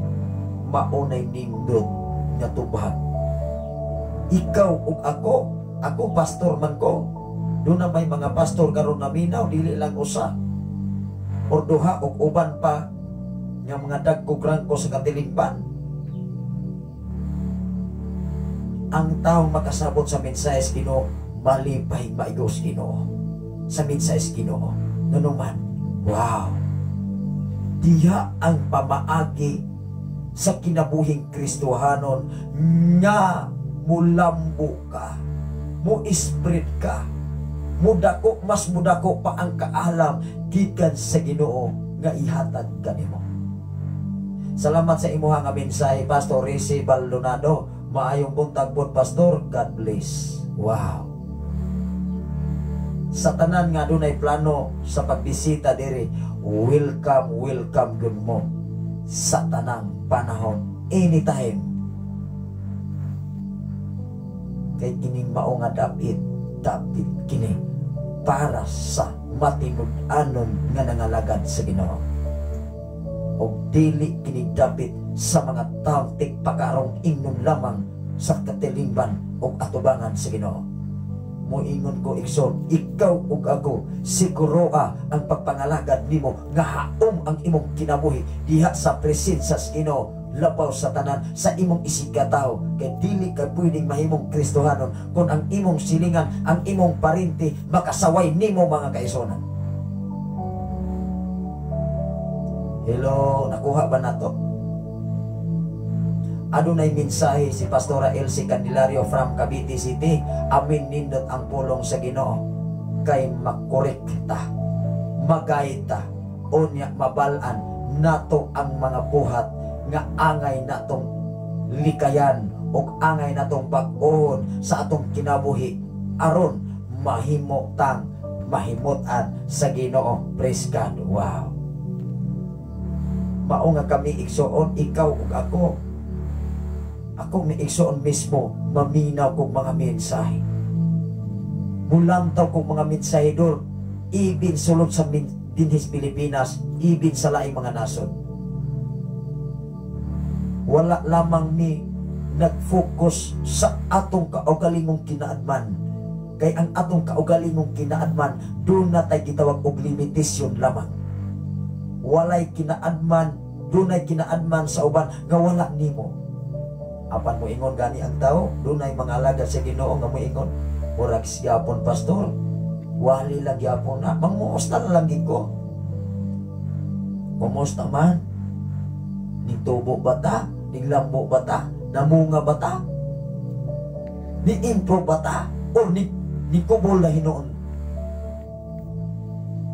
Maunay nindot nga tubag. Ikaw ug ako pastor man ko. Doon na may mga pastor karon na minaw, dili lang usa or duha ug uban pa nga mga dagkog rangko sa katilingban. Ang taong makasabot sa mensahe sa Ginoo, malipay maigos Ginoo sa mensahe sa Ginoo. Nanuman, wow, diha ang pamaagi sa kinabuhing Kristohanon nga mulambo ka, mo spirit ka, mudako, mas mudako pa ang kaalam gikan sa Ginoo nga ihatag kanimo. Salamat sa imuha nga mensahe, Pastor Rizzy Baldonado. Maayong buntag po, Pastor. God bless. Wow. Sa tanan nga dunay plano sa pagbisita diri, welcome good mo sa tanang panahon, anytime. Kay kining mao nga dapit kini para sa matinud-anon nga nangalagad sa Ginoo. O dili kini dapit sa mga taong tigpakarong ingnon lamang sa katilingban o atubangan sa Ginoo. Moingon ko igsoon, ikaw ug ako siguro ang pagpangalagad nimo nga haom ang imong kinabuhi diha sa presensya sa Ginoo, labaw sa tanan sa imong isigataw. Kay dili ka pwedeng mahimong Kristohanon kung ang imong silingan, ang imong parinti makasaway nimo mga kaisonan. Hello, nakuha ba nato? Adunay mensahe si Pastora Elsie Candelario from Cavite City. Amin nindot ang pulong sa Ginoo kay makorek ta, magayta, unya mabalaan nato ang mga buhat nga angay natong likayan o angay natong bag-on sa atong kinabuhi aron mahimutang mahimutan sa Ginoo. Praise God. Wow. Mao nga kami igsoon, ikaw ug ako ni igsoon mismo, maminaw kong mga mensahe. Mulantaw kong mga mensahedor, ibin sulod sa dinhis Pilipinas, ibin sa laing mga nasod. Wala lamang ni nag-focus sa atong kaugalingong kinaadman. Kay ang atong kaugalingong kinaadman, doon na tayo gitawag og limitasyon lamang. Walay kinaadman, dunay kinaadman sa uban nga wala nimo. Apan mo ingon gani ang tao, dunay mga alagad sa Ginoo nga mo ingon, murag gyapon pastor, wali lang gyapon na, manguos na lang ko. Kumusta man? Nitubo ba ta? Niglambo ba ta? Namunga ba ta? Ni-impro ba ta? O ni kubol na hinoon?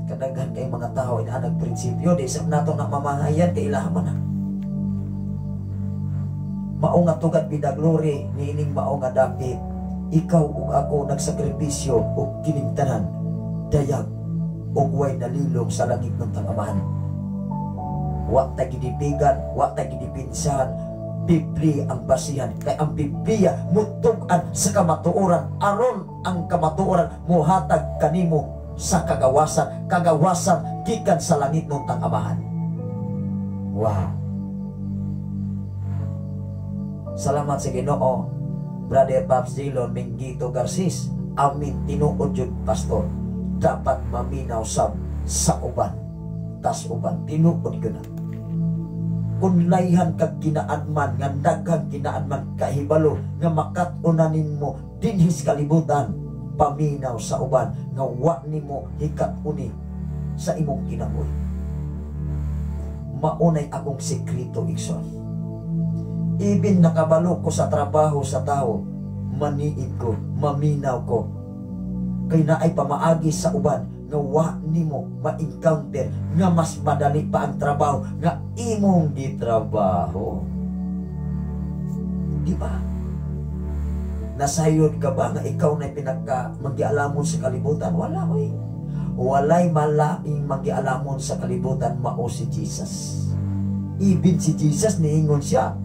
Kadaghan kay mga tao ina nagprinsipyo di sa nato na mamahayan kay ilaman na. Mao nga tugad bidaglory niining mao nga dapit. Ikaw ug ako nagsakripisyo ug kining tanan dayag ug way nalilong sa langit ng Amahan. Wa ta gidibigan, wa ta gidipinsahan. Biblia ang basihan, kay ang Biblia mutug-an sa kamatuoran aron ang kamatuoran mohatag kanimo sa kagawasan gikan sa langit ng Amahan. Wow. Salamat sa Ginoo, Brother Pops Jilon Mingito Garcis. Amin tinuod jud pastor. Dapat maminaw sa uban. Tas uban tinuod ko na. Kung layhan kag kinaadman nga daghang kinaadman kahibalo nga makat-unanin mo dinhis kalibutan, paminaw sa uban nga wa nimo hikat-uni sa imong kinabuhi. Maunay akong sekreto, Ikson. Ibin nakabalo ko sa trabaho sa tao, maniid ko, maminaw ko. Kay naay pamaagi sa uban nga wa nimo ma-encounter nga mas madali pa ang trabaho nga imong gitrabaho. Di ba? Nasayod ka ba nga ikaw na pinagka magialamon sa kalibutan? Wala, oy. Walay malaing magialamon sa kalibutan, mao si Jesus. Ibin si Jesus niingon siya.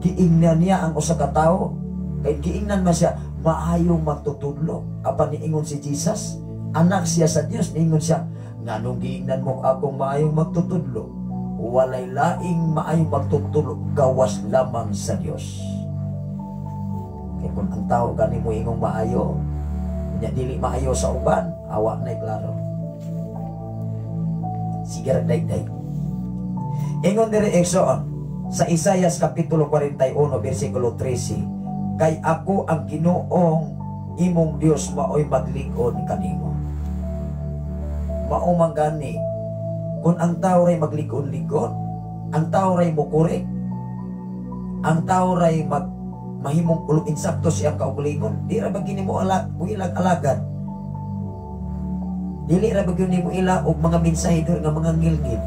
Giingnan niya ang usa ka tawo. Kay giingnan man siya, maayong magtutudlo. Apan niingon si Jesus, anak siya sa Dios, niingon siya, nganong giingnan mo akong maayong magtutudlo? Walay laing maayong magtutudlo, gawas lamang sa Dios. Kaya kung ang tao gani mo ingong maayo, nya dili maayo sa uban, awa na klaro. Sige ra day. Ingon diri Exoon sa Isaias kapitulo 41 bersikulo 13, kay ako ang Ginoong imong Dios maoy maglig-on kanimo. Mao man gani kung ang tao ray maglig-on-ligon, ang tao ray mukurek, ang tao ray mahimong ulo insakto siyang kaugalingon, di ra bagini mo ilag alagad. Dili ra bagini mo ila og mga mensahe nga mga ngilngil.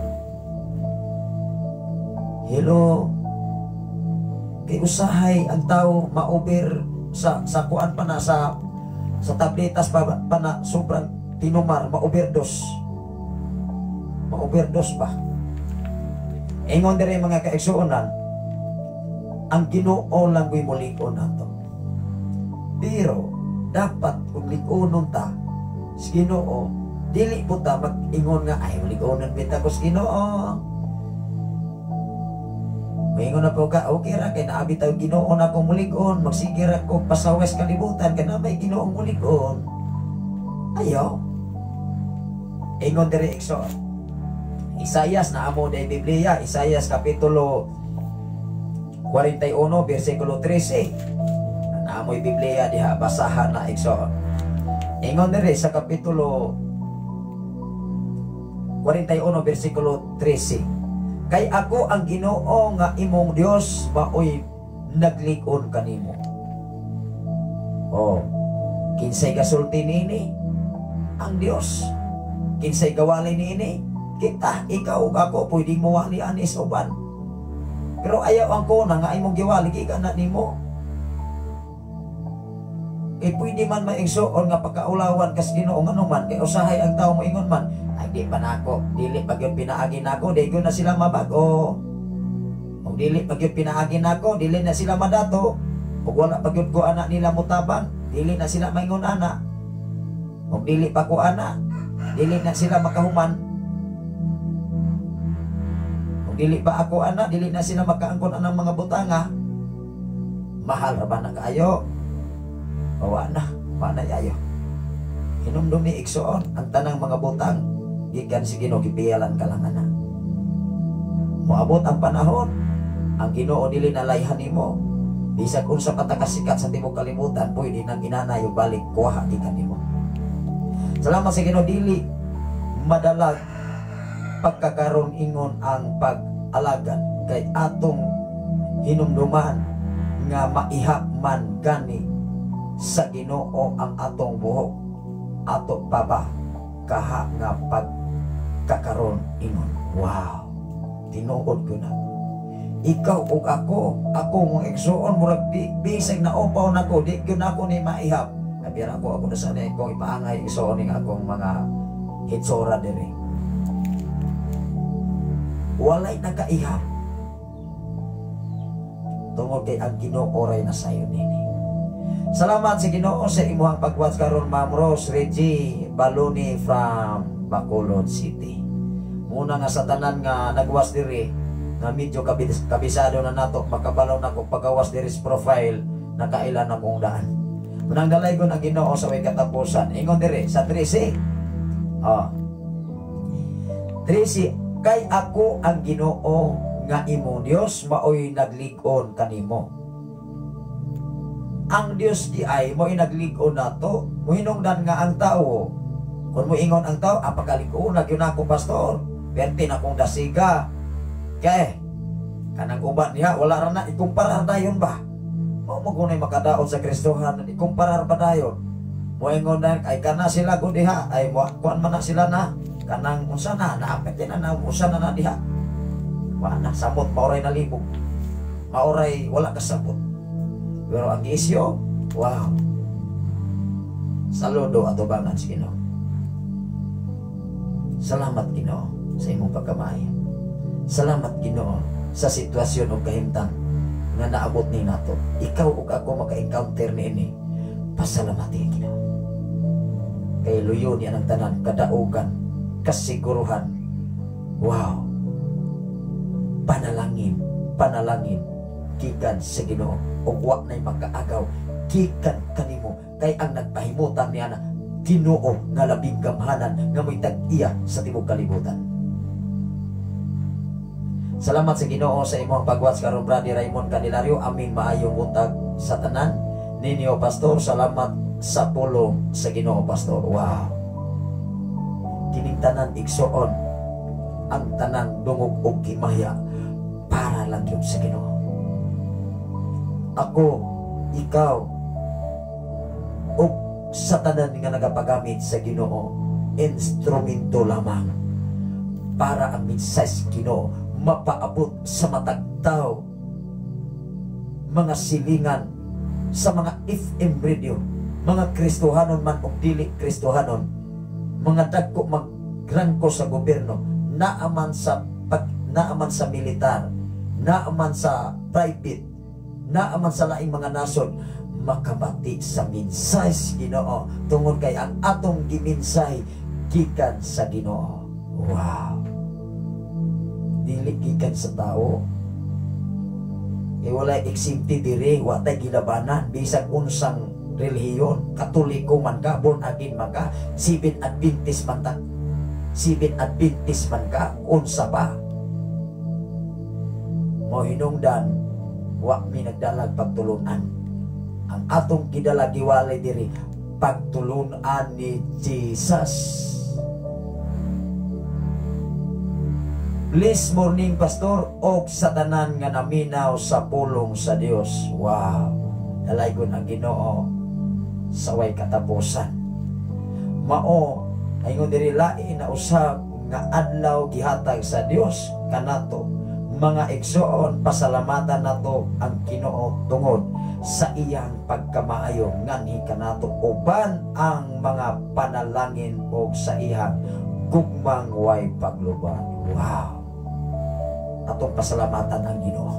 Hello. Kay usahay ang tao ma-over sa kuan pa na sa tabletas pa na sobrang tinumar, ma-overdose. Ma-overdose ba? Ingon diri mga kaigsuonan, ang Ginoo lang ko'y mulig-on nato. Pero dapat kung lig-onon ta sa Ginoo, dili po ta mag-ingon nga ay mulig-onon bita ko sa Ginoo. Maingon na po ka, okay ra kay naabi tayo Ginoo na akong mulig-on, magsigir ako pasawes kalibutan kay na may Ginoong mulig-on. Ayaw. Ingon diri Exo. Isaias na amo day Biblia, Isaias kapitulo 41 bersikulo 13. Naamoy Biblia diha, basahan na Exo. Ingon diri sa kapitulo 41 bersikulo 13. Kay ako ang Ginoo nga imong Dios maoy naglig-on kanimo. Oh, kinsay gasulti nini? Ang Dios. Kinsay gawali nini? Kita, ikaw ug ako pwede mo wali ani sa uban. Pero ayaw ang ko na nga imong giwali gikan na nimo. Kay pwede man maigsuon nga pagkaulawan kas Ginoo ngano man kay usahay ang tawo moingon man, ay di pa nako, dili pag yung pinaagi nako, di na sila mabago. O dili pag yung pinaagi nako, dili na sila madato. O wala pag yung ko anak nila mutabang, dili na sila maingon anak. O dili pa ko anak, dili na sila makahuman. O dili pa ako anak, dili na sila makaangkon anang mga butanga. Mahal ra ba na kaayo? O na, panay ayo. Hinumdum ni Iksoon ang tanang mga butang, gikan si Ginoo gipiyalan ka lang ana. Moabot ang panahon, ang Ginoo dili na layhan nimo. Bisag unsa pa ta kasikat sa tibuok kalibutan, pwede nang inanay ug balik kuha gikan nimo. Salamat sa Ginoo, dili madalag pagkakaron ingon ang pag-alagad kay atong hinumduman nga maihap man gani sa Ginoo ang atong buhok. Ato pa ba kaha nga pagkakaroon ingon. Wow, tinuod ko na. Ikaw ug ako mong igsuon murag bisag na upaw nako, di gyud ako ni maihap. Kabira ako na sa ni kong ipaangay igsuon ning akong mga hitsura diri. Walay nakaihap. Tungod kay ang Ginoo ray nasayon nini. Salamat sa Ginoo sa imuhang pagwatch karon, Ma'am Rose Reggie Baloni from Bacolod City. Muna nga sa tanan nga nagwas diri nga medyo kabisado na nato makabalaw nako pagawas diri sa profile nakailan akong daan. Munang dalaygon ang Ginoo sa way katapusan. Ingon diri sa 13. 13 kay ako ang Ginoo nga imong Dios maoy naglig-on kanimo. Ang Dios di ay mo'y naglig-on nato. Muhinungdan nga ang tao. Kung moingon ang tao, apagalig-on nagyun ako pastor. Perti na kong dasiga. Kaya kanang uban niya wala ra na ikumparar dayon ba? Mo magunay makadaot sa Kristohan ikumparar ba dayon? Moingon na ay kana sila gud diha ay kuan man na sila na kanang unsa na naapekte na unsa na diha. Wa na sabot maoray nalibog. Maoray wala kasabot. Pero ang isyo, wow. Saludo ato bangan sa Ginoo. Salamat Ginoo sa imong pagkamay. Salamat Ginoo sa sitwasyon o kahimtang nga naabot ni nato. Ikaw ug ako maka-encounter niini. Pasalamati Ginoo. Kay luyo niya ang tanan, kadaugan, kasiguruhan. Wow. Panalangin gikan sa Ginoo ug wa nay makaagaw gikan kanimo kay ang nagpahimutan niya na Ginoo nga labing gamhanan nga mo'y tag-iya sa tibuok kalibutan. Salamat sa Ginoo sa imong pagwatch karon Brother Raymond Candelario. Amin maayong buntag sa tanan ninyo pastor. Salamat sa pulong sa Ginoo pastor. Wow. Kining tanan igsuon ang tanang dungog ug kimaya para lang yun sa Ginoo. Ako, ikaw, ug sa tanan nga nagapagamit sa Ginoo, instrumento lamang para ang mensahe Ginoo mapaabot sa matag tao, mga silingan sa mga FM radio, mga Kristohanon man o dili Kristohanon, mga dagko magrangko sa gobyerno, naaman sa militar, naaman sa private, naaman sa laing mga nason, makabati sa mensahe Ginoo tungod kay ang atong giminsahe gikan sa Ginoo. Wow. Dili gikan sa tao. Walay eksimti diri, wa tay gilabanan bisag unsang relihiyon, Katoliko man ka, born again man ka, Seventh Adventist man ka, unsa pa. Mo hinungdan wa mi nagdalag pagtulunan. Ang atong gidala giwalay diri pagtulunan ni Jesus. Bless morning pastor og sa tanan nga naminaw sa pulong sa Dios. Wow. Dalaygon ang Ginoo sa way katapusan. Mao aygon diri lain na usab nga adlaw gihatag sa Dios kanato. Mga igsoon, pasalamatan nato ang Ginoo tungod sa iyang pagkamaayo nganhi kanato uban ang mga panalangin og sa iyang gugmang way pagluban. Wow. Atong pasalamatan ang Ginoo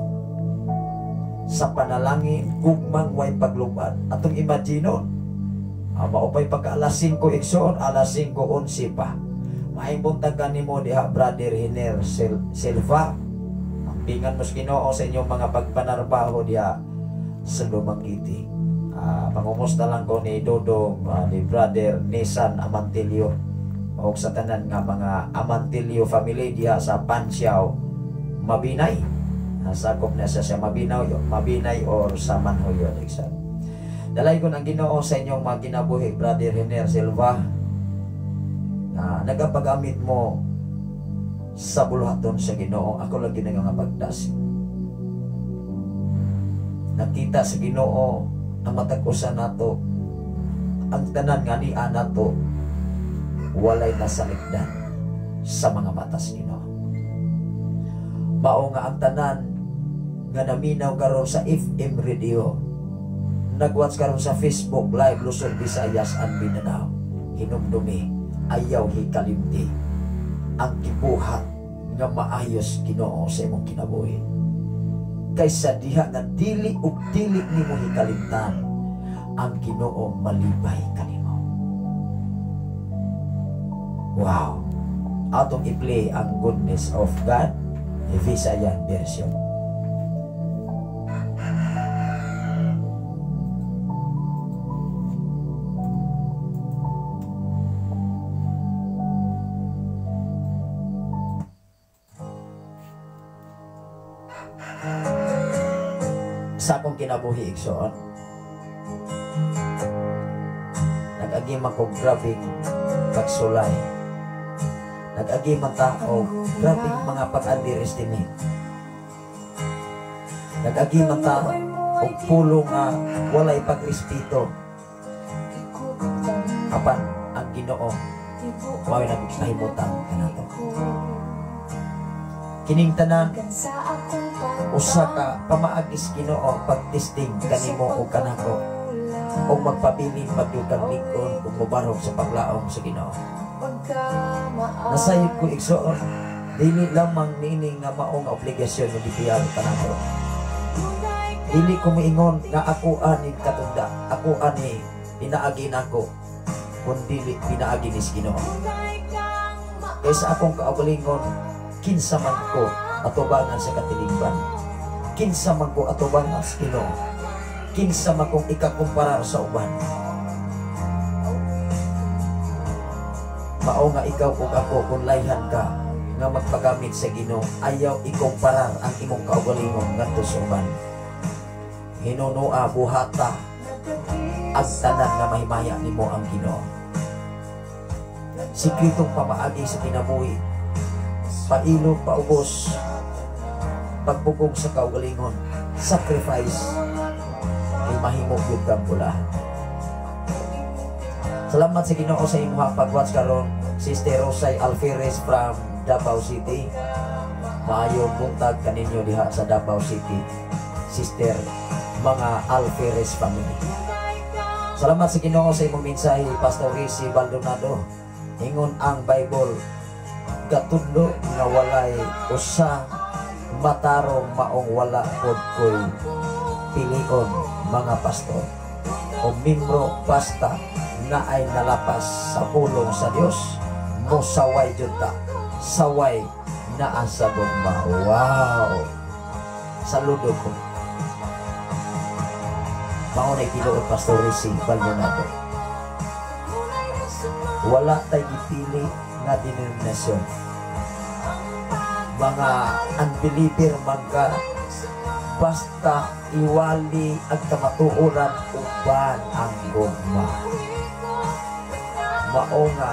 sa panalangin gugmang way pagluban. Atong imaginon maupay pagka alas 5 igsoon, alas 5:11 pa mahimbong kanimo diha Brother Hiner Silva. Pingan mo Ginoo sa inyong mga pagpanarbaho diha sa Lumangiti. Pangumusta lang ko ni Dodong, ni Brother Nissan Amantilio o sa tanan nga mga Amantilio family diha sa Pansiao, Mabinay. Sakop na siya Mabinay or sa Manhoyo. Dalay ko ng Ginoo sa inyong mga kinabuhi Brother Hiner Silva na nagapagamit mo sa buluhaton sa Ginoo. Ako lagi na nga pagdas. Nakita sa Ginoo ang matag-usa nato, ang tanan nga ni nato walay nasalikdan sa mga mata sa Ginoo. Mao nga ang tanan nga naminaw karon sa FM radio, nagwatch karon sa Facebook Live Luzon, Visayas and Mindanao, hinumdumi ayaw hikalimti ang gibuhat nga maayos Ginoo sa imong kinabuhi. Kaysa diha nga dili ug dili nimo hikalimtan, ang Ginoo malibay kanimo. Wow. atong i-play ang goodness of God, Visayan version. Sa akong kinabuhi igsoon, nag-agi man ko grabing pagsulay, nag-agi man tao grabing mga pag-underestimate, nag-agi man tao og pulong nga walay pagrespeto apan ang Ginoo mao nagpahimutan kanato. Kining tanan usa ka pamaagis Ginoo pagtesting kanimo o kanako o magpabilin magdugang lingkod o mubarog sa paglaom sa Ginoo. Nasayod ko igsoon, dili lamang nining nga maong obligasyon ng gipiyalo kanako. Dili ko miingon nga ako ani katunda, ako ani pinaagi nako, kundi pinaagi ni Ginoo. Kaysa akong kaugalingon, kinsa man ko atubangan sa katilingban, kinsa man ko atubangan sa Ginoo, kinsa man kong ikakumparar sa uban. Mao nga ikaw ug ako kung layhan ka nga magpagamit sa Ginoo, ayaw ikumparar ang imong kaugalingon ngadto sa uban. Hinunoa buhata ang tanan nga mahimaya nimo ang Ginoo. Sikretong pamaagi sa kinabuhi, pailog, paubos, pagbugong sa kaugalingon, sacrifice, ay mahimog yung kampulahan. Salamat sa Ginoo sa imuhang pag-watch karon, Sister Rosay Alferez from Davao City. Maayong buntag kaninyo diha sa Davao City, Sister mga Alferez family. Salamat sa Ginoo sa imong mensahe, Pastor Rizzy Baldonado. Ingon ang Bible, katudlo nga walay usang matarong maong wala pod koy pilion mga pastor o membro basta na ay nalapas sa pulong sa Dios mo saway jud ta, saway na asa gugma. Wow, saludo ko. Mao na tinuod Pastor Rizzy Baldonado, wala tay gipili nga denominasyon. Mga unbeliever magka basta iwali ang kamatuoran uban ang gugma. Mao nga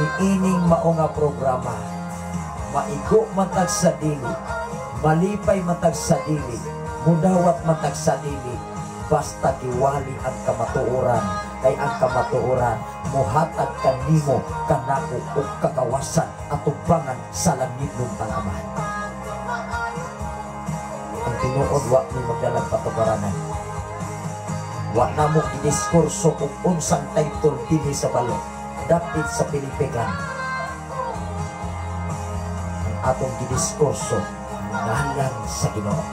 niining mao nga programa, maigo matag sa dili, malipay matag sa dili, mudawat matag sa dili, basta kiwali ang kamatuoran. Kay ang kamatuoran muhatag kanimo kanako ug kakawasan at tubangan sa langit ng Panginoon. Ang tinuod wa ni magdalag patubaranan, wa na mo gidiskurso kung unsang title dinhi sa balon, dapit sa pilipigan. Ang atong gidiskurso ngalan sa Ginoo.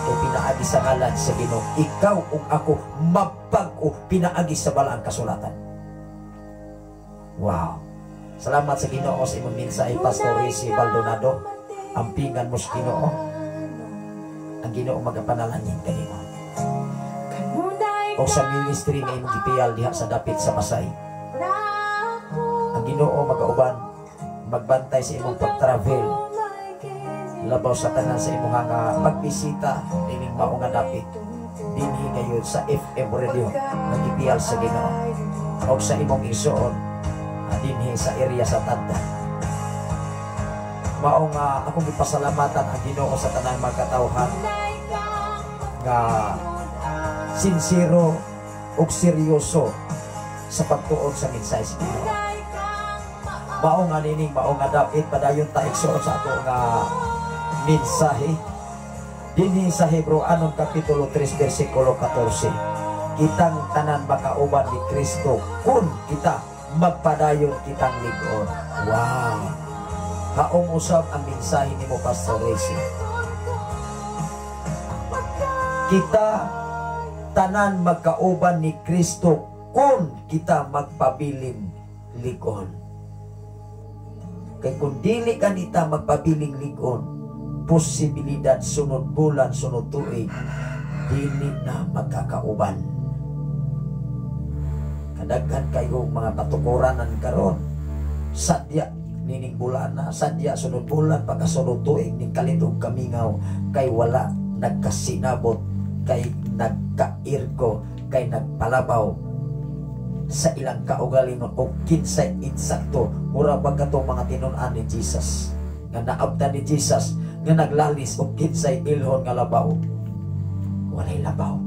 Kung pinaagi sa ngalan sa Ginoo, ikaw ug ako mabag-o pinaagi sa balaang kasulatan. Wow. Salamat sa Ginoo sa imong mensahe, Pastor Rizzy Baldonado. Ampingan mo sa Ginoo. Ang Ginoo magapanalangin kanimo. O sa ministry nga imong gipiyal diha sa dapit sa Pasay, ang Ginoo magauban, magbantay sa imong pag-travel, labaw sa tanan sa imong nga pagbisita dining mao nga dapit dinhi ngayon sa FM radio nagipiyal sa Ginoo o sa imong igsoon dinhi sa area sa Tanda. Mao nga akong gipasalamatan ang Ginoo sa tanang mga katawhan nga sincero ug seryoso sa pagtuon sa mensahe sa Ginoo. Mao nga nining mao nga dapit padayon ta igsoon sa ato nga mensahe dinhi sa Hebreanong kapitulo 3 bersikulo 14. Kitang tanan makauban ni Kristo kung kita magpadayon kitang lig-on. Wow, haong usab ang mensahe nimo Pastor Rizzy. Kita tanan magkauban ni Kristo kung kita magpabilin lig-on. Kay kung dili ka nita magpabiling ligon, posibilidad sunod bulan, sunod tuig, dili na magkakauban. Kadaghan kayo mga katukuranan karon. Sadya nining bulan na, sadya sunod bulan, pagkasunod tuig ning kalidog kamingaw, kay wala nagkasinabot, kay nagkairko, kay nagpalabaw sa ilang kaugalingon o kinsay insakto. Mura ba katong mga tinun-an ni Jesus nga naabtan ni Jesus nga naglalis o kinsay ilhon nga labaw, walay labaw.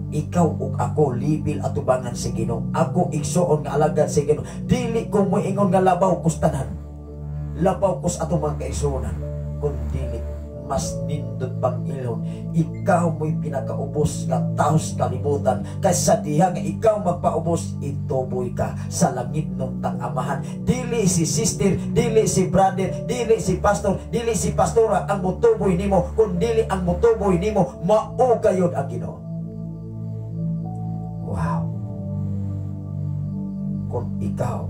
Ikaw ug ako libil atubangan si Ginoo. Ako igsuon nga alagad si Ginoo. Dili ko moingon nga labaw kustanan, labaw kus ato mga kaisunan, kun dili mas nindot pang ilhon. Ikaw mo'y pinakaubos nga taos kalibutan, kaysa diha nga ikaw magpaubos, ituboy ka sa langit nung tangamahan. Dili si sister, dili si brother, dili si pastor, dili si pastora ang mutuboy nimo, kung dili ang mutuboy nimo, mao kayod ang Ginoo. Wow. Kung ikaw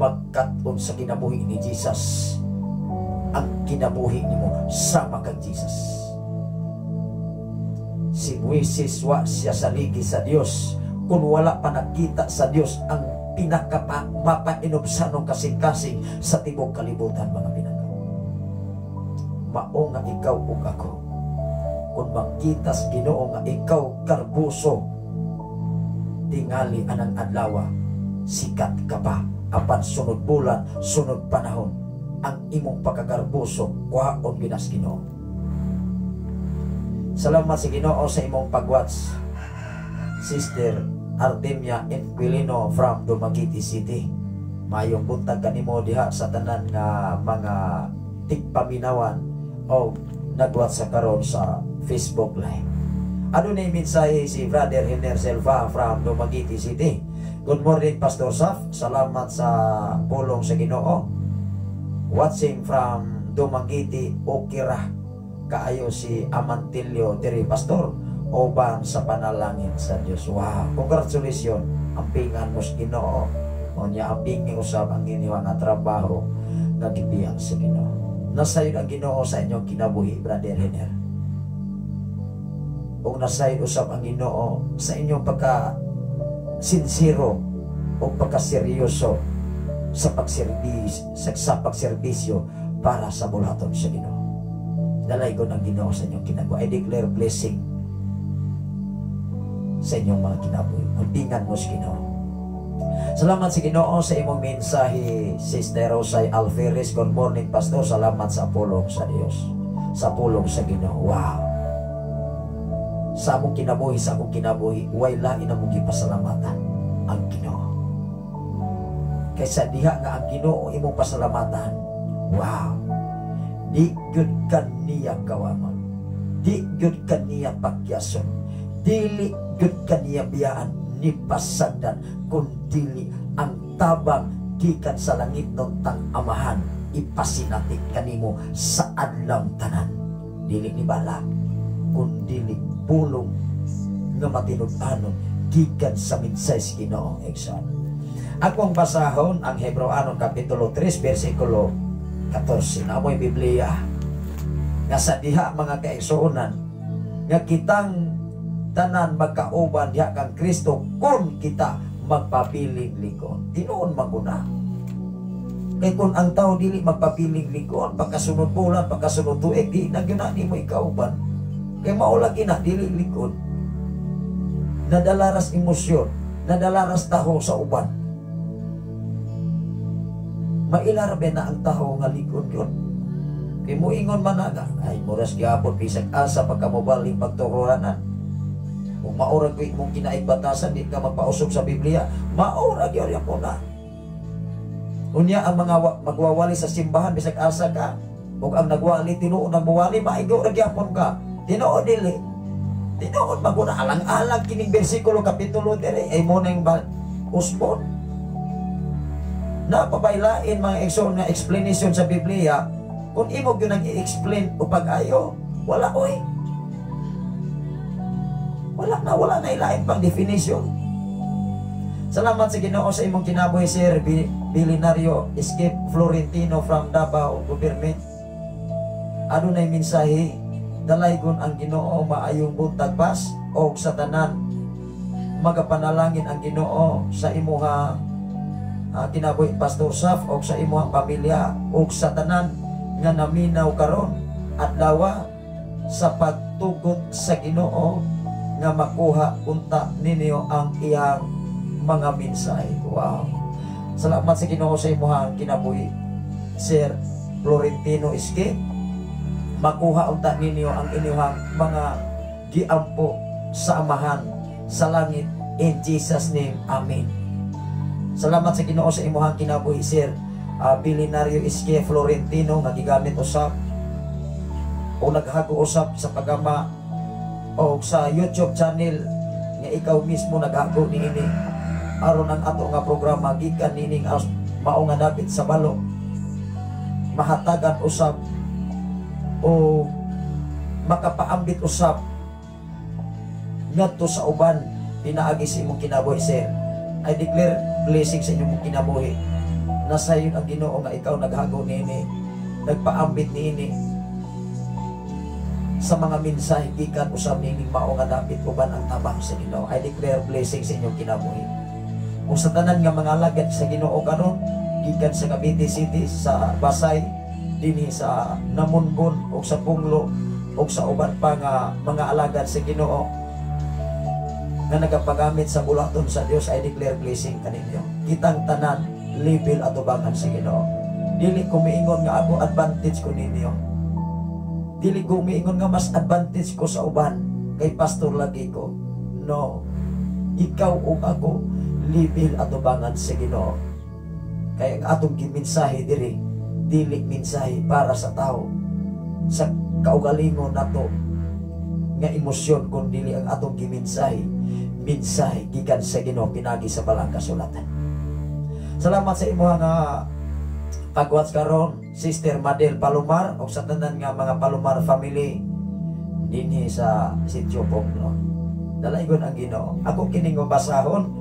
magkat-on sa kinabuhi ni Jesus, ang kinabuhi nimo sama kang Jesus. Si Moises wa siya saligi sa Dios kung wala pa nakita sa Dios ang pinakapainobsanong kasing-kasing sa tibok kalibutan, mga pinagaw. Mao nga ikaw ug ako, kung makita sa Ginoo nga ikaw karbuso, tingali anang adlaw, sikat ka pa, apan sunod bulan, sunod panahon, ang imong pagkakarbuso kuhaon ginas Ginoo. Salamat si Ginoo sa imong pagwatch, Sister Artemia Inquilino from Dumaguete City. Mayong buntag kanimo diha sa tanan nga mga tigpaminawan o nagwatch sa karon sa Facebook Live. Ano na yung mensahe si Brother Henner Selva from Dumaguete City? Good morning, Pastor Saf. Salamat sa pulong sa Ginoo. Watching from Dumaguete, Okira. Kaayo si Amantilio diri, Pastor. Obang sa panalangin sa Dios. Wow, congratulations. Ampingan mo sa Ginoo. O niya ampingin usab ang iniwa na trabaho nga gibiyang sa Ginoo. Nasayod ang Ginoo sa inyong kinabuhi, Brother Henner. O nasayod usab ang Ginoo sa inyong pagka sincero o pagkaseryoso sa pagserbisyo para sa bulaton sa Ginoo. Dalay ko ng Ginoo sa inyong kinabuhi. I declare blessing sa inyong mga kinabuhi. Ampingan mo sa Ginoo. Salamat sa Ginoo sa imong mensahe, Sister Rosay Alferez. Good morning, Pastor. Salamat sa pulong sa Dios, sa pulong sa Ginoo. Wow. Sa among kinabuhi, sa akong kinabuhi, way lain na mong gipasalamatan ang Ginoo. Kaysa diha nga ang Ginoo imong pasalamatan, wow, di gyud kaniya kawaman, di gyud kaniya pakyason, dili gyud kaniya biyaan ni pasagdan, kundili ang tabang gikan sa langit ng tang-amahan, ipasinatik kanimo sa adlaw tanan. Dili ni bala, kundili pulong nga matinud-anon gikan sa minsay sa Ginoo. Exam. Akong basahon ang Hebreano Kapitulo 3 versikulo 14. Namoy Biblia nga sa diha mga kaigsuonan nga kitang tanan magkauban diha kang Kristo kung kita magpapiling ligon. Tinuon maguna. Kay kung ang tao dili magpapiling ligon, pagkasunod bulan, pagkasunod tuig, di na gyud mo ikauban. Kay mao lagi na dili ligon. Nadalaras emosyon, nadalaras taho sa uban. Mailarbe na ang taho nga ligon yun. Kay mo ingon man na, ay muras gyapon bisag asa pagkamobaling pagtururanan. Kung maurag mong kinaig batasan, di ka magpausog sa Biblia, maurag yun po na. Unya ang mga magwawali sa simbahan bisag asa ka, ug ang nagwali tinuod ang buwali, maigo ra gyapon ka. Tinuod dili. Tinuod maguna alang-alang kining bersikulo kapitulo diri ay mo nang usbon. Napapailain mga ekson nga explanation sa Biblia, kung imo gyud nang i-explain o pag-ayo, wala oy. Wala na ilain pang definition. Salamat sa Ginoo sa imong kinabuhi, Sir Bilinario Escape Florentino from Davao Government. Adunay mensahe, dalaygon ang Ginoo maayong buntag pas og sa tanan magapanalangin ang Ginoo sa imuha kinabuhi Pastor Saf og sa imuhang pamilya og sa tanan nga naminaw karon adlaw sa pagtugot sa Ginoo nga makuha unta ninyo ang iyang mga mensahe. Wow. Salamat sa Ginoo sa imuhang kinabuhi, Sir Florentino Escape. Makuha unta ninyo ang inyong mga giampo sa Amahan sa langit, in Jesus name, amen. Salamat sa Ginoo sa imuhang kinabuhi, Sir Bilinario Escape Florentino, nga gigamit usap o naghago usap sa pagama o sa YouTube channel nga ikaw mismo naghago niini aron ang ato nga programa gikan nining mao nga dapit sa balo mahatagan usap o makapaambit usap ngadto sa uban pinaagi sa imong kinabuhi, Sir. I declare blessing sa inyong kinabuhi. Nasayon ang Ginoo nga ikaw naghago niini, nagpaambit niini sa mga mensahe gikan usab nining mao nga dapit uban ang tabang sa Ginoo. I declare blessing sa inyong kinabuhi. Kung sa tanan nga mga alagad sa Ginoo karon gikan sa Cavite City, sa Basay, dinhi sa Namunbon o sa Punglo o sa uban pa nga mga alagad sa Ginoo nga nagapagamit sa bulaton sa Dios, I declare blessing kaninyo. Kitang tanan level atubangan sa Ginoo. Dili ko miingon nga ako advantage ko ninyo. Dili ko miingon nga mas advantage ko sa uban kay pastor lagi ko. No. Ikaw ug ako level atubangan sa Ginoo. Kaya ang atong gimensahe diri dili mensahe para sa tao sa kaugalingon nato nga emosyon, kundi ang atong gimensahe mensahe gikan sa Ginoo pinagi sa balang kasulatan. Salamat sa imo nga pagwatch karon, Sister Madel Palomar o sa tanan nga mga Palomar family dinhi sa Sitio Ponglo. Dalaygon ang Ginoo. Ako kining basahon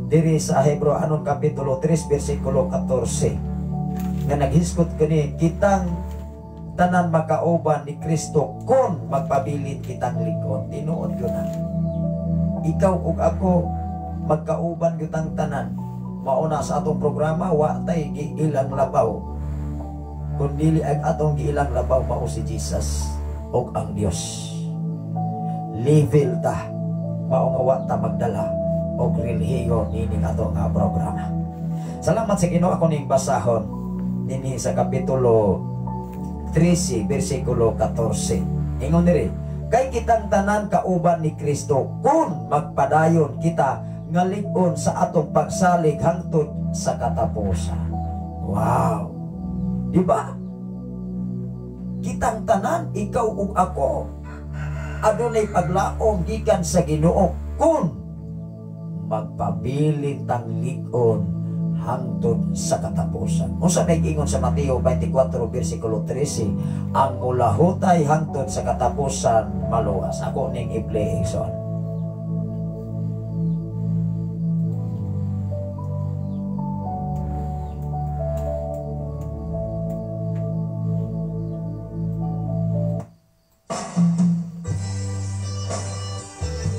diri sa Hebreanon kapitulo 3 bersikulo 14 nga naghiskot kani kitang tanan makauban ni Kristo kon magpabilin kitang likon. Tinuod ko na ikaw ug ako magkauban kitang tanan. Mauna sa atong programa wa tay giilang labaw kundi ang atong giilang labaw mao si Jesus ug ang Dios. Level ta mao nga wa ta magdala og relihiyon nining atong nga programa. Salamat sa Ginoo. Ako ning basahon dinhi sa kapitulo 13 bersikulo 14. Ingon diri, kay kitang tanan kauban ni Kristo kun magpadayon kita nga lig-on sa atong pagsalig hangtod sa katapusan. Wow. Di ba? Kitang tanan, ikaw ug ako, adunay paglaom gikan sa Ginoo kun magpabilin tang lig-on hangtod sa katapusan. Unsa may ingon sa Mateo 24 bersikulo 13, ang mulahutay hangtod sa katapusan maluwas. Ako ning i-play son.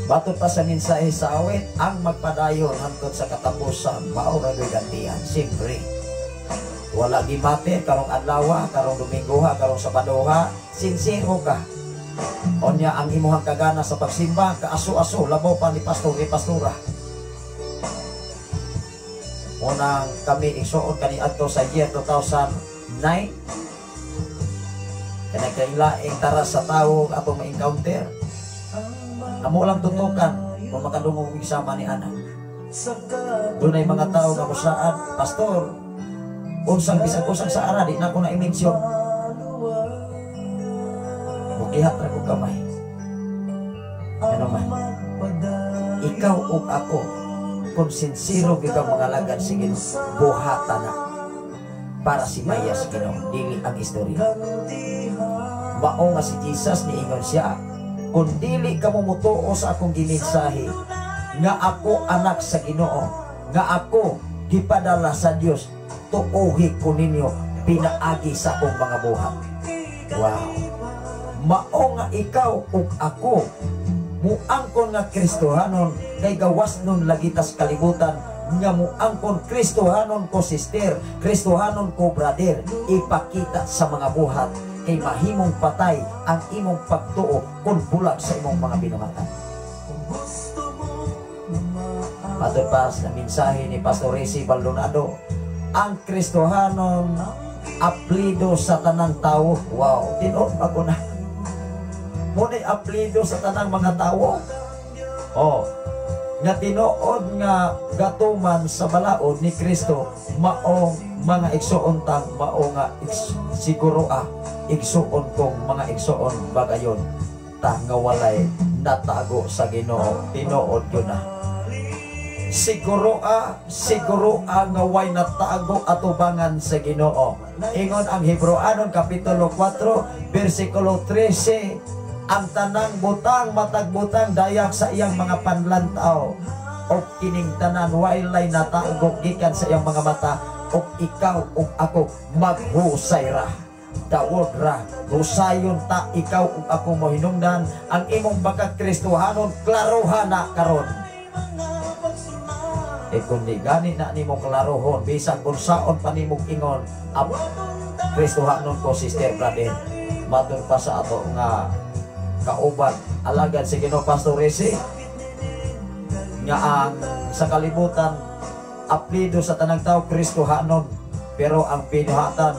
Bato pa sa mensahe sa awit, ang magpadayon hangtod sa katapusan mao ra gantihan. Siyempre, wala gimate karong adlaw, karong Domingo, karong Sabadoha, sincero ka. Onya ang imuhang kagana sa pagsimba, kaaso-aso labaw pa ni pastor ni pastora. Unang kami igsuon kaniadto sa year 2009. Kanang kailaing taras sa tawo atong ma-encounter. Amo lang tutukan kung makadungog isama ni anak. Doon ay mga tao nga kusaan, pastor, unsang bisag usang sa ara, di na ako na-imensyon. Bukihat na ko kamay. Ano man, ikaw ug ako, kung sincero bigang mga lagad, sige, buhata na. Para si Mayas Ginoo, dili ang istorya. Mao nga si Jesus ni ingon siya, kung dili ka mumutuo sa akong gimensahe nga ako anak sa Ginoo, nga ako gipadala sa Dios tuuhi ko ninyo pinaagi sa akong mga buhat. Wow. Mao nga ikaw ug ako muangkon nga Kristohanon kay gawas nun lagitas kalibutan nga muangkon Kristohanon ko sister, Kristohanon ko brother, ipakita sa mga buhat kay mahimong patay ang imong pagtuo kung bulag sa imong mga binuhatan. Matulpas na mensahe ni Pastor Resi Baldonado, ang Kristohanon aplido sa tanang tao. Wow, tinuod ako na. Muna'y aplido sa tanang mga tao. Oh, nga tinuod nga gatuman sa balaod ni Kristo maong mga igsuon tang mao nga siguro igsuon kong mga igsuon bagayon ta nga walay natago sa Ginoo. Tinuod ko na. Siguro nga way natago atubangan sa Ginoo. Ingon ang Hebreanon kapitulo 4 bersikulo 13, ang tanang butang matagbutang dayak sa iyang mga panlantaw o kining tanan wailay natago gikan sa iyang mga mata o ikaw o ako maghusay ra. Dawod ra, husayon ta ikaw o ako mo hinungdan ang imong pagkakristohanon klarohan na karon. Kundi gani na nimo klarohon bisan kung saon pa nimo ingon ab Kristohanon ko sister brother, matud pa sa ato nga kauban alagad si Ginoo Pastor Resi nga ang sa kalibutan aplido sa tanang tao Kristohanon, pero ang pinuhatan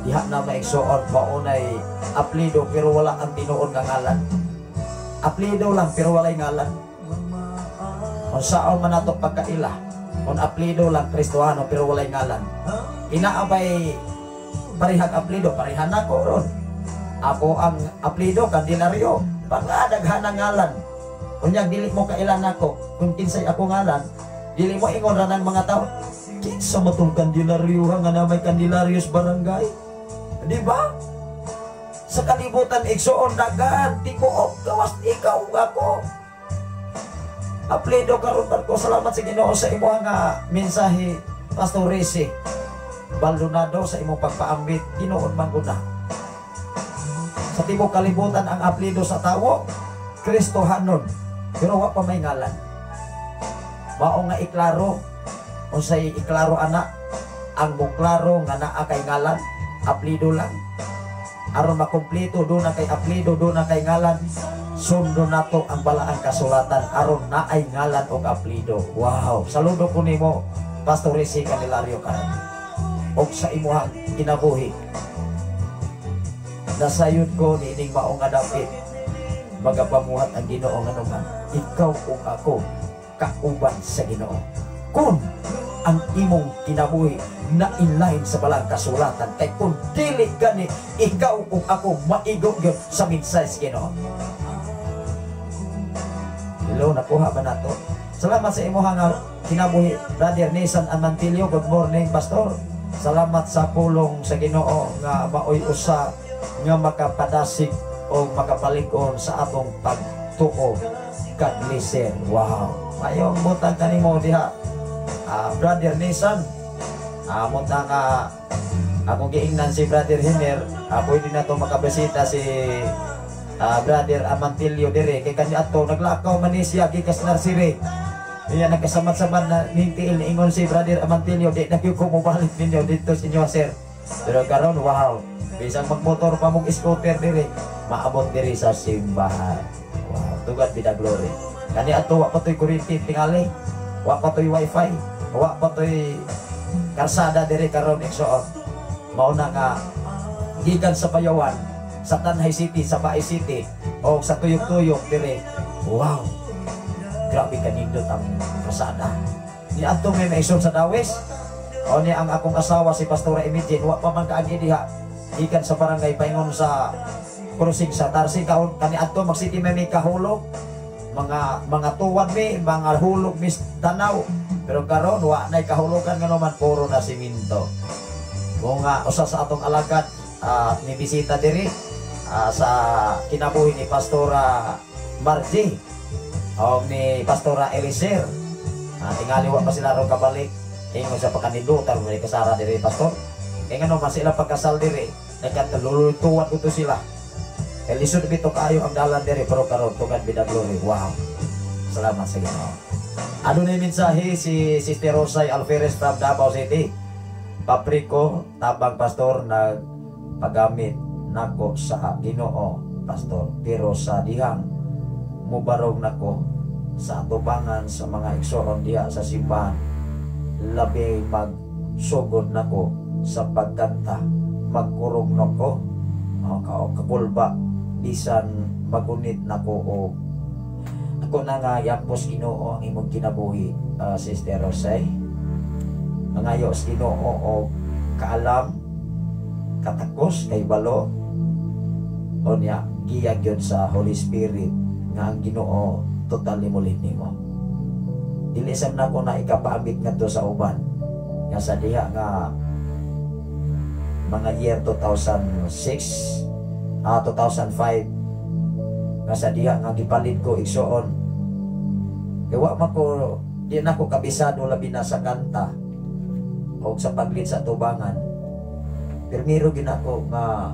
diha na maigsuon maunay aplido pero wala ang tinuod nga ngalan. Aplido lang pero walay ngalan. Kung saan man nato pagkaila, kung aplido lang Kristohano pero walay ngalan, inaabay parihag aplido, parihan ako ron. Ako ang aplido Candelario, pangadaghan ang ngalan. Kunyag dili mo kailan ako, kung kinsay ako ngalan, dili mo ingon ra ng mga tao, kinsa mo tong Candelario nga na may Candelarios barangay, di ba? Sa kalibutan igsuon dagan, tibuok gawas ikaw ako. Aplido karon ko. Salamat sa Ginoo sa imo nga mensahe Pastor Resi Baldonado sa imong pagpaambit. Ginoon man gud na. Sa tibok kalibutan ang aplido sa tawo Kristohanon pero wa pa may ngalan. Mao nga iklaro unsay iklaro anak ang buklaro nga naa kay ngalan aplido lang. Aron makumpleto do na kay aplido do na kay ngalan. Sundo nato ang balaang kasulatan aron naay ngalan og aplido. Wow, saludo ko nimo Pastor Resi Candelario karon. Og sa imuhang kinabuhi. Nasayod ko niining mao nga dapit. Magapamuhat ang Ginoo nga naman. Ikaw ug ako kauban sa Ginoo. Kun ang imong kinabuhi na inline sa balang kasulatan kay kun dili gani ikaw ug ako maigo gyud sa mensahe sa Ginoo. Hello, nakuha ba nato? Salamat sa imo nga kinabuhi Brother Nisan Amantilio. Good morning Pastor. Salamat sa pulong sa Ginoo nga maoy usa nga makapadasig o makapalig-on sa atong pagtuo kag listen. Wow, mayong butang kanimo diha Brother Nisan. Muntang akong giingnan si Brother Hiner, pwede na to makabisita si Brother Amantilio dire kay kanya ato naglakaw man ni siya gikas narsiri. Iya nagkasamad-samad na nintiil ingon si Brother Amantilio di na gyud ko mobalik ninyo dito sa inyo sir. Pero karon wow, bisang magmotor pa mong scooter dire maabot diri sa simbahan. Wow, tugad bida glory. Kani ato wa pa toy kuryente tingali, wa pa toy wifi, wa pa toy karsada dire karon igsuon. Mao na nga gikan sa Payawan, sa Tanhay City, sa Baay City, o sa Tuyok-Tuyok dire. Wow, grabe kanindot ang kasada. Ni ato may maison sa Dawes, o ni ang akong asawa si Pastora Imidjen, wa pa man kaagi diha, ikan sa barangay paingon sa crossing sa Tarsi, kani ato magsiti may kahulog, mga tuwan may, mga hulog mis tanaw, pero karon wa nay kahulugan nga naman puro na siminto. Kung usa sa atong alagad ni bisita diri, sa kinabuhi ni Pastora Margie o ni Pastora Eliser Tingali wa pa sila ron kabalik. Ingon sa pagkanindutan may kasara diri pastor. Kaya nga naman sila pagkasal diri, nagkatululutuan ko to sila. Kaya lisod bito kayo ang dalan diri, pero karon tugad bida glory. Wow. Salamat sa Ginoo. Ano na yung mensahe si Sister Rosay Alferez from Davao City. Papriko, tabang pastor, nagpagamit nako sa Ginoo, pastor. Pero sa dihang, mubarog nako sa atubangan sa mga igsoon diha sa simbahan. Labi magsugod nako sa pagkanta, magkurog nako, kakulba, bisan magunit nako o ako na nga yapos Ginoo ang imong kinabuhi, Sister Rosay. Mangayos Ginoo o kaalam, katakos kay balo o niya giyag yun sa Holy Spirit nga ang Ginoo totally mulit nimo. Dili sam na ko na ikapaamit ngadto sa uban nga sa diha nga mga year 2006 2005 nga sa diha nga gipalit ko igsoon. Wa man ko di na ko kabisado labi na sa kanta o sa paglit sa tubangan. Pirmiro ginako nga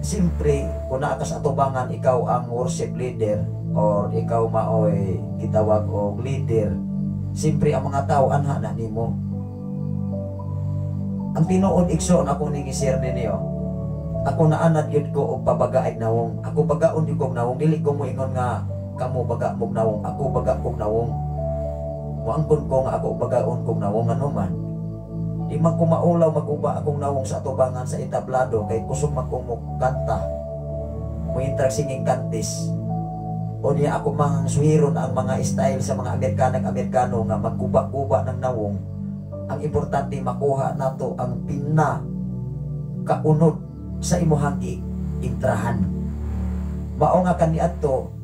simpre kung naa ka sa tubangan ikaw ang worship leader or ikaw maoy gitawag og leader, simpre ang mga tao anha na nimo. Ang tinuod igsoon ako ning i-share ninyo. Ako naanad yun ko og pabagaig nawong. Ako bagaon di kong nawong. Dili ko moingon nga kamo baga mong nawong. Ako baga kong nawong. Muangkon ko nga ako bagaon kong nawong anuman. Di man ko maulaw maguba akong nawong sa atubangan sa entablado kay kusog magkumok kanta. Muintrak singing kantis. O niya ako mang suhiron ang mga style sa mga Amerikano nga magkuba-kuba ng nawong. Ang importante makuha nato ang pina kaunod sa imuhang intrahan. Mao nga kaniadto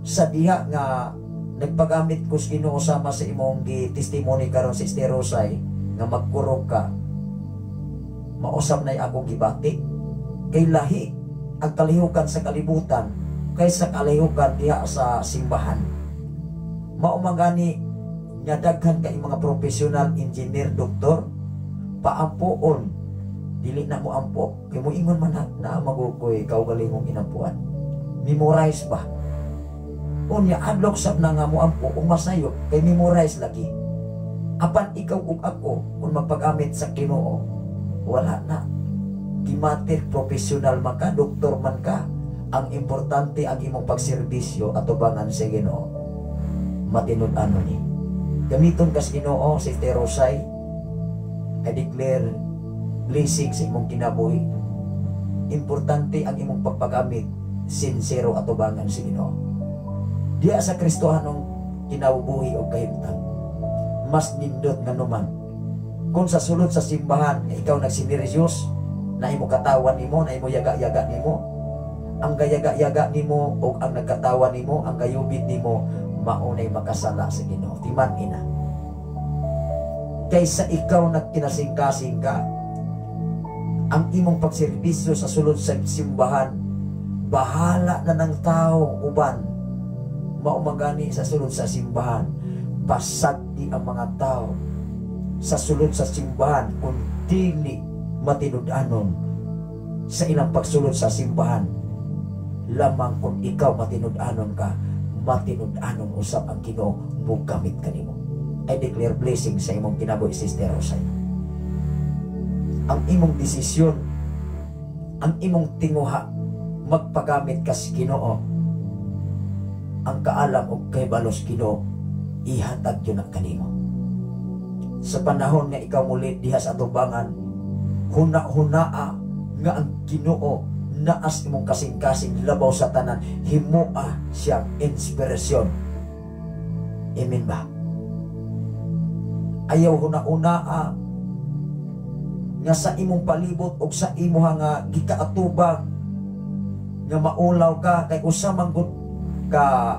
sa diha nga nagpagamit ko sa Ginoo sama sa imong gi-testimony karon si Sister Rosay nga magkurog ka. Mausab na akong gibati kay lahi ang kalihukan sa kalibutan kaysa kalihukan diha sa simbahan. Mao mangani nga daghan kay mga professional engineer, doktor paampuon dili na mo ampo kay mo ingon man na magukoy kaugalingong inampuan. Memorize ba? Unya adlok sab na nga mo ampo kung masayo kay memorize lagi. Apan ikaw ug ako kung magpagamit sa Ginoo wala na. Gimater professional man ka, doktor man ka. Ang importante ang imong pagserbisyo at tubangan sa Ginoo. Matinud-ano ni. Gamiton kas Ginoo, Sister Rosay. I declare blessing sa imong kinabuhi. Importante ang imong pagpagamit sincero at tubangan sa Ginoo. Diya sa Kristohanong kinabuhi o kahimtang. Mas nindot nga naman. Kung sa sulod sa simbahan ikaw nagsiniresyos na imo katawan nimo, na imo yaga-yaga nimo, ang gayaga-yaga nimo o ang nagkatawan nimo, ang gayubit nimo, maunay makasala sa Ginoo. Timan ina. Kaysa ikaw nagkinasing-kasing ka, ang imong pagserbisyo sa sulod sa simbahan, bahala na ng tao uban. Maumagani sa sulod sa simbahan, pasagdi ang mga tao sa sulod sa simbahan kung dili matinud-anon sa ilang pagsulod sa simbahan. Lamang kung ikaw matinud-anon ka, matinud-anon usap ang Ginoo, mugamit kanimo. I declare blessing sa imong kinabuhi, Sister Rosay. Ang imong desisyon, ang imong tinguha, magpagamit ka sa Ginoo. Ang kaalam o kay balos Ginoo, ihatag yun ang kanimo. Sa panahon nga ikaw mulit diha sa atubangan, huna-hunaa nga ang Ginoo naas imong kasing-kasing labaw sa tanan, himoa siyang inspirasyon. Amen ba? Ayaw huna-hunaa nga sa imong palibot o sa imo nga gikaatubang nga maulaw ka kay usamang gud ka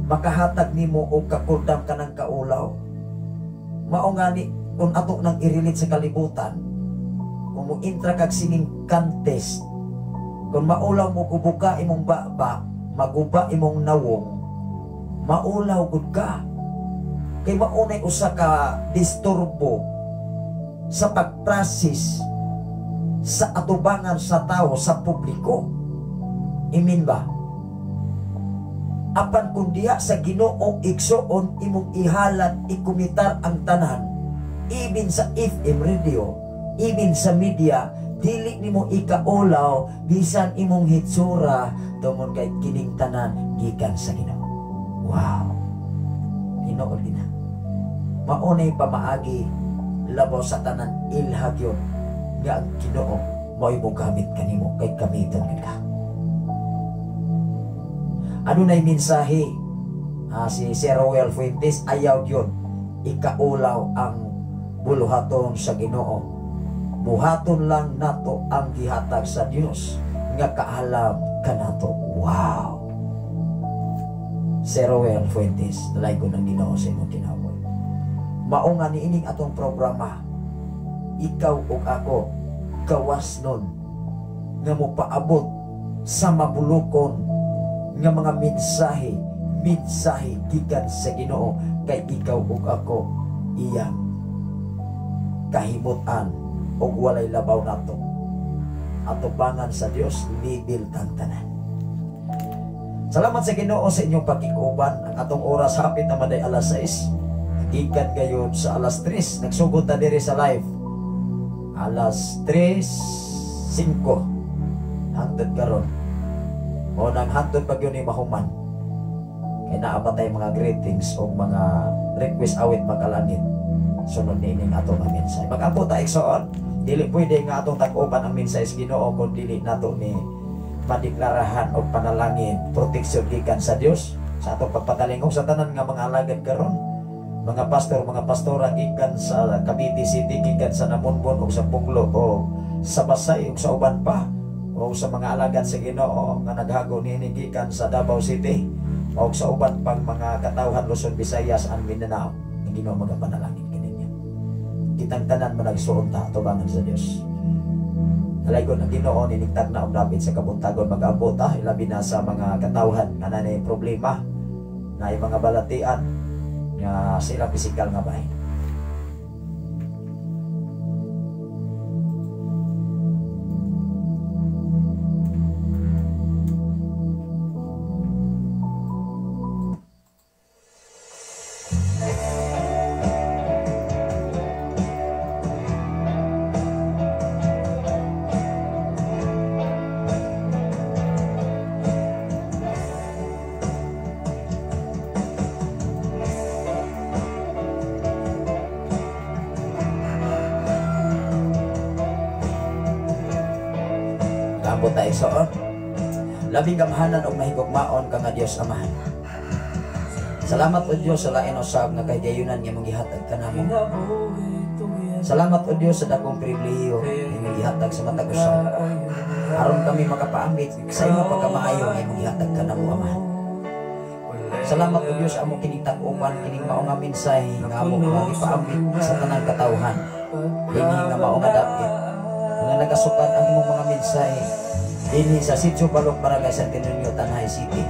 makahatag nimo og kakurdam ka ng kaulaw. Mao ngani kung ato nang i-relate sa kalibutan, kung mo intra kag singing contest, kung maulaw mo kubuka imong baba, maguba imong nawong, maulaw gud ka kay maunay usa ka disturbo sa pagprasis sa atubangan sa tao sa publiko. Imin ba? Apan kung diha sa Ginoo igsoon imong ihalat ikumitar ang tanan, even sa FM radio, even sa media, dili nimo ikaulaw bisan imong hitsura tungod kay kining tanan gikan sa Ginoo. Wow. Ginoo gina. Maunay pamaagi labaw sa tanan ilhagyon nga ang Ginoo mo'y gamit kanimo kay kamiton ka. Ano na'y mensahe si Sir Roel Fuentes, ayaw yun ikaulaw ang buluhaton sa Ginoo. Buhaton lang nato ang gihatag sa Dios nga kaalam kanato. Wow. Sir Roel Fuentes, dalay ko ng Ginoo sa imong kinabuhi. Mao nga niining atong programa, ikaw ug ako gawas nun nga mo paabot sa mabulokon nga mga mensahe gikan sa Ginoo kay ikaw ug ako iyang kahimutan ug walay labaw nato atubangan sa Dios libil tantanan. Salamat sa Ginoo sa inyong pakikuban. Ang atong oras hapit na maday alas 6, gikan gayon sa alas 3 nagsugod ta diri sa live alas 3:05 hangtod karon. O nang hantod pag yun ni mahuman kay naapatay mga greetings o mga request awit makalangit sunod ni ining atong nga mensahe. Pag-ampo ta igsoon, dili pwede nga atong tag-uban ang mensahe sa Ginoo kung dili nato ni madeklarahan o panalangin proteksyon gikan sa Dios sa atong pagpatalingog sa tanan nga mga alagad karon, mga pastor, mga pastora gikan sa Cavite City, gikan sa Namunbon o sa Punglo o sa Basay o sa uban pa, o sa mga alagad sa Ginoo nga naghago niini gikan sa Davao City o sa uban pang mga katawhan Luzon, Visayas and Mindanao. Ang Ginoo magapanalangin kaninyo. Kitang tanan managsuon ta atubangan sa Dios. Alaygon ang Ginoo ninigtag na og dapit sa kabuntagon mag-abot ta ilabi na sa mga katawhan nga nanay problema na mga balatian nga sila pisikal nga bahin. Kaambot tayo soon. Labing kamahanan o mahigugmaon ka nga Diyos Amahan. Salamat o Diyos sa lain usab nga kayayunan nga magihatag ka namo. Salamat o Diyos sa dakong pribilehiyo nga magihatag sa matag usab. Aron kami makapaambit sa imo pagkamaayo nga magihatag ka namo Amahan. Salamat o Diyos amo kining tag-uban kining mao nga mensahe nga amo magipaambit sa tanang katawhan. Kini nga mao nga dapit nga nagasukat ang imong mga mensahe dinhi sa Sitio Balog, Barangay Santo Niño, Tanay City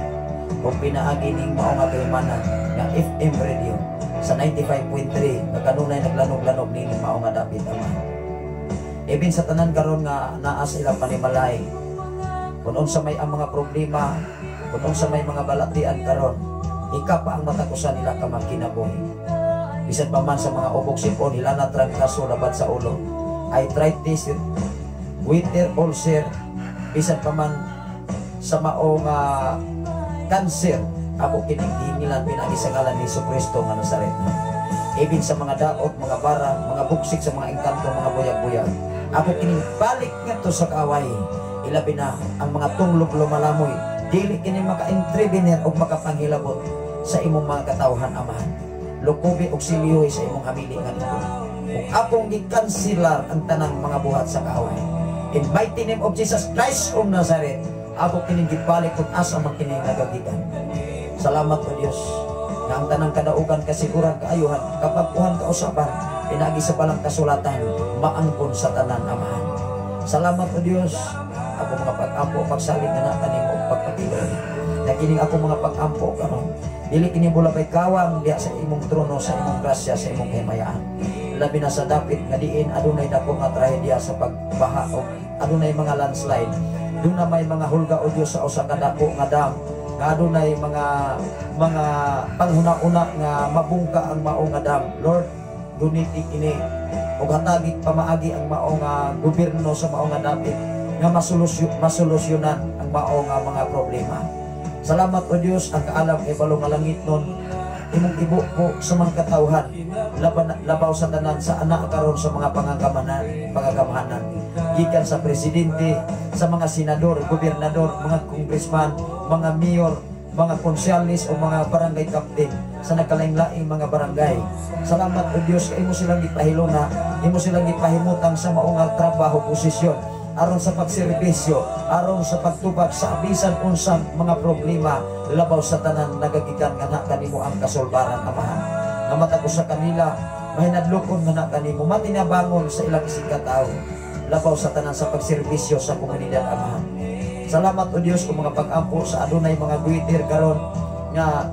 o pinaagi ning mao nga kayamanan nga FM radio sa 95.3 nga kanunay naglanog-lanog ning mao nga dapit Amahan. Even sa tanan karon nga naa sa ilang panimalay kung unsa may ang mga problema, kung unsa may mga balatian karon, ika pa ang matakusan nila ka magkinabuhi. Bisan pa man sa mga ubok sipon nila na trangkaso labat sa ulo, arthritis, goiter, ulcer, bisan pa man sa mao nga cancer, ako kinighingilan pinagi sa ngalan ni Jesucristo nga Nazaret. Even sa mga daot, mga bara, mga buksik sa mga engkanto, mga buyag-buyag, ako kinibalik ngadto sa kaaway. Ilabi na ang mga tunglog lumalamoy, dili kini maka-intervener o makapanghilabot sa imong mga katawhan Amahan. Lukubi og silyoy sa imong hamili nga nito. Kung akong gikansilar ang tanang mga buhat sa kaaway. In mighty name of Jesus Christ of Nazareth, ako kinigibalik kung asa makininagagigan. Salamat o Diyos na ang tanang kadaugan, kasiguran, kaayuhan, kapagpuhan, kausapan, pinagi sa palang kasulatan, maangkon sa tanan Amahan. Salamat o Diyos, ako mga pag-ampo, pagsalig na natin mo, pagpapilay. na kining ako mga pag-ampo karon. Dili kini bulabay kawang diha sa imong trono, sa imong grasya, sa imong kahimayaan. Labi na sa dapit nga diin adunay dako nga trahedya sa pagbaha o adunay mga landslide. Doon na may mga hulga o Dios sa usa ka dako nga dam. Nga adunay mga panghuna-una nga mabungka ang mao nga dam. Lord, duniti kini ug hatagit pamaagi ang mao nga gobyerno sa mao nga dapit nga masolusyonan ang mao nga mga problema. Salamat o Dios ang kaalam kay balong nga langit nun imong ibo po sa mga katawhan labaw sa tanan sa anak karon sa mga pangagamahanan gikan sa presidente, sa mga senador, gobernador, mga congressman, mga mayor, mga konsyalis o mga barangay captain sa nagkalain-laing mga barangay. Salamat o Dios kay imo silang gipahilona, imo silang gipahimutang sa mao nga trabaho, posisyon aron sa pagserbisyo, aron sa pagtubag sa bisan unsang mga problema labaw sa tanan nagagikan nga na kanimo ang kasulbaran, Amahan. Nga matag sa kanila mahinadlokon nga na kanimo matinabangon sa ilang isig katao labaw sa tanan sa pagserbisyo sa komunidad, Amahan. Salamat o Dios kung mga pag-ampo sa adunay mga guitir karon nga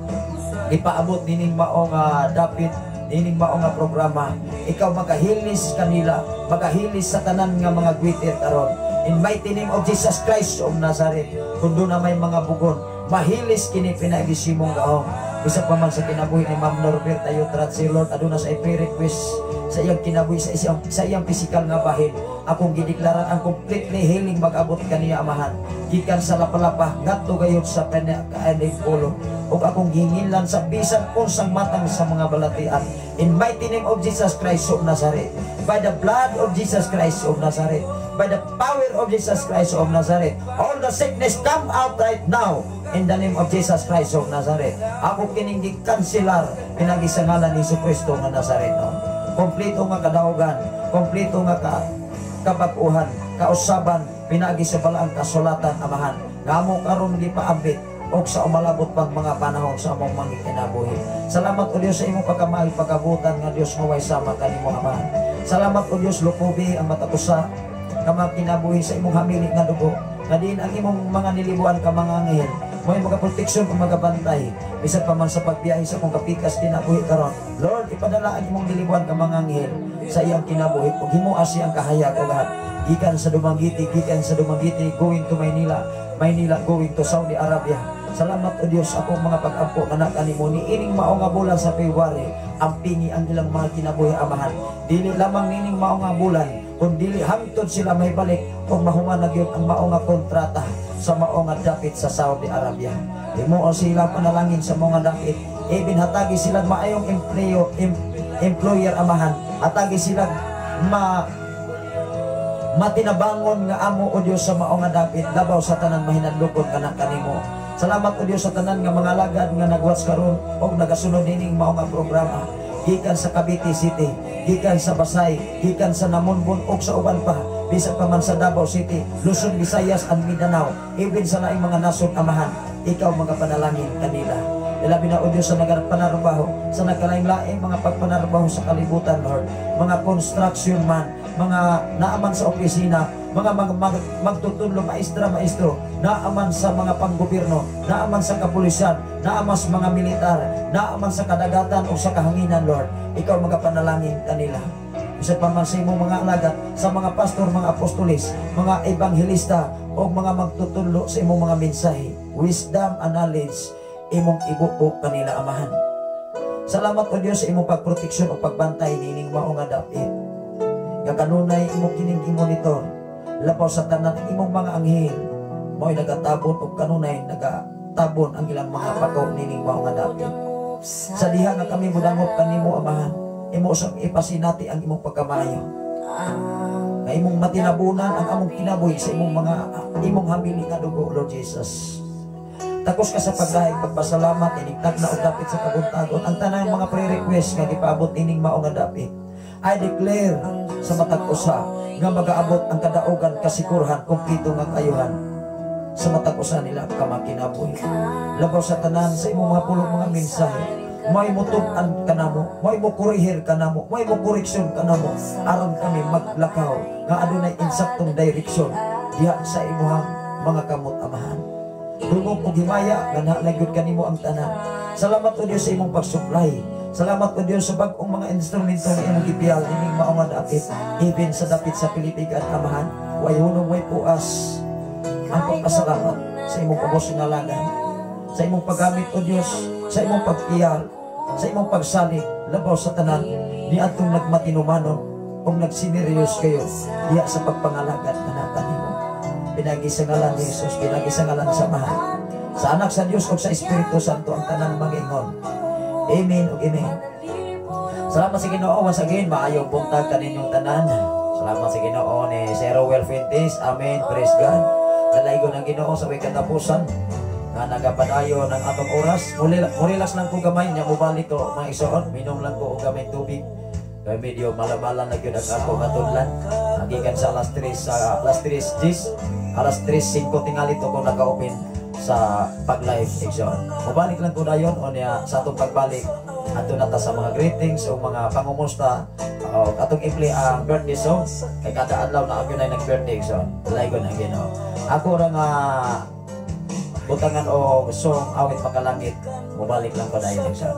ipaabot nining mao nga dapit, nining mao nga programa. Ikaw magahilis kanila, magahilis sa tanan nga mga guitir karon. In mighty name of Jesus Christ of Nazareth, kung doon na may mga bugon, mahilis kini pinagisimong gaong. Isa pa man sa kinabuhi ni Ma'am Norberta Yotrat, si Lord aduna sa i-request sa iyang kinabuhi, sa iyang physical nga bahin. Akong gideklaran ang completely healing mag-abot kaniya, Amahan. Gikan sa lapalapa ngadto gayud sa pinakaading ulo. Ug akong ginginlan sa bisan unsang matang sa mga balatian. In mighty name of Jesus Christ of Nazareth, by the blood of Jesus Christ of Nazareth, by the power of Jesus Christ of Nazareth, all the sickness come out right now in the name of Jesus Christ of Nazareth. Ako kining gikanselar pinagisangalan ni Jesucristo nga Nazareno. Kompleto nga kadaugan, kompleto nga kabag-uhan, kausaban, pinagi sa balaang kasulatan, Amahan. Ngamo karon gipaabit og sa umalabot pang mga panahon sa among mga kinabuhi. Salamat o Dios sa imong pagkamahal pagabutan nga Dios nga way sama kanimo, Amahan. Salamat o Dios lukubi ang matapusa nga kinabuhi sa imong hamili nga dugo. Nga diin ang imong mga nilibuan ka mga anghel, may mga proteksyon o mga bantay bisan pa man sa pagbiyahe sa akong kapikas kinabuhi karon. Lord, ipadala ang imong nilibuan ka mga anghel sa iyang kinabuhi ug himuas siyang kahayag o lahat gikan sa Dumaguete going to Maynila going to Saudi Arabia. Salamat o Dios akong mga pag-ampo nga kanimo ni ining mao nga bulan sa February ang pingi ang ilang mga kinabuhi, Amahan. Dili lamang nining mao nga bulan kung dili hangtod sila may balik kung mahuman na gyud ang mao nga kontrata sa mao nga dapit sa Saudi Arabia. Himuo sila panalangin sa mga dapit, even hatagi sila maayong employer, Amahan. Hatagi sila matinabangon nga amo o Dios sa mao nga dapit labaw sa tanan mahinadlokon kana kanimo. Salamat o Dios sa tanan nga mga lagad nga nagwatch karon og nagasunod nining mao nga programa gikan sa Cavite City, gikan sa Basay, gikan sa Namonbon ug sa uban pa bisan pa man sa Davao City, Luzon, Visayas and Mindanao, even sa laing mga nasod, Amahan. Ikaw mga panalangin kanila. Ilabi na o Diyos sa nagpanarbaho, sa nagkalaing-laing mga pagpanarbaho sa kalibutan, Lord. Mga construction man, mga naaman sa opisina, mga magtutulong, maestro, naaman sa mga panggobyerno, naaman sa kapulisan, naaman sa mga militar, naaman sa kadagatan o sa kahanginan, Lord. Ikaw mga panalangin kanila. Isa pa man sa imong mga alagad, sa mga pastor, mga apostolis, mga ebanghelista, o mga magtutulo sa imong mga mensahe, wisdom and knowledge, imong ibuo kanila, Amahan. Salamat o Dios sa imong pagproteksyon o pagbantay nining mao nga dapit. Nga kanunay imong kining monitor labaw sa tanan ng imong mga anghel, mao'y nagatabon o kanunay nagatabon ang ilang mga pagaw nining mao nga dapit. Sa diha nga kami mudangot kanimo, Amahan, imo sa ipasinati ang imong pagkamayo. Nga imong matinabunan ang among kinabuhi sa imong hamili nga dugo, Lord Jesus. Takos ka sa pagdahig, pagpasalamat, inigtag na o dapit sa kaguntagon. Ang tanang mga pre-request nga gipaabot ining mao nga dapit. I declare sa matag usa nga mag-aabot ang kadaugan, kasigurahan, kumpleto nga kayuhan sa matag usa nila kamakinabuhi. Labaw sa tanan sa imong mga pulong mga mensahe, may mutub-an kanamo, may mo kurihir kanamo, may mo koreksyon kanamo, aron kami maglakaw nga adunay insaktong direksyon diha sa imong mga kamot, Amahan. dungog ug himaya nga nalagod kanimo ang tanan. Salamat o Dios sa imong pagsuplay. Salamat o Dios sa bag-ong mga instrumento nga imong gipiyal ining mao nga dapit, even sa dapit sa pilipigan amahan. Way hunong way puas ang pagpasalamat sa imong pagbosingalangan, sa imong paggamit o Dios, sa imong pagpiyal, sa imong pagsalig labaw sa tanan ni atong nagmatinumanon o nagsiniryos kayo diya sa pagpangalagad na kanimo. Pinagi sa ngalan ni Jesus, pinagi sa ngalan sa mahal, sa anak sa Dios o sa Espiritu Santo ang tanang mangingon. Amen o amen. Salamat sa Ginoo once again, maayong buntag kaninyong tanan. Salamat sa Ginoo ni Sir Rowell Fuentes. Amen, praise God. Dalaygo ng Ginoo sa way katapusan nga nagapadayo ng atong oras. Murilas lang ko gamay niya, mubalik ko mga isuon, minom lang ko og gamay tubig. Kaya medyo malabala na yun ang ako katudlan. Nagikan sa alas 3:5 tingali to ko naka-open sa pag-live section. Mubalik lang ko na yun o niya sa atong pagbalik. Ato na ta sa mga greetings o mga pangumusta o atong i-play ang birthday song. Kay kada adlaw na ako na nag-birthday song. Dalaygo ng Ginoo. Ako ra nga butangan o song awit makalangit. Mubalik lang ko na yun section.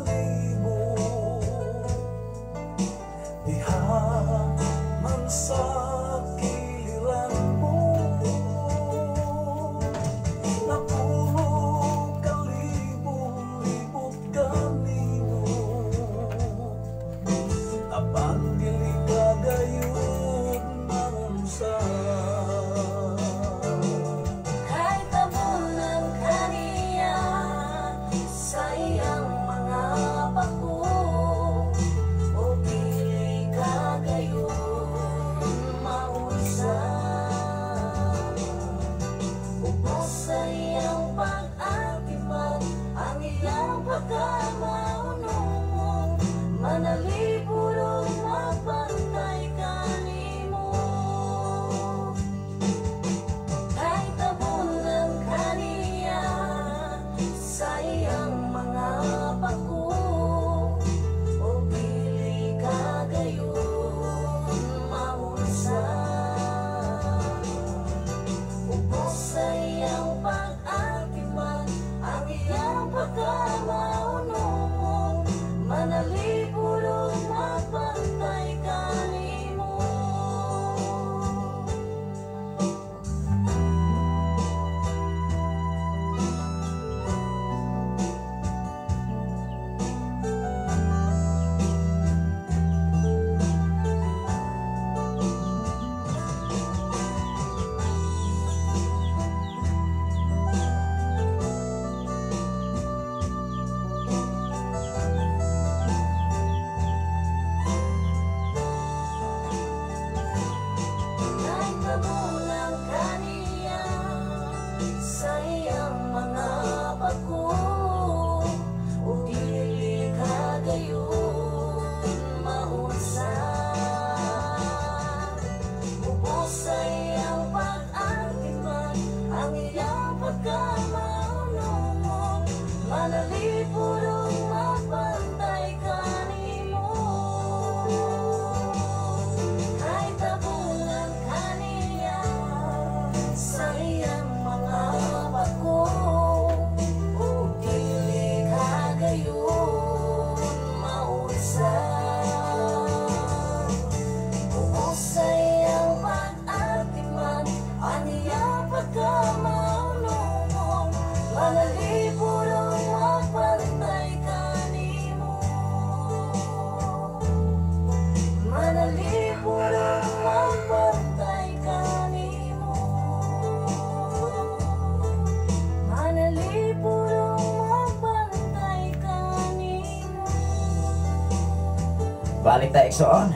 Balik ta igsoon.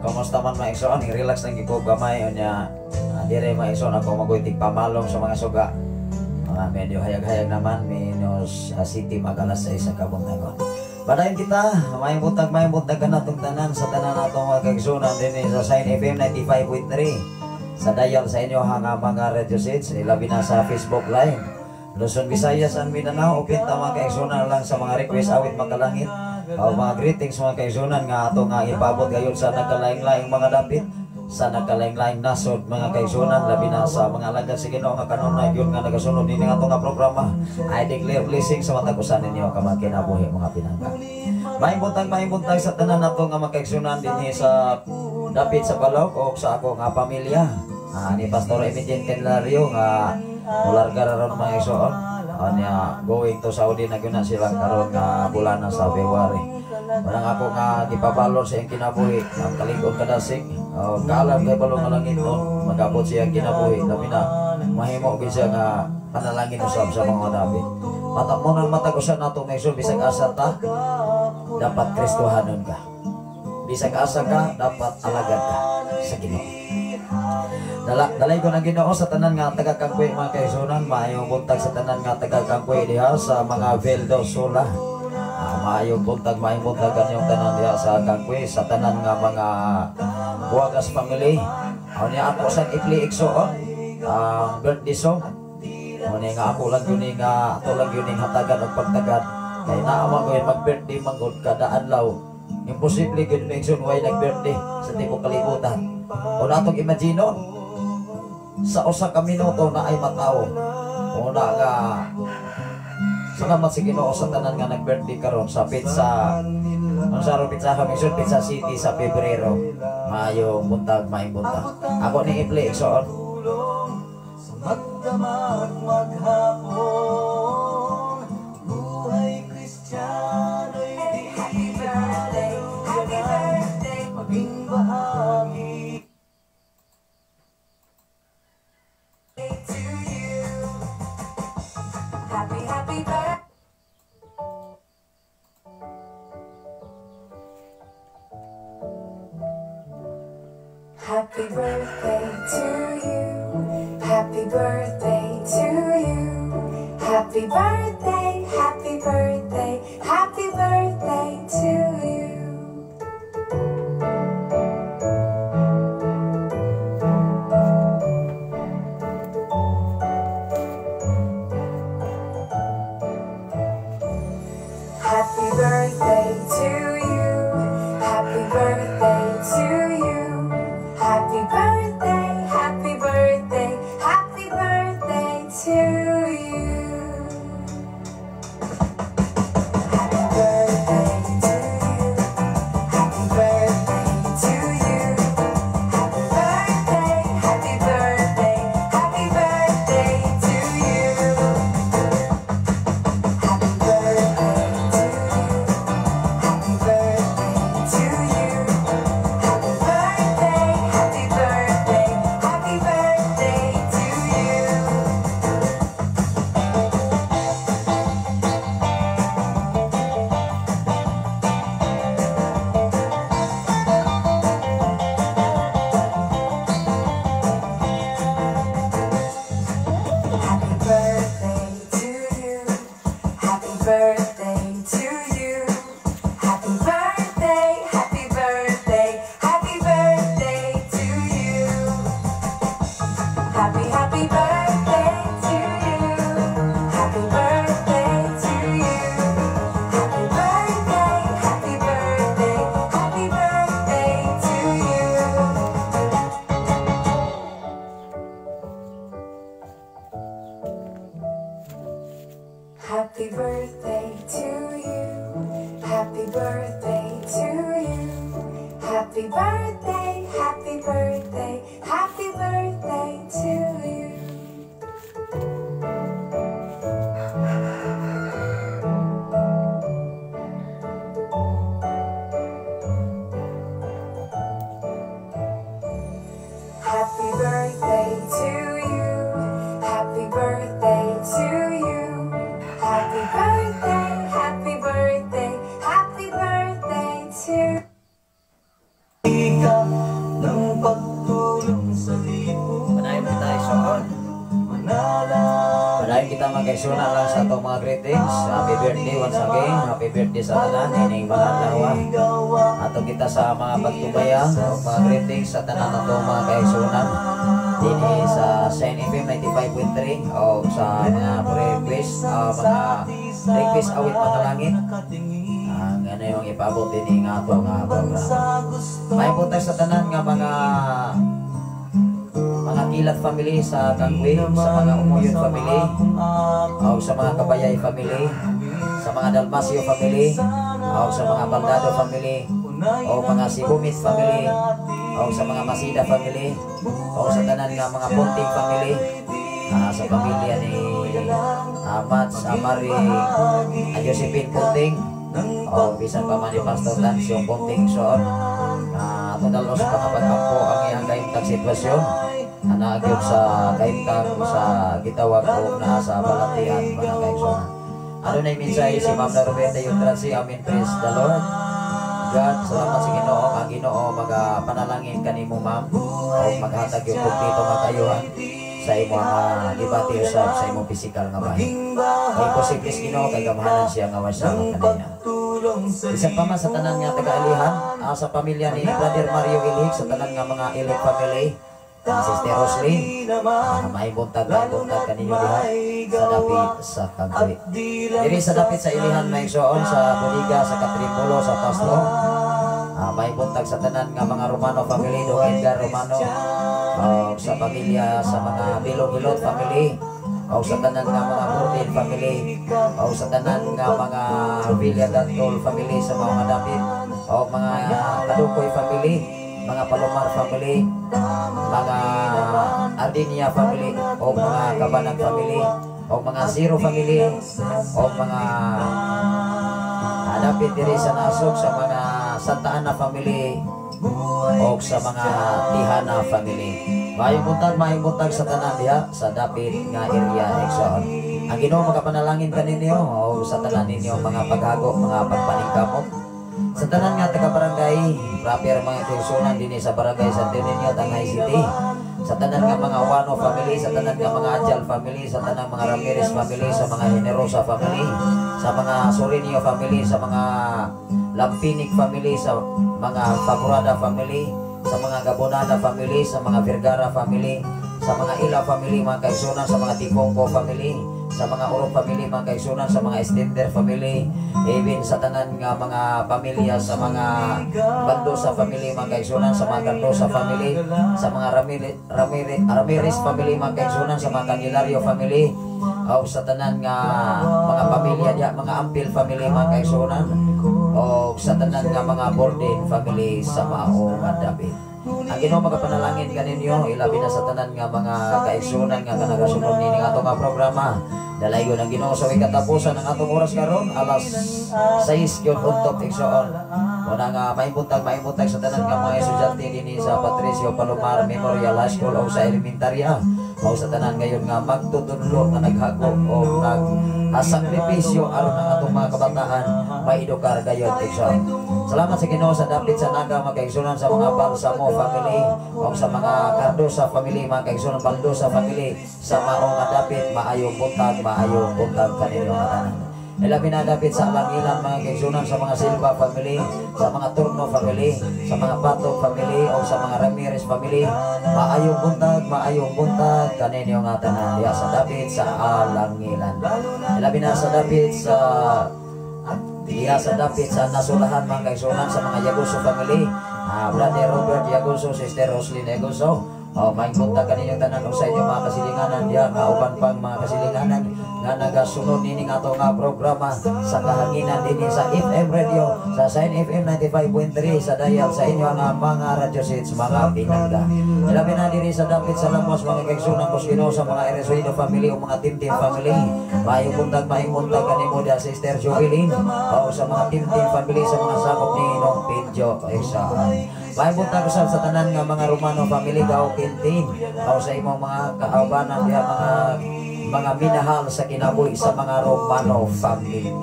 Kumusta man mga igsoon, i-relax lang giko gamay unya. Dire mga igsoon ako maguitig pamalong sa mga suga. Mga medyo hayag-hayag naman minus city magalas 6 sa kabuntagon. Badayon kita, may buntag ka na itong tanan sa tanan natong mga kaigsunan din sa Sign FM 95.3 sa dial sa inyo hanga mga radio sets, ilabi na sa Facebook Live. Luzon, Visayas, and Mindanao, open ta mga kaigsunan lang sa mga request awit makalangit o mga greetings mga kaigsunan nga ato nga ipabot gayon sa nagkalaing-laing mga dapit sa nagkalaing-laing nasod mga kaigsunan, labi na sa mga alagad sa Ginoo nga kanunay yun nga nagasunod din nga nga programa. I declare blessing sa matag usan ninyo kamang kinabuhi mga pinangka. Mahimbutang sa tanan nato nga mga kaigsunan dinhi sa dapit sa Balog o sa ako nga pamilya. Ni Pastor Emilien Kenlario nga mularga ron mga igsoon. Anya going to Saudi na gyud sila karon nga bulan sa February. Manang ako nga gipabalor sa iyang kinabuhi ang kalig-on kadasig. Kaalam kay balong nga langit noon magabot siya kinabuhi labi na mahimo gid siya nga panalangin usab sa mga David. Mata mo nang matag usa nato nga igsoon bisag asa ta dapat Kristohanon ka. Bisag asa ka dapat alagad ka sa Ginoo. Dalay ko ng Ginoo sa tanan nga taga-Kangkoy mga kaigsunan, maayong buntag sa tanan nga taga-Kangkoy diha sa mga Veldo Sola. Maayong buntag kanyang tanan diha sa Kangkoy sa tanan nga mga Buagas family. Niya ako sa ipli igsoon ang birthday song. Niya nga ako lang yun nga ato lang yun hatagan og pagtagad. Kay naamang ko mag-birthday manggod kada adlaw. Imposible gid igsoon way nag-birthday sa tibok kalibutan. O natong imagine sa usa ka minuto na ay matawo. Una nga salamat sa Ginoo sa tanan nga nag-birthday karon sa pizza. Ang sarong pizza kami sa Pizza City sa Pebrero. Maayong buntag, maayong buntag. Ako ni i-play igsoon. Sa magdamag maghapon, buhay Kristiyano'y di maging bahagi. Happy birthday to you. Happy birthday to you. Happy birthday, happy birthday, happy birthday to you. Happy birthday to you. Happy birthday to you. Happy birthday, happy birthday, happy birthday to you. Happy birthday to you. Happy birthday to you. Happy birthday, happy birthday, happy birthday to you. Happy birthday to you. Happy birthday to you. Happy birthday, happy birthday, happy birthday to you. Happy birthday to you. Happy birthday to you. Happy birthday, happy birthday, happy birthday to you. Happy birthday to you. Happy birthday to you. Happy birthday, happy birthday, happy birthday to you. Happy birthday to you. Happy birthday to you. Happy birthday, happy birthday, happy birthday to you. Happy birthday to you. Happy birthday to you. Happy birthday, happy birthday, happy birthday to Ika ng pagtulong sa lipo. Panayon kita igsoon. Panayon kita mag-igsoon lang sa itong mga greetings. Happy birthday once again. Happy birthday sa tanan. Ining mga lawa. Ato kita sa mga pagtubayan o mga greetings sa tanan na itong mga kaigsunan. Dini sa Saint FM 95.3 o sa mga request, mga request awit panalangin. Ang na yung ipabot din nga ato nga programa. May buntag sa tanan nga mga Kilat family sa Kangwe, sa mga Umuyon family, o sa mga Kabayay family, sa mga Dalmasio family, o sa mga Baldado family, o mga Sibumit family, o sa mga Masida family, o sa tanan nga mga Ponting family, sa pamilya ni Mats Amari Josephine Ponting, o bisan pa man ni Pastor Dancio Ponting soon. Ato dalos pangapagkampo ang iyang kaimtang sitwasyon. Nagyod sa kaimtang sa gitawag o na sa balatian mga kaigsoon. Ano na yung minsay si Ma'am Roberta Yutransi, amin, praise the Lord. God, salamat sa Ginoo, ang Ginoo magapanalangin kanimo ma'am o maghatag yung kumpleto makayuhan sa imo nga gibati usab sa imo physical nga bahay. Kay posibles Ginoo kay gamahanan siya nga wasa kanaya. Isa pa man sa tanan nga taga-alihan, sa pamilya ni Brother Mario Ilig, sa tanan nga mga Ilig family, Sister Roslyn, may buntag kaninyo diha sa dapit sa Kangwe. Diri sa dapit sa ilihan may soon sa Buliga sa Katrimulo sa Paslo. May buntag sa tanan nga mga Romano family, do Edgar Romano, sa pamilya sa mga Bilog-Hilot family, o sa tanan nga mga Burdin family, o sa tanan nga mga Villa Dantol family sa mga dapit, o mga Kadukoy family, mga Palomar family, mga Ardinia family, o mga Kabanag family, o mga Zero family, o mga dapit diri sa nasog sa mga Santa Ana family, o sa mga Tihana family. Maayong buntag sa tanan diha sa dapit nga area Exxon. Ang Ginoo magapanalangin kaninyo o sa tanan ninyo mga paghago, mga pagpaningkamot. Sa tanan nga taga-barangay, proper mga igsunan dinhi sa barangay Santo Niño, Tangay City. Sa tanan nga mga Wano family, sa tanan nga mga Adjal family, sa tanan mga Ramirez family, sa mga Generosa family, sa mga Sorinio family, sa mga Lampinik family, sa mga Faburada family, sa mga Gabonada family, sa mga Vergara family, sa mga Ila family, mga kaigsunan, sa mga Tipongko family, sa mga Oro family, mga kaigsunan, sa mga Estender family, even sa tanan nga mga pamilya sa mga Bandosa family, mga kaigsunan, sa mga Gandosa family, sa mga Ramirez family, mga kaigsunan, sa mga Candelario family, o sa tanan nga mga pamilya diya, mga Ampil family, mga kaigsunan, o sa tanan nga mga Borden family sa Mao nga David. Ang Ginoo magapanalangin kaninyo, ilabi na sa tanan nga mga kaigsunan nga kanagasunod nini nga atong programa. Dalaygon ang Ginoo sa katapusan ng atong oras karon alas 6 gyud untok igsoon. Una nga maibuntag sa tanan nga mga estudyante dinhi sa Patricio Palomar Memorial High School o sa elementarya. O sa tanan ngayon nga magtutudlo nga naghagok o sakripisyo aron ang atong mga kabataan maedukar gayon igsoon. Salamat sa Ginoo sa dapit sa naga mga kaigsunan sa mga Balsamo family o sa mga Cardosa family, mga kaigsunan Baldosa family sa maong nga dapit maayong buntag kaninyo nga tanan. Ilabi na dapit sa Alangilan mga kaigsunan sa mga Silva family, sa mga Turno family, sa mga Pato family o sa mga Ramirez family, maayong buntag kaninyo nga tanan diha sa dapit sa Alangilan. Ilabi na sa dapit sa diya sa dapit sa nasulahan mga kaigsunan sa mga Yaguso family, Brother Robert Yaguso, Sister Roslyn Yaguso, may buntag kaninyong tanan sa inyong mga kasilinganan diya nga uban pang mga kasilinganan nga nagasunod nini nga ato nga programa sa kahanginan dinhi sa FM radio sa Sign FM 95.3 sa dial sa inyo nga mga radio sets mga pinangga. Ilabi na diri sa dapit sa Lamos mga kaigsunan Kusino sa mga Eresuido family o mga Tim family. Maayong buntag kanimo diya Sister Jovelyn o sa mga Tim family sa mga sakop ni Nong Pidjo Exxon. May buntag usab sa tanan nga mga Romano family Gao Quintin o sa imong mga kaubanan diya mga minahal sa kinabuhi sa mga Romano family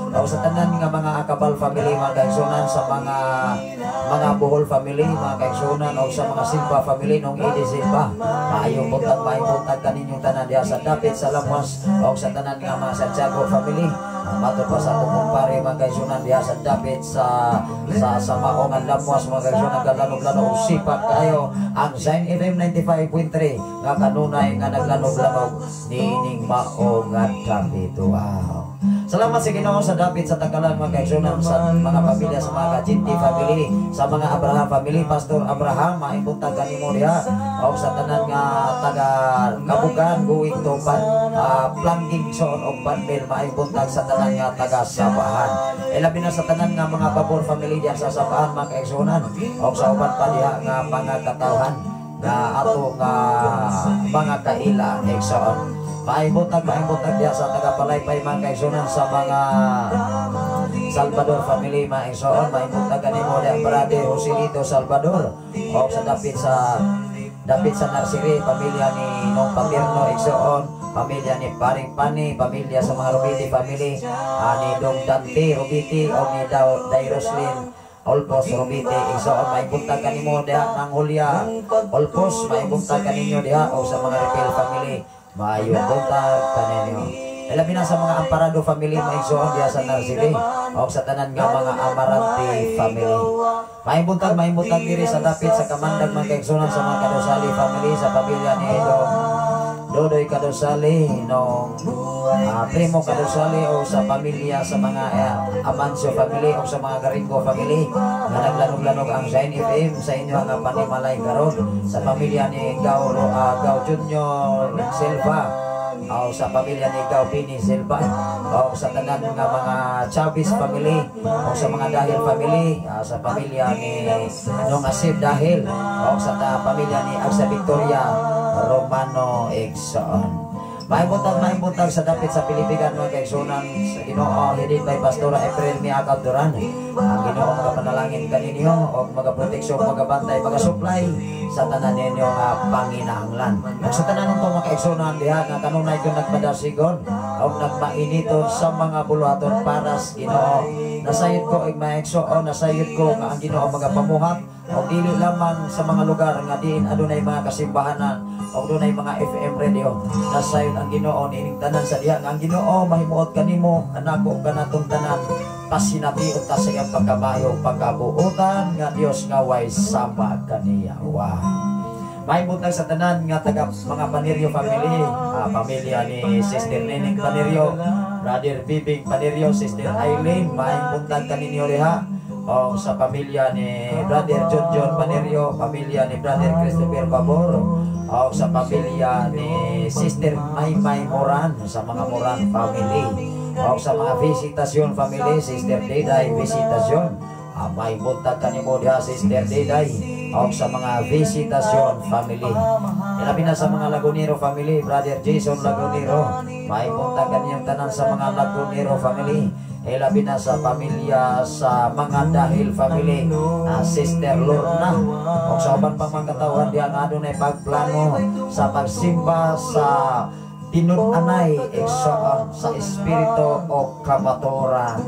o sa tanan nga mga Akabal family mga kaigsunan sa mga Bohol family mga kaigsunan o sa mga Silva family nung Edi Silva. Maayong buntag kaninyong tanan diya sa dapit sa Lamas o sa tanan nga mga Santiago family. Mato pa sa kumpare mga kaigsunan diya sa dapit sa Maongan Lamas mga kaigsunan kalanog-lanog sipak kayo ang Sign FM 95.3 nga kanunay nga naglanog-lanog nining Maongan dapit. Wow. Salamat sa Ginoo sa dapit sa tanggalan mga kaigsunan sa mga pamilya sa mga Kacinti family, sa mga Abraham family, Pastor Abraham, maibuntag kanimo diha o sa tanan nga taga Kabugan, Guwing Tupan, Plangging Son o Banbel, maibuntag sa tanan nga taga Sabahan. Ilabi na sa tanan nga mga Babor family diha sa Sabahan mga kaigsunan o sa uban pa diha nga mga katawhan nga ato nga mga kaila igsoon. Maibuntag diya sa taga-Palaypay mga kaigsunan sa mga Salvador family mga igsoon. Maibuntag kanimo diya Brother Joselito Salvador o sa dapit sa Narsiri, pamilya ni Nong Paterno igsoon, pamilya ni Paring Pani, pamilya sa mga Rubiti family, ni Dong Dante Rubiti o ni Dairoslin Olpos Rubiti igsoon. Maibuntag kanimo diya ng Julia Olpos, maibuntag kaninyo diya o sa mga Repel family, maayong buntag kaninyo. Ilabi na sa mga Amparado family maigsoon diya sa Narsili o sa tanan nga mga Amarante family. Maibuntag diri sa dapit sa Kamandag mga kaigsunan sa mga Kadosali family, sa pamilya ni Dodoy Kadosali, nung Primo Kadosali o sa pamilya sa mga Amancio family o sa mga Garingo family nga naglanog-lanog ang Shine FM sa inyo nga panimalay karon, sa pamilya ni Gao Junior Silva o sa pamilya ni Gao Pini Silva o sa tanan nga mga Chavez family o sa mga Dahil family, sa pamilya ni Nong Asib Dahil o sa pamilya ni Agsa Victoria Romano igsoon. Maibuntag sa dapit sa Pilipigan mga kaigsunan sa Ginoo, headed by Pastora April Miagab Duran. Ang Ginoo magapanalangin kaninyo o magaproteksyon, magabantay, magasupply sa tanan ninyo nga panginahanglan. Sa tanan nito mga kaigsunan diha nga kanunay ko nagpadasigon o nagmainiton sa mga buluhaton para sa Ginoo. Nasayod ko ig maigsuon, nasayod ko nga ang Ginoo magapamuhat o dili lamang sa mga lugar nga diin adunay mga kasimbahanan o dunay mga FM radio. Nasayod ang Ginoo nining tanan sa diha nga ang Ginoo mahimuot kanimo anako kanatong tanan pasinatiot ta sa iyang pagkabayo pagkabuotan nga Dios nga way sama kaniya. Wow. Maibuntag sa tanan nga taga mga Panerio family, pamilya ni Sister Nening Panerio, Brother Bibing Panerio, Sister Eileen, maibuntag kaninyo diha o sa pamilya ni Brother John Panerio, pamilya ni Brother Christopher Babor o sa pamilya ni Sister Maymay Moran, sa mga Moran family o sa mga Visitasyon family, Sister Diday Visitasyon, may buntag kanimo diha Sister Diday o sa mga Visitasyon family. Ilabi na sa mga Lagunero family, Brother Jason Lagunero, may buntag kaniyong tanan sa mga Lagunero family. Ilabi na sa pamilya sa mga Dahil family, Sister Lorna o sa uban pang mga katawan diya nga adunay pagplano sa pagsimba sa tinun-anay igsoon sa espiritu o kamaturan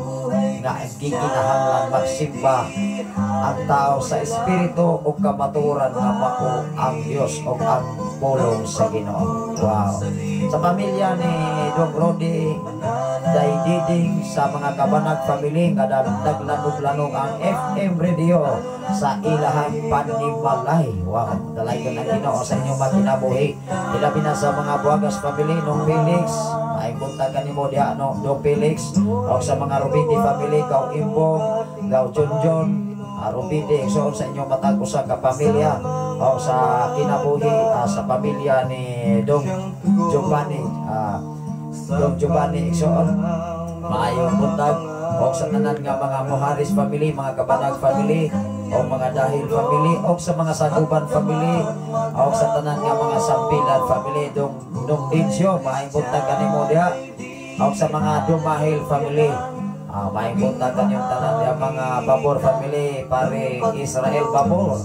nga giginahanglan magsimba ang tao sa espiritu o kamaturan nga mao ang Dios o ang pulong sa Ginoo. Wow. Sa pamilya ni Dong Rodi Daydiding, sa mga Kabanag family nga naglanog-lanog ang FM radio sa ilahang panimalay. Wow, dalay ko ng Ginoo sa inyong makinabuhi. Ilabi na sa mga Buagas family, Nong Felix, ay buntag kanimo diha Dong Felix o sa mga Rubiti family, Gao Imbong, Gao Junjun, Rubiti igsoon sa inyong matag usa ka pamilya o sa kinabuhi sa pamilya ni Dong Giovanni igsoon. Maayong buntag o sa tanan nga mga Moharis family, mga Kabanag family o mga Dahil family o sa mga Saguban family o sa tanan nga mga Sampilan family, Dong Dinsyo, maayong buntag kanimo diha o sa mga Dumahil family. Maayong buntag kaniyong tanan diha mga Babor family, pare Israel Babor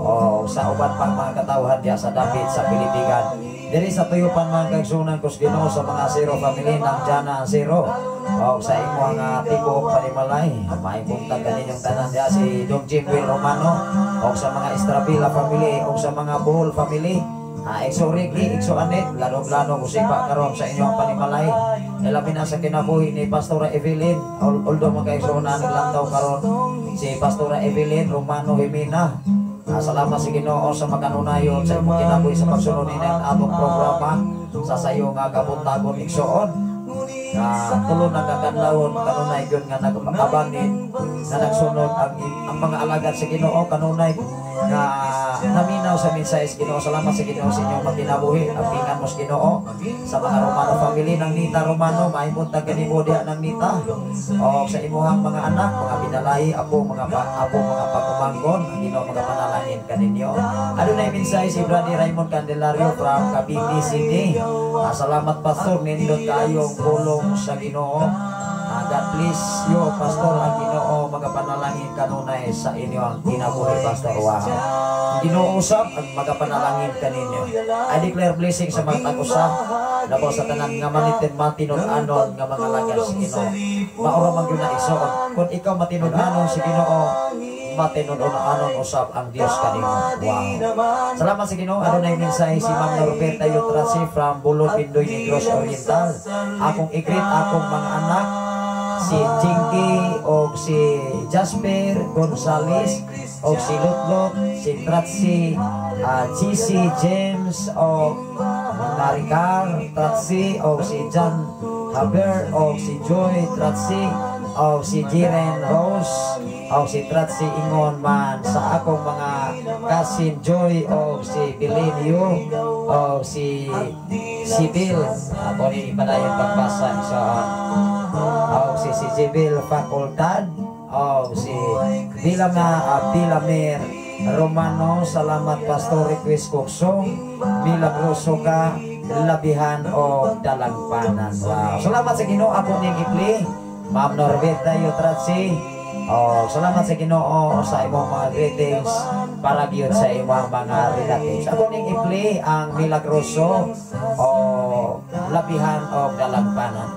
o sa uban pang mga katawhan diha sa dapit sa Pilipigan. Diri sa tuyupan mga kaigsunan kus Ginoo sa mga Zero family ng Jana Zero o sa imo nga tibo panimalay, maibuntag kaninyong tanan diha si Dong Jimwil Romano o sa mga Estrabila family o sa mga Bohol family, Exo Ricky, Exo Anet, lanog-lanog usipa karon sa inyong panimalay. Ilabi na sa kinabuhi ni Pastora Evelyn, although mga kaigsunan naglantaw karon si Pastora Evelyn Romano Jimena. Salamat sa Ginoo sa makanunayon sa imong kinabuhi sa pagsunod ni atong programa sa sayo nga kabuntagon igsoon. tulo na kakanlawon kanunay gyud nga nagpakabanin na nagsunod ang mga alagad sa Ginoo kanunay nga naminaw sa mensahe Ginoo. Salamat sa Ginoo sa inyong magkinabuhi. Ang pingan mo sa Ginoo sa mga Romano family ng Nita Romano, maibuntag kanimo diha ng Nita o sa imuhang mga anak, mga binalahi, mga pagkumanggon, ang Ginoo mga panalangin kaninyo. Adunay mensahe si Brother Raymond Candelario from Cavite City. Salamat pastor, nindot kayong bulong sa Ginoo. God bless you, Pastor. Ang Ginoo magapanalangin kanunay sa inyo ang kinabuhi, Pastor. Wow. Ginoo usap ang magapanalangin kaninyo. I declare blessing sa mga tag-usap labo sa tanan nga manitin matinud-anon nga mga lagas sa Ginoo. Maura man gyud na igsoon. Kung ikaw matinud-anon si Ginoo, matinud-anon usap ang Dios kanimo. Wow. Salamat sa Ginoo. Adunay mensahe si Ma'am Norberta Yutrasi from Bulod, Pindoy, Negros Oriental. Akong i-greet akong mga anak si Jinky o si Jasper Gonzales o si Lutlot, si Tratsi, GC James o Maricar Tratsi o si John Haber o si Joy Tratsi o si Jiren Rose o si Tratsi Ingon man sa akong mga cousin Joy o si Belinio o si Bill. Ako ni ipadayon pagbasa sa si Sibyl Facultad si Bilamer Romano. Salamat Pastor Request Coksong Milagroso ka labihan o dalagpanan. Wow. Salamat sa Ginoo. Ako ning ipli Ma'am Norberta Yutratsi. Salamat sa Ginoo sa imong mga greetings para gyud sa imong mga relatives. Ako ning ipli ang Milagroso o labihan o dalagpanan.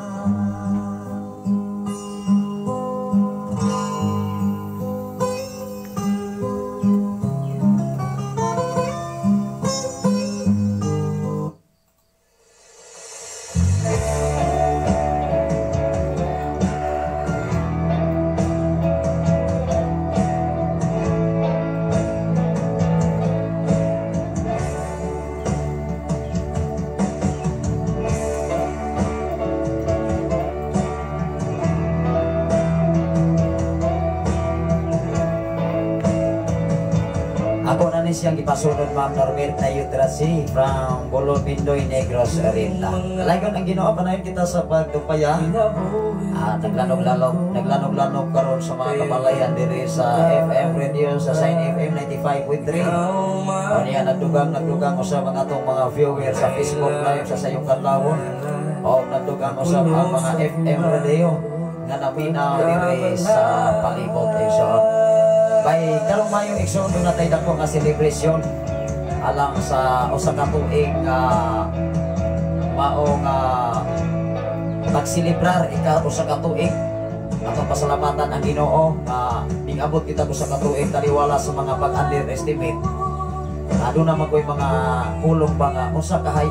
Siyang ipasunod Ma'am Norberta Yutrasi from Bulod, Pindoy, Negros Oriental. Lagon ang Ginoo panayon kita sa pagtupaya. Naglanog-lanog karon sa mga kabalayan diri sa FM radio sa Sign FM 95.3. O niya nagdugang sa mga atong mga viewers sa Facebook live sa sayong kadlawon. O nagdugang sa mga FM radio nga naminaw diri sa palibot igsoon. By karong mayong igsoon doon natay dako nga celebration alang sa usa ka tuig maong pagsilibrar usa ka tuig atong pasalamatan ang Ginoo ning-abot kita usa ka tuig taliwala sa mga pag-underestimate. Doon naman ko'y mga kulong ba nga usa ka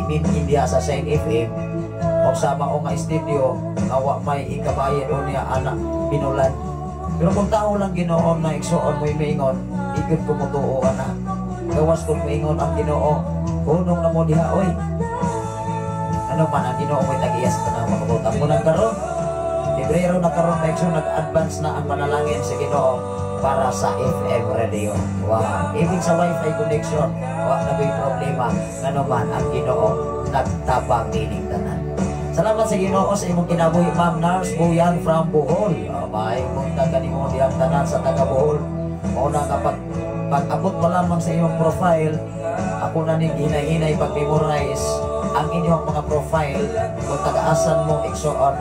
min India sa Sign FM o sa maong nga studio nga wa may ikabayan o niya anak pinulan. Pero kung tao lang Ginoo na igsoon mo'y maingon, ikot ko mo tuo na. Gawas kong maingon ang Ginoo, unong na mo diha, oy. Ano man ang Ginoo mo'y tag-iyas ka na makabutang mo nagkaroon. Pebrero na karoon na igsoon, nag-advance na ang manalangin sa Ginoo para sa FM radio. Wow. Ibig sa wifi connection, wala na may problema. Ano man ang Ginoo, nagtabang dinig tanan. Salamat sa Ginoo sa imong kinabuhi Ma'am Nars Buyan from Bohol. May munta kanimo diyang tanan sa taga Bohol. Una kapag pag-abot pa lamang sa iyong profile, ako na ning hinay-hinay pag-memorize ang inyong mga profile kung taga-asan mo igsoon.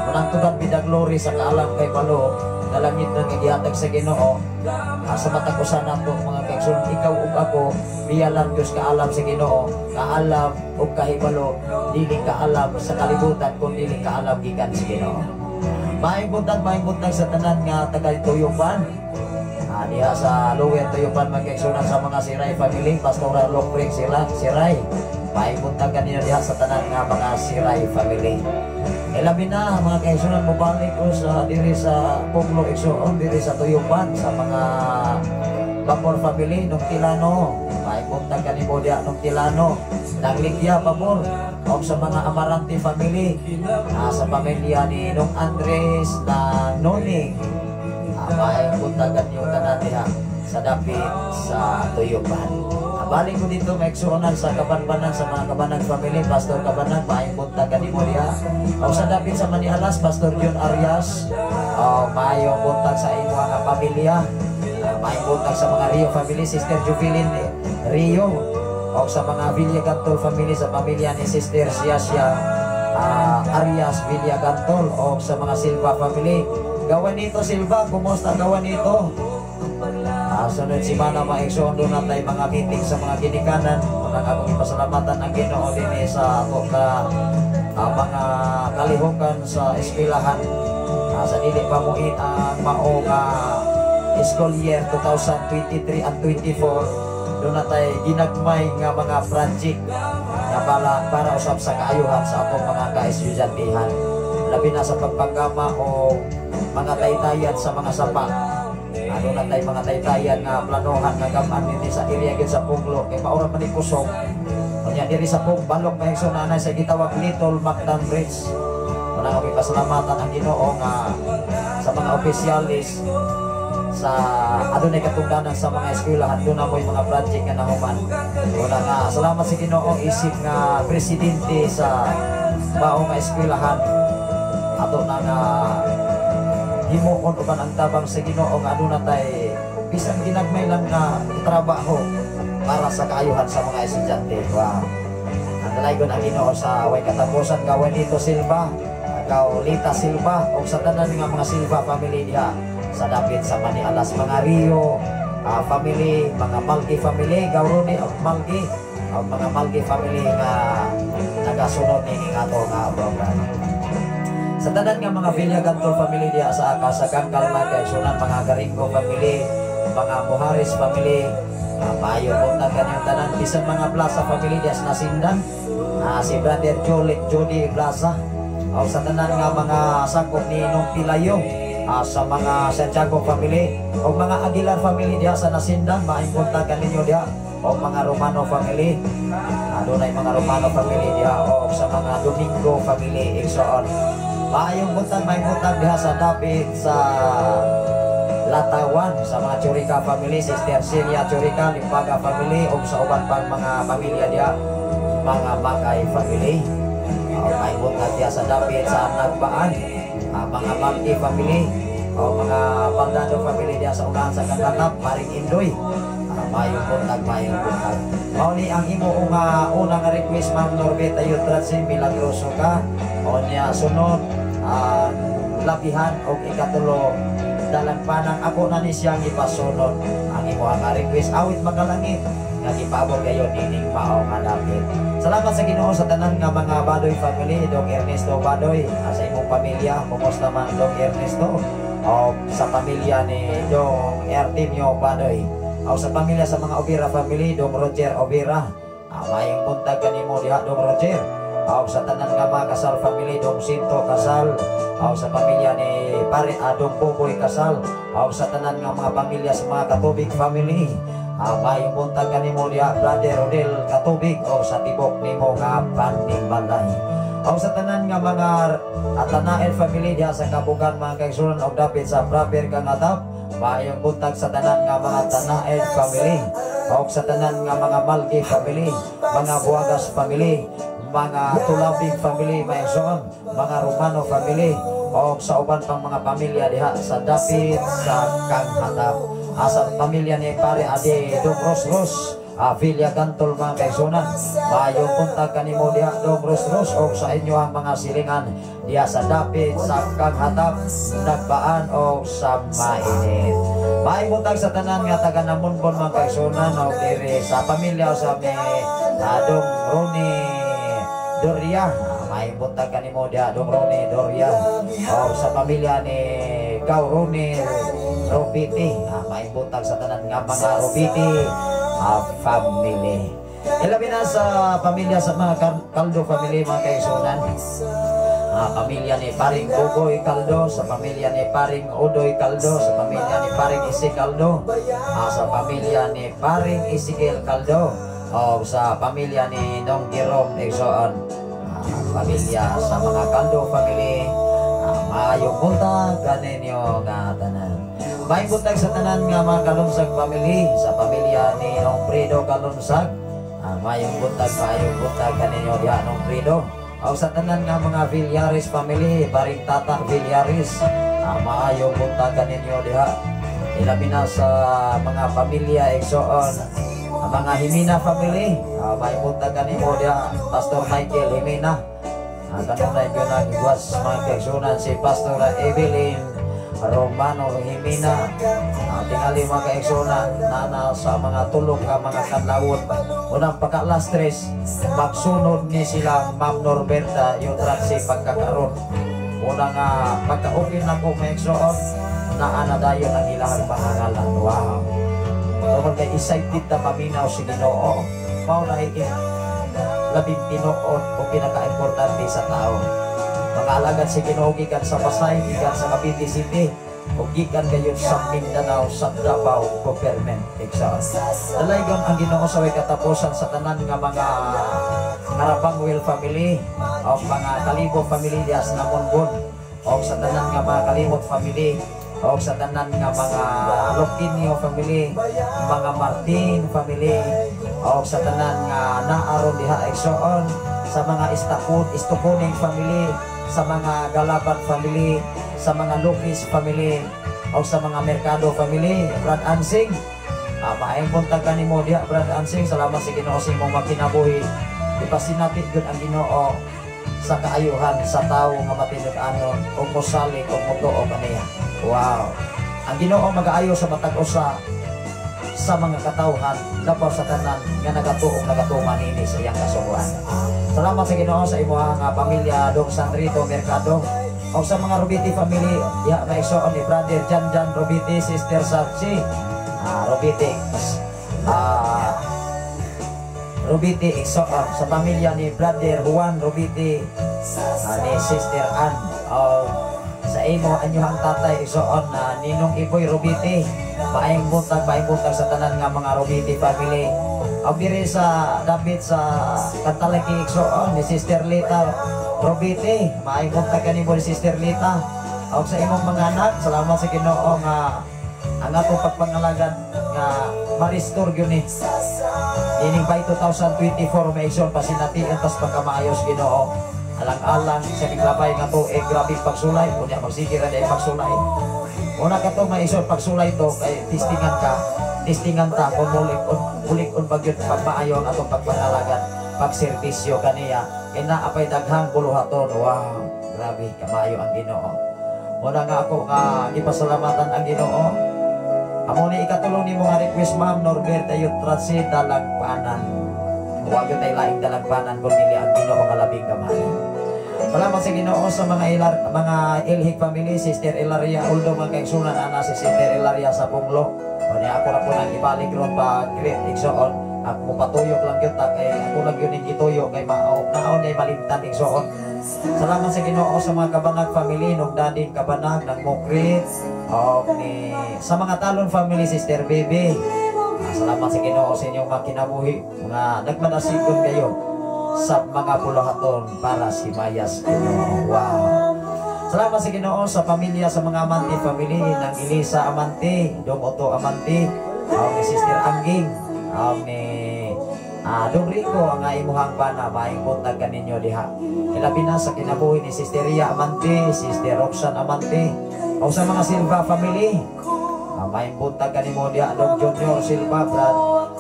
Munang tugan bida glory sa kaalam kay Palo, nalangit na kagihatag sa Ginoo. Sa matagusan nato mga kaigsoon, ikaw ug ako, biyalan Diyos kaalam sa Ginoo, kaalam ug kahibalo, dili kaalam sa kalibutan kung dili kaalam gikan sa Ginoo. Mahimbutag sa tanan nga taga Tuyupan. Diha sa Lower Tuyupan magkaigsunan sa mga Siray family, Pastoral Lokring sila, Siray. Mahimbutag kanina diha sa tanan nga mga Siray family. Labi na mga kaigsunan mo balik ko sa diri sa Puglo igsoon diri sa Tuyupan sa mga Bapor family nung Tilano. Mahimbutag kanimo diha nung Tilano. ng Lydia Pabor, o sa mga Amarante family, sa pamilya ni Nong Andres na Noning, maayong buntagan yung tanan diha sa dapit sa Tuyupan. Balik ko dito maigsuonan sa Kabanbanan, sa mga Kabanag family, Pastor Kabanag, maayong buntagan ni Moria. O sa dapit sa Manialas, Pastor John Arias, maayong buntag sa imo nga pamilya. Maayong buntag sa mga Rio family, Sister Jubilin Rio. O sa mga Villagantol family, sa pamilya ni Sister Siasya Arias Villagantol. O sa mga Silva family, gawan nito Silva, kumusta gawan nito? Sunod si Mana maigsoon doon natay mga meeting sa mga ginikanan. Unang akong ipasalamatan ang Ginoo din sa ato ka mga kalihukan sa eskwelahan. Sa dili pa mo ang maong school year 2023 and 24, doon natay ginagmay nga mga project nga para usab sa kaayuhan sa atong mga ka-estudyantehhan, labi na sa pagpagama o mga taytayan sa mga sapa. Ano na tayo mga taytayan nga planohan nga gaman din sa area gid sa Punglo kay maura man ni kusog. Unya diri sa Balok maigsoon na sa gitawag Little Macdan Bridge. Muna kami pasalamatan ang Ginoo nga sa mga opisyalis sa adunay katungdanan sa mga eskwelahan doon na mo yung mga project nga nahuman. Una nga salamat sa Ginoo isip nga presidente sa maong eskwelahan ato na nga himuon uban ang tabang sa Ginoo nga aduna tay bisan ginagmay lang nga trabaho para sa kaayuhan sa mga estudyante. Wow. Andalay ko na Ginoo sa way katapusan gawan dito Silva, Lita Silva o sa tanan nga mga Silva family diha sa dapit sa Manialas, mga Rio family, mga Malgi family, Gauroni of Malgi, mga Malgi family nga nagasunod ni ato nga program. Sa tanan nga mga Villagantol family diha sa Kasagang Kalmay kaigsunan, mga Garingo family, mga Muhares family, maayo buntag kanyang tanan bisan mga Plaza family diha sa Nasindan, si Brother Jody Plaza, o sa tanan nga mga sakop ni Nong Pilayo, sa mga Santiago family o mga Aguilar family diha sa Nasindan, maayo buntag kaninyo diha, o mga Romano family, adunay mga Romano family diha, o sa mga Domingo family igsoon. Maayong buntag, may buntag diha sa dapit sa Latawan, sa mga Churica family, Sister Celia Churica, Limbaga family, o sa uban pang mga pamilya diha, mga Magay family. May buntag diha sa dapit sa Nagbaan, mga Malki family, o mga Baldado family diha sa unahan sa Kagatap, Paring Indoy. Mayong buntag, mayong buntag. Mauni ang imo unang request, Ma'am Norbeta Yudratsi, milagroso ka. O niya sunod labihan o ikatulo dalang panang ako na ni siyang ipasunod ang imo ang request awit makalangit nga gipabot kayo nining maong alapit. Salamat sa Ginoo sa tanan nga mga Badoy family, Dong Ernesto Badoy, sa imong pamilya, kumusta man Dong Ernesto, o sa pamilya ni Dong Ertimio Badoy, o sa pamilya sa mga Obira family, Dong Roger Obira, mayong buntag kanimo diha Dong Roger. O sa tanan nga mga Kasal family, Dong Sinto Kasal, o sa pamilya ni Pare Dong Buboy Kasal, o sa tanan nga mga pamilya sa mga Katubig family, mayong buntag kanimo diha Brother Rodel Katubig, o sa tibok nimo nga Panimbalay. O sa tanan nga mga Atanael family diha sa Kabugan, mga kaigsunan, o dapit sa Braber Kangatap, mayong buntag sa tanan nga mga Atanael family, o sa tanan nga mga Malgi family, mga Buagas family, mga Tulabing family, maigsoon, mga Romano family, o sa uban pang mga pamilya diha sa dapit sa Kanghatap, sa pamilya ni Pare Ade Dong Rosros, Villagantol, mga kaigsunan, mayong buntag kanimo diha Dong Rosros, o sa inyo ang mga silingan diha sa dapit sa Kanghatap, Nagbaan, o sa Mainit. Mayong buntag sa tanan nga taga Namunbon, mga kaigsunan, o diri sa pamilya o sa Dong Roni Doria, may buntag kanimo diha Dong Roni Doria, o sa pamilya ni Gauroni Robiti, may buntag sa tanan nga mga Robiti family. Ilabi na sa pamilya sa mga Caldo family, mga kaigsunan, pamilya ni Paring Bugoy Caldo, sa pamilya ni Paring Udoy Caldo, sa pamilya ni Paring Isi Caldo, sa pamilya ni Paring Isigel Caldo, o sa pamilya ni Dong Jerome Exoon, pamilya sa mga Caldo family, maayong buntag kaninyo nga tanan. Maayong buntag sa tanan nga mga Kalungsag family, sa pamilya ni Nong Fredo Kalungsag, maayong buntag kaninyo diha Nong Fredo. O sa tanan nga mga Villaris family, Baring Tata Villaris, maayong buntag kaninyo diha. Ilabi na sa mga pamilya Exoon, mga Himina family, maayong buntag kaninyo diha Pastor Michael Himina. Kanunay ko nagwas mga kaigsunan si Pastor Evelyn Romano Himina. Tingali mga kaigsunan na sa mga tulong ka mga kadlawon. Unang pagka-last-stress, magsunod ni silang Ma'am Norberta yung traksi pagkakaroon. Unang pagka-open na ko mga kaigsunan, naanadayon ang ilang pangangalan. Wow! Tungkol kay excited na maminaw si Ginoo, mauna labing tinuod o pinaka-importante sa tao. Mga alagad si Ginoo gikan sa Pasay, gikan sa Cavite City, o gikan kayo sa Mindanao, sa Davao Government Exam. Dalaygon ang Ginoo sa way katapusan sa tanan nga mga Karabangwil family, o mga Kalibo family dias na Monbon, o sa tanan nga mga Kalimot family, o sa tanan nga mga Loquinio family, mga Martin family, o sa tanan nga naaron diha Exoon, sa mga Istukuning family, sa mga Galaban family, sa mga Lucas family, o sa mga Mercado family. Brad Ansing, maayong buntag kanimo diha Brad Ansing. Salamat sa Ginoo sa imong makinabuhi. Ipasinapit gud ang Ginoo sa kaayuhan sa tawo nga matinud-anon o mosali o motuo kaniya. Wow! Ang Ginoo mag-aayo sa matag usa sa mga katawhan labaw sa tanan nga nagatuong ini sa iyang kasubuan. Salamat sa Ginoo sa imong pamilya Dong Sandrito Mercado, o sa mga Robiti family, ya maigsoon ni Brother Jan Robiti, Sister Sarchi Robiti, Robiti igsoon sa pamilya ni Brother Juan Robiti, ni Sister Ann, sa imo anyuhang tatay igsoon na Ninong Iboy Robiti. Maayong buntag sa tanan nga mga Robiti family. Ang diri sa David sa Kantalaki igsoon ni Sister Lita Robiti. Maayong buntag kanimo ni Sister Lita. O sa imong mga anak, salamat sa Ginoo nga ang atong pagpangalagan nga ma-restore gyud ni ining by 2024 maigsoon pasinatian tas pagkamaayos Ginoo. Alang-alang sa miglabay nga to grabe pagsulay, kunya magsigir na ay pagsulay. Una ka to maisod pagsulay to kay tistingan ta kung mulik-on bagyod pagmaayon atong pagpangalagan, pagserbisyo kaniya. Apay daghang buluhaton. Wow, grabe kamayo ang Ginoo. Una nga ako nga ipasalamatan ang Ginoo. Amo ni ikatulong nimo nga request Ma'am Norberta yung traksi dalagpanan. Huwag yung tayo laing dalagpanan kung nili ang Ginoo nga labing kamayan. Salamat sa Ginoo sa mga Ilhik family, Sister Ilaria Uldo mga kaigsunan ana si Sister Ilaria sa Punglo. O niya ako na po nang ibalik ron pa great igsoon. At mupatuyok lang yun kay ako lang yun yung ituyo kay naon ay malimtan igsoon. Salamat sa Ginoo sa mga Kabanag family, nung dading Kabanag ng Mukrit, o ni sa mga Talon family, Sister Baby. Salamat sa Ginoo sa inyong mga kinabuhi nga nagmanasigon kayo sa mga bulahaton para si Mayas Ginoo. Wow! Salamat sa Ginoo sa pamilya sa mga Amante family ng Elisa Amante, Dong Otto Amante, ni Sister Angging, ni Dong Rico ang imuhang bana, maayong buntag kaninyo diha. Ilabi na sa kinabuhi ni Sister Ria Amante, Sister Roxanne Amante, o sa mga Silva family. Maayong buntag kanimo diha Dong Junior Silva,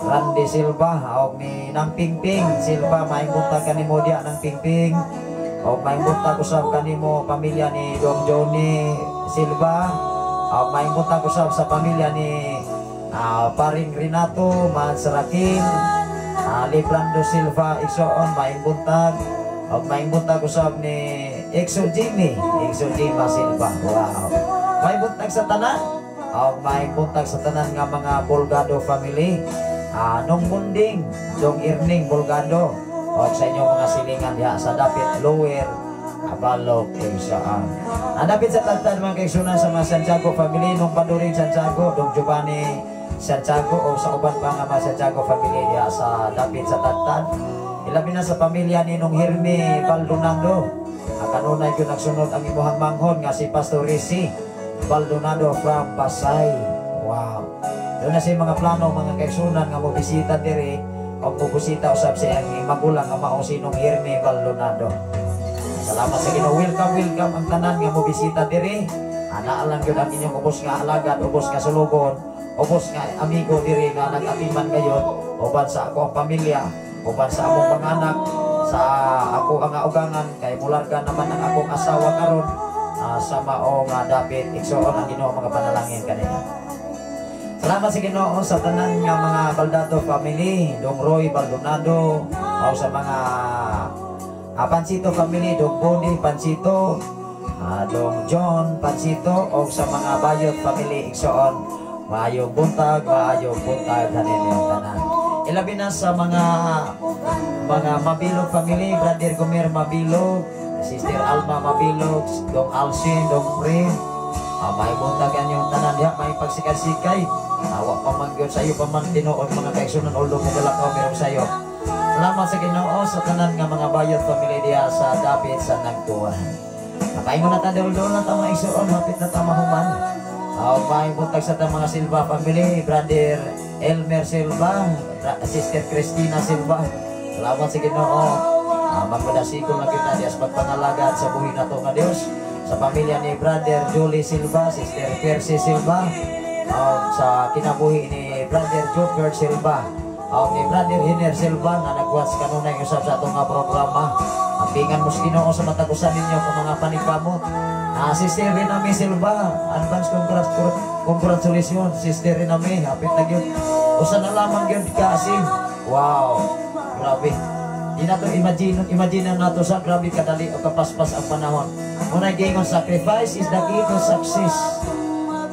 Randy Silva, o ni Nang Pingping Silva, maayong buntag kanimo diha Nang Pingping. O maayong buntag usab kanimo pamilya ni Dong Johnny Silva. O maayong buntag usab sa pamilya ni Paring Renato Mansarakin, Librando Silva igsoon, maayong buntag. O maayong buntag usab ni Exo Jimmy Silva. Wow! Maayong buntag sa tanan. O maayong buntag sa tanan nga mga Bolgado family, Nong Munding, Dong Irning Bolgado, o sa inyong mga silingan diha sa Dapit Lower Abalok Exaan. Dapit sa tagtad mga kaigsunan sa mga Santiago family, Nong Paduring Santiago, Dong Giovanni Santiago o sa uban pa nga mga Santiago family diha sa dapit sa Tantan. Ilabi na sa pamilya ni Nong Herme Baldonado. Kanunay ko nagsunod ang imuhang manghon nga si Pastor Risi Baldonado from Pasay. Wow. Doon na sa mga plano mga kaigsunan nga mo bisita diri o mo bisita usab sa iyang magulang nga mao si Nong Herme Baldonado. Salamat sa Ginoo. Welcome ang tanan nga mo bisita diri. Ana lang gyud ang inyong ubos nga alagad, ubos nga sulugon, ubos nga amigo diri nga nag-atiman kayo, uban sa ako ang pamilya, uban sa akong mga anak, sa ako ang ugangan kay mularga naman ang akong asawa karon sa mao nga dapit igsoon ang Ginoo mga panalangin kanila. Salamat sa Ginoo sa tanan nga mga Baldado family, Dong Roy Baldonado, o sa mga Pansito family, Dong Boni Pansito, Dong John Pansito, o sa mga Bayot family igsoon. Maayong buntag hanin tanan. Ilabi na sa mga Mabilog family, Brother Gomer Mabilog, Sister Alma Mabilog, Dong Alcin, Dong Prim. May buntagan yung tanan diha, may pagsikay-sikay. Awa pa man gyud sa iyo pa man tinuod mga kaigsunan ulo mo galakaw meron sa iyo. Salamat sa Ginoo sa tanan nga mga Bayot family diha sa dapit sa Nagtuan. Napaingon na ta dol-dol na ta mga igsoon, hapit na ta mahuman. May buntag sa ta mga Silva family, Brother Elmer Silva, Sister Christina Silva. Salamat sa Ginoo. Magpadasikon na kita dias pagpangalagad sa buhi nato nga Dios. Sa pamilya ni Brother Julie Silva, Sister Percy Silva, sa kinabuhi ni Brother Joker Silva, ni Brother Hiner Silva nga nagwats kanunay usab sa atong programa. Ambingan mo sa Ginoo sa matagusan ninyo kung mga paningkamot. Sister Rename Silva, advance congratulations Sister Rename, hapit na gyud. Usa na lamang gyud kasi. Wow, grabe. Di na to imagine na to sa grabe kadali o kapaspas ang panahon. Muna gingon, sacrifice is the key to success.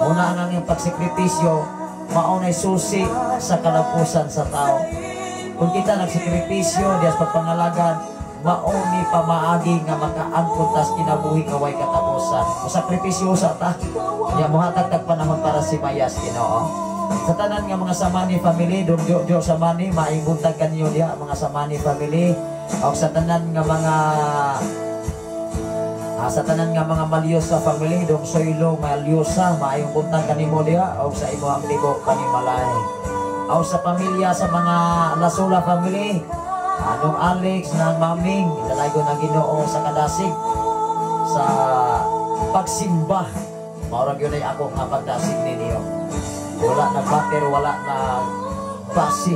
Muna ang iyong pagsakripisyo, maunay susi sa kalapusan sa tao. Kung kita nagsakripisyo, dias pagpangalagan, mauni pamaagi nga makaangkot tas kinabuhi kaway katapusan. Masakripisyo sa ta. Kaya muhatag tag panahon para si Mayas Ginoo. Sa tanan nga mga Samani family, Dong Jojo Samani, maibuntag kanyo diha mga Samani family. O sa tanan nga mga Malyosa family, Dong Soylo Malyosa, maayong buntag kanimo diha o sa imo ang libok panimalay. O sa pamilya sa mga Lasula family, Dong Alex na maming, dalago na Ginoo sa kadasig sa pagsimba. Maurag yun ay ako nga pagdasig ninyo. Wala na bater, wala na basi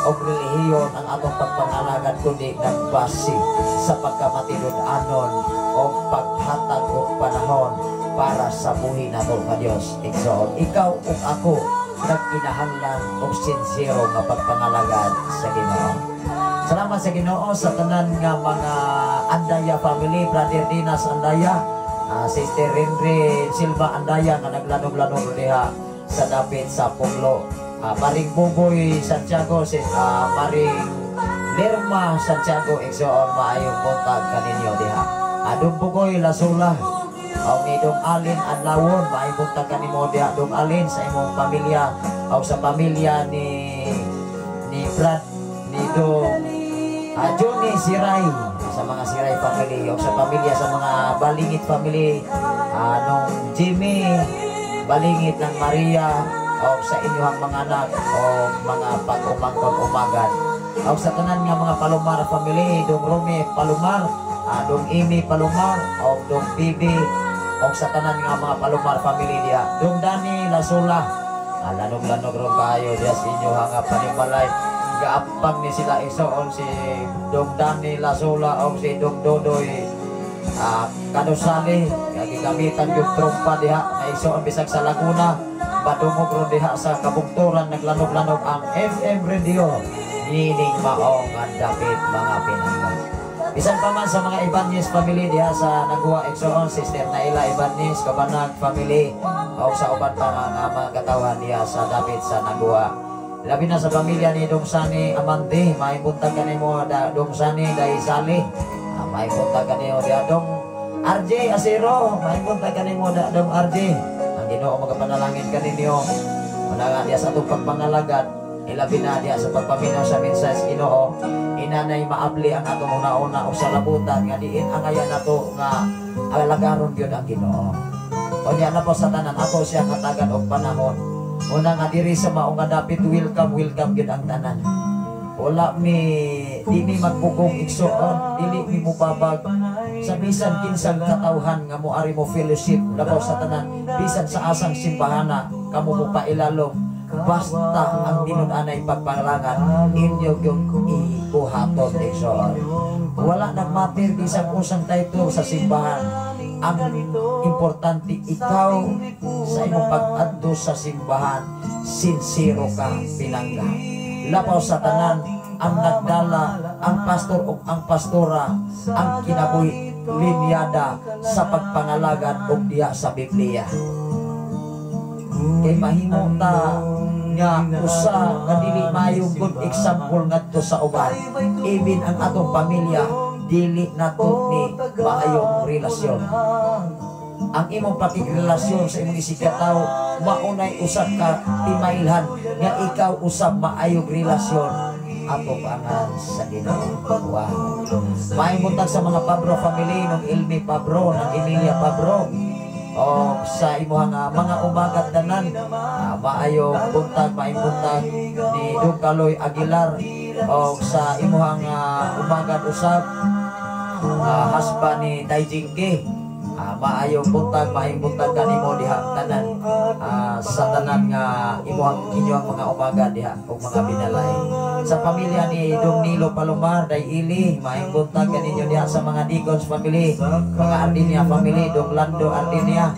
o relihiyon ang atong pagpangalagan kundi nagbasi sa pagkamatinud-anon o paghatag o panahon para sa buhi nato nga Dios. Igsoon, ikaw ug ako nagkinahanglan og sincero nga pagpangalagan sa Ginoo. Salamat sa Ginoo sa tanan nga mga Andaya family, Brother Dinas Andaya, Sister Renre Silva Andaya nga naglanog-lanog diha sa dapit sa Punglo. Paring Buboy Santiago, paring Lerma Santiago, igsoon maayong buntag kaninyo diha. Dong Bugoy Lasula, o ni Dong Alin Anlawon, maayong buntag kanimo diha. Dong Alin sa imong pamilya o sa pamilya ni Brad ni Dong Johnny Siray, sa mga Siray family o sa pamilya sa mga Balingit family, nung Jimmy Balingit ng Maria o sa inyong mga anak o mga pag-umangkot-umagan o sa tanan nga mga Palomar family, Dong Rome Palomar, Dong Amy Palomar o Dong Bibi o sa tanan nga mga Palomar family diya. Dong Dani Lasula, lanog-lanog ron kayo diya sa inyong nga panimalay. Gaapang ni sila isoon si Dong Dani Lasula o si Dong Dodoy Kadosali, gigamitan yung trompa diha na isoon bisag sa Laguna, padungog ron diha sa Kabukturan, naglanog-lanog ang FM radio nining maong ang dapit mga pinanggan. Bisan pa man sa mga Ibanez family diha sa Nagua igsoon, Sister Naila Ibanez Kabanag family o sa uban pa mga katawan diha sa dapit sa Nagua. Labi na sa pamilya ni Dong Sani Amante, may buntag kanimo Dong Sani Daisali, may buntag kanimo diha Dong RJ Asero, may buntag kanimo Dong RJ. Ang Ginoo magapanalangin kaninyo Wala nga diya sa atong pagpangalagad, ilabi na diya sa pagpaminaw sa mensahe Ginoo, inanay maabli ang atong una-una o sa labutan nga diin ang ayan nato nga alagaron gyud ang Ginoo. O diya na po sa tanan ato siya katagan og panahon. Una nga diri sa mao nga dapit welcome gyud ang tanan. Wala di mi magpugong igsoon, dili mi mubabag sa bisan kinsang katawhan nga moari mo fellowship labaw sa tanan, bisan sa asang simbahana kamo mo pailalom, basta ang tinun-anay pagparangan inyo yung ibuhaton igsoon. Wala nagmatter bisan usang title sa simbahan. Ang importante ikaw sa imong pag-adto sa simbahan, sincero ka pinangga. Labaw sa tanan ang nagdala, ang pastor o ang pastora, ang kinabuhi linyada sa pagpangalagad o diya sa Biblia. Kay mahimo ta nga usa nga dili mayong good example ngadto sa uban, even ang atong pamilya dili nato ni maayong relasyon. Ang imong pakigrelasyon sa imong isikataw maunay usab ka timailhan nga ikaw usab maayong relasyon ato pangan sa Ginoo. Wow. Mahimuntag sa mga Pabro family ng Ilmi Pabro, ng Emilia Pabro, o sa imuhang mga umagat tanan, maayong buntag, mahimuntag ni Dukaloy Aguilar, o sa imuhang umagat usab husband ni Daijingke, maayong buntag, maayong buntag kanimo diha tanan sa tanan nga inyong mga umaga diha ug mga binalay. Sa pamilya ni Dong Nilo Palomar Dayili, maayong buntag kaninyo diha sa mga Deacons family, mga Ardinia family, Dong Lando Ardinia,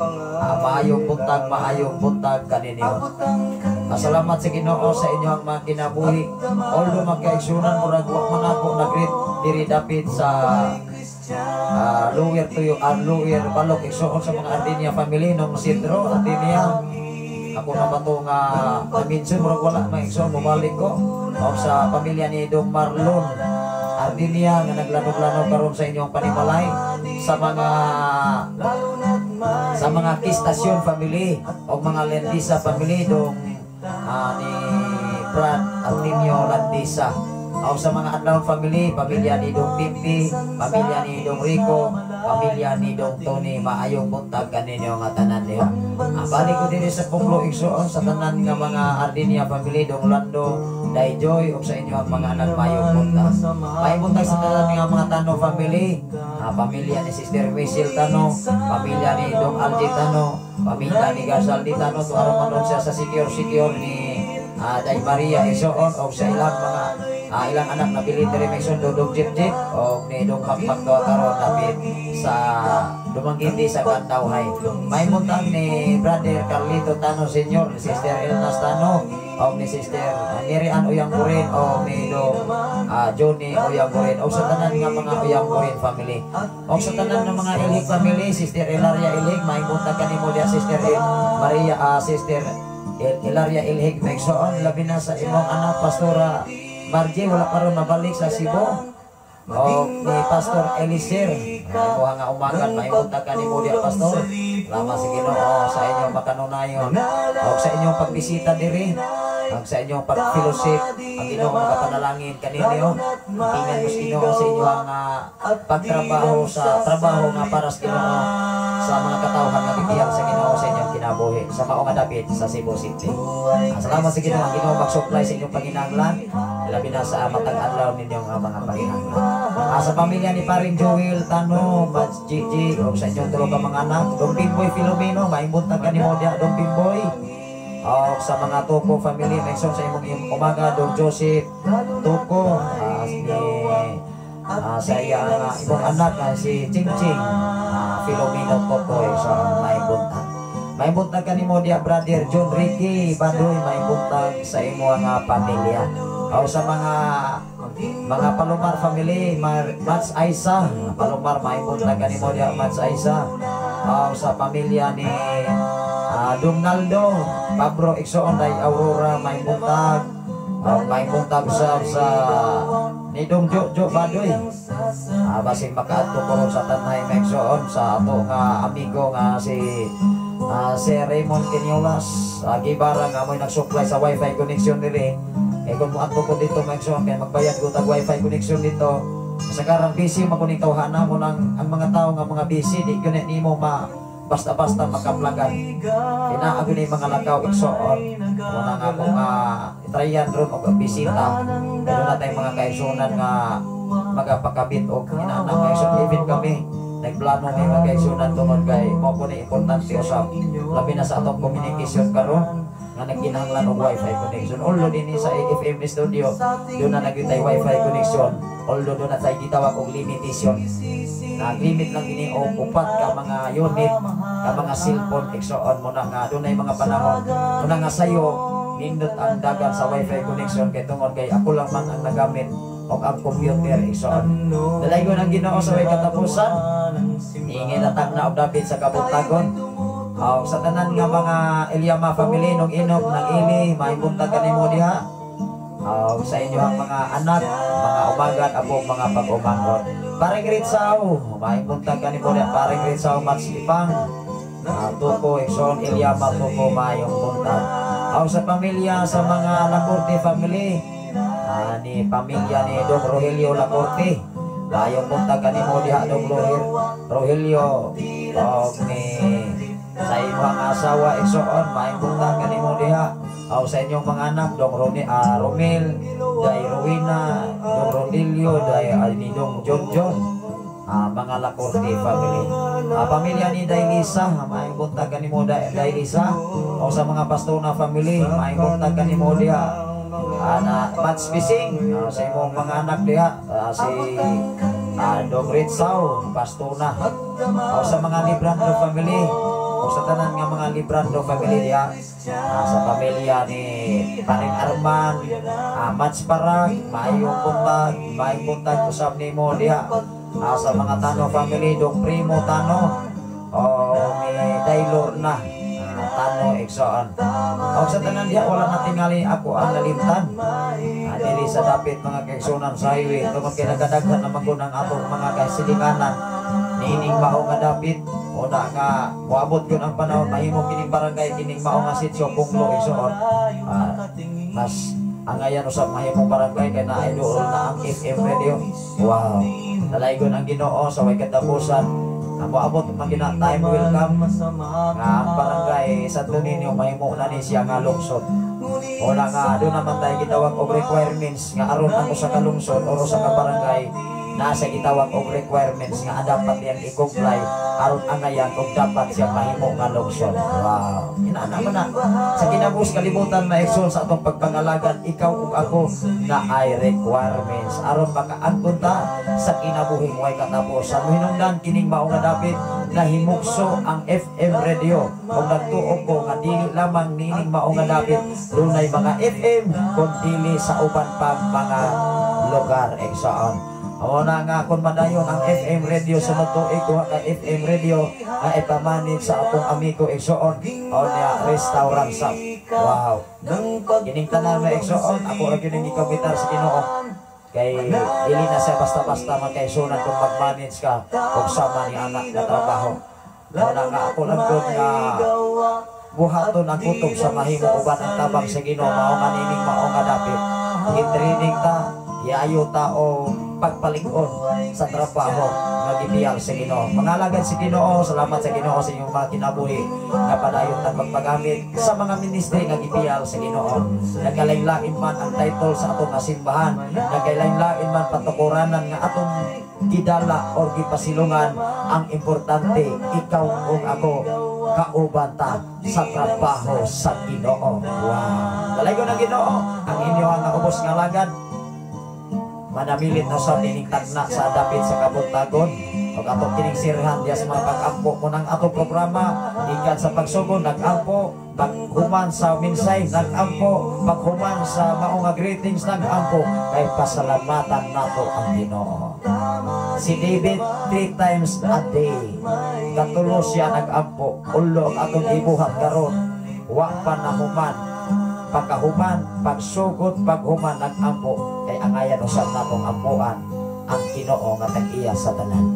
maayong buntag kaninyo. Salamat sa Ginoo sa inyong mga kinabuhi. Although magkaigsunan murag wa man ako nagread diri dapit sa lower tuyo lower balok igsoon sa mga Ardinia family nung Sidro Ardinia. Ako na ba to nga na-mention murag wala maigsoon mabalik ko. O sa pamilya ni Dong Marlon Ardinia nga naglanog-lanog karon sa inyong panimalay, sa mga Kistasyon family o mga Lendisa family, Dong ni Brad Artinio Landisa, o sa mga Adlaw family, pamilya ni Dong Pimpi, pamilya ni Dong Rico, pamilya ni Dong Tony, maayong buntag kaninyo nga tanan niya. Balik ko din sa Punglo igsoon sa tanan nga mga Ardinia family, Dong Lando, Dayjoy, o sa inyo ang mga anak maayong buntag. Maayong buntag sa tanan nga mga Tano family, pamilya ni Sister Michelle Tano, pamilya ni Dong Alji Tano, pamilya ni Garzaldi Tano, tuwara man siya sa secure ni Day Maria igsoon, o sa ilang mga ilang anak na military mission Dodong Jip o ni Dong Magpagdoa karon dapit sa Dumanggindi sa Kantawhay. May muntang ni Brother Carlito Tano Senior, ni Sister Elnas Tano, o ni Sister Mirian Uyanggurin, o ni Dong Johnny Uyanggurin, o sa tanan nga mga Uyanggurin family, o sa tanan ng mga Ilig family, Sister Ilaria Ilig, may muntang kanimo dia Sister Maria, Sister Ilaria Ilhig Megsoon, labi na sa imong anak Pastora Margie, wala pa rin mabalik sa Cebu, o ni Pastor Elisir, imo nga umagan, maimunta ka ni mo diya Pastor. Lama sa Ginoo sa inyong makanunayon, o sa inyong pagbisita diri, o sa inyong pag-fellowship, ang Ginoo makapanalangin kaninyo, ingan mo sa Ginoo sa inyong pagtrabaho sa trabaho nga para sa Ginoo, sa mga katawhan nga bibiyang sa Ginoo sa inyong kinabuhi sa maong dapit sa Cebu City. Salamat sa Ginoo, ang Ginoo mag-supply sa inyong panginahanglan, labi na sa matag adlaw ninyong mga panginahanglan. Sa pamilya ni Paring Joel Tano, Mads Gigi, o sa inyong tulog ang mga anak, Dong Pimboy Filomeno, maimbuntan ka ni Modia, Dong Pimboy, o sa mga Tuko family, mention sa imong umaga, Dong Joseph Tuko, sa iyang imong anak si Chingching Filomeno Tuko, sa maimbuntan. Maimbuntan ka ni Modia, Brother John Ricky Bandoy, maimbuntan sa imong pamilya. O sa mga Palomar family, Mats Aisa, Palomar, maimbuntan ka ni Modia, Mats Aisa. O sa pamilya ni Donaldo Pabro Iksoon ay Aurora, maimbuntan. Maimbuntan sa ni Dong Jojo Badoy, basing makaadto ko sa Tanay Megsoon sa ato nga amigo nga si Si Raymond Quinolas gibara nga mo'y nag-supply sa wifi connection diri. Kung mo ato ko dito mag-son kaya magbayad ko tag wifi connection dito. Sa karang busy makunitaw na mo ang mga tao nga mga busy di kuno nimo basta-basta makaplagan. Inaago ni mga lakaw igsoon. Muna nga kung itrayan ron o bisita. Pero na tayong mga kaigsunan nga magapakabit o inaanang kaigsunan. Even kami nagplano may mga kaigsunan tungod kay mo ko ni importante usap. Labi na sa atong communication karon nga nagkinahanglan og wifi connection. Although din sa FM studio doon na nagitay wifi connection. Although doon na tayo gitawag og limitation. Nag-limit lang ini o upat ka mga unit ka mga cellphone igsoon mo na nga doon ay mga panahon muna nga sayo nindot ang dagan sa wifi connection kay tungod kay ako lang man ang nagamit o ang computer igsoon. Dalay ko ng Ginoo sa way katapusan ingin natag na og dapit sa kabutagon. Sa tanan nga mga Eliama family nung inog ng ili maibuntag kanimo diha. Sa inyo ang mga anak, mga umagat, abong mga pag-umangon. Paring Ritsaw, maibuntag kanimo diha. Paring Ritsaw Matslipang, Tuko, Exxon, Eliama, Tuko, mayong buntag. Sa pamilya, sa mga Lacorte family, ni pamilya ni Dong Rogelio Lacorte, mayong buntag kanimo diha Dong Rogelio, ni sa inyong asawa igsoon maayong buntag kanimo diha. Sa inyong mga anak Dong Romel, Day Rowena, Dong Rodilio, Day ni Dong John, mga Lacorte family. Pamilya ni Day Lisa, maayong buntag kanimo Day Lisa. Sa mga Pastona family, maayong buntag kanimo diha. Mats Bising, sa imong mga anak diha, si Dong Ritsaw, Pastona. Sa mga Librando family, sa tanan nga mga Librando family diha, sa pamilya ni Paring Arman, Mats Parag, maayong buntag usab nimo diha. Sa mga Tano family, Dong Primo Tano, ni Daylor na Tano igsoon. Sa tanan diha wala na tingali ako ang nalimtan. Diri sa dapit mga kaigsunan sa highway tungod kay nagadaghan na magunang atong mga kasilinganan niining mao nga dapit o na nga moabot yun ang panahon mahimo kining barangay kining mao nga sitio Punglo igsoon. Mas angayan usab mahimo barangay kay naidol na ang FM radio. Wow, dalaygon ang Ginoo sa way katapusan. Moabot magina time will come nga ang barangay Santo Niño mahimo na ni siya nga lungsod. O na nga doon naman tayo gitawag og requirements nga aron ako sa kalungsod o sa kabarangay nasa gitawag og requirements nga dapat yang i-comply aron angayan og dapat siya mahimo nga lungsod. Wow, inaana man na sa kinabus kalibutan na igsoon sa atong pagpangalagan ikaw ug ako na ay requirements aron makaangkon ta sa kinabuhing way katapusan. Hinungdan kining mao nga dapit nahimukso ang FM radio ug nagtuo ko nga dili lamang nining mao nga dapit dunay mga FM kun dili sa uban pang mga lugar igsoon. Na nga kung madayon ang FM radio sa tuig duha ka FM radio nga ipamanid sa atong amigo igsoon o niya restaurant shop. Wow, kining tanan nga igsoon ako ra gyud ning ikabitar sa Ginoo kay dili na siya basta-basta magkaisunan kung mag-manage ka kung sama ni anak na trabaho. Na nga ako lang gyud nga buhaton ang kutob sa mahimo uban ang tabang sa Ginoo mao nga nining mao nga dapit i-training ta iayo ta o pagpalig-on sa trabaho nga gibiyang sa Ginoo. Mangalagad si Ginoo, salamat sa Ginoo sa inyong mga kinabuhi nga padayon tag magpagamit sa mga ministry nga gibiyang sa Ginoo. Nagkalain-lain man ang title sa atong simbahan, nagkalain-lain man patukuranan nga atong gidala or gipasilungan, ang importante ikaw ug ako kauban ta sa trabaho sa Ginoo. Wow, dalaygon ang Ginoo ang inyo nga ubos nga lagad manamilit na sa nining tagna sa dapit sa kabuntagon o atong kining sirhan diya sa mga pag-ampo mo ng atong programa ikan sa pagsugod nag-ampo paghuman sa minsay nag-ampo paghuman sa maong nga greetings nag-ampo kay pasalamatan nato ang Ginoo. Si David 3 times a day katulo siya nag-ampo ulo ang atong ibuhat karon wa pa nahuman pagkahuman pagsugod paghuman nag-ampo kay angayan usab natong ampuan ang Ginoo nga tag-iya sa tanan.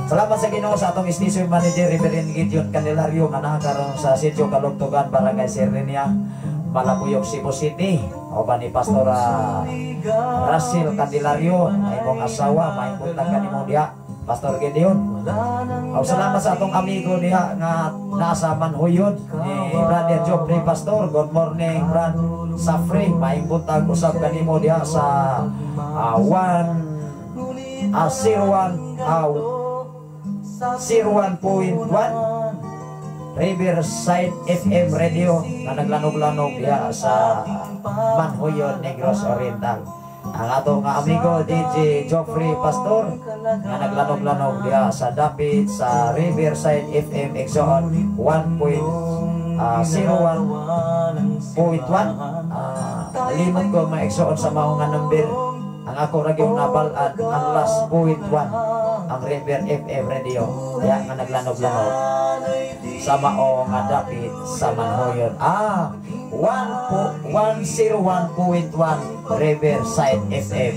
Salamat sa Ginoo sa atong station manager Reverend Gideon Candelario nga nakaroon sa Sitio Kalugtugan, Barangay Serenia, Malabuyog, Cebu City. O ba ni Pastor Russell Candelario, may mong asawa, may puntang kanimo diha, Pastor Gideon. O salamat sa atong amigo diha nga nasa Manhuyod ni Brother Joffrey Pastor. Good morning, Brad Safri, may puntang usab kanimo diha sa 01.1 Riverside FM Radio na naglanog-lanog diha sa Manhuyod, Negros Oriental. Ang atong amigo DJ Joffrey Pastor nga naglanog-lanog diha sa Dapit sa Riverside FM Exxon 1.01.1. Limot ko ma-exxon sa mga number. Ang ako ragyong nabalaan ang last .1 ang River FM Radio diha nga naglanog-lanog sa mao nga dapit sa Manhuyod. 101.1 Riverside FM.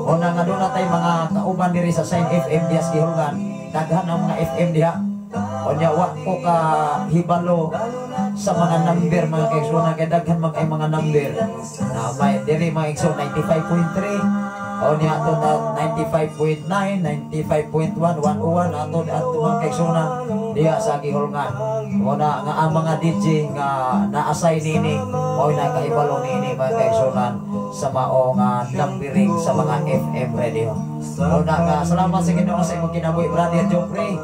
Una nga doon natay mga kauban diri sa Sign FM diha sa Gihulgan. Daghan ang mga FM diha. Onya wa ko ka hibalo sa mga number mga kaigsoon, kay daghan mag ay mga number na may diri mga kaigsoon 95.3 o niya ato na 95.9, 95.1, 101 ato mga kaigsoon diya sa Gihulgan. Muna nga ang mga DJ nga na-assign nini o nakahibalo nini mga kaigsoon sa mao nga numbering sa mga FM radio. Muna nga salamat sa Ginoo sa imong kinabuhi Brother Joffrey,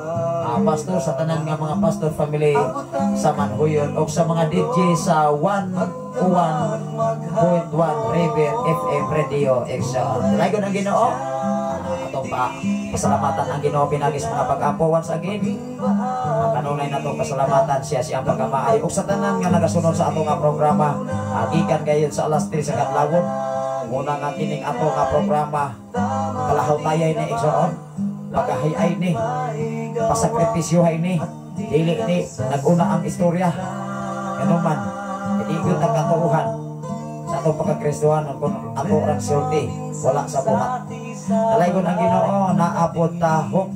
pastor sa tanan nga mga pastor family sa Manhuyod o sa mga DJ sa 101.1 River FM Radio Exxon. Lagon ang Ginoo. Atong pasalamatan ang Ginoo pinagis mga pag-apo once again. Ang kanunay na itong pasalamatan siya siyang pagkamaayo o sa tanan nga nagasunod sa atong nga programa. Gikan gayon sa alas 3 sa kadlawon. Muna nga kining ato nga programa kalahaw tayay ni Exxon. Pagahayay ni pasakripisyohay ni dili ni naguna ang istorya ano man hindi yun ang katuuhan sa atong pagkakristuhan kung ato ang sulti wala sa buhat. Nalaygon ang Ginoo naabot ta hook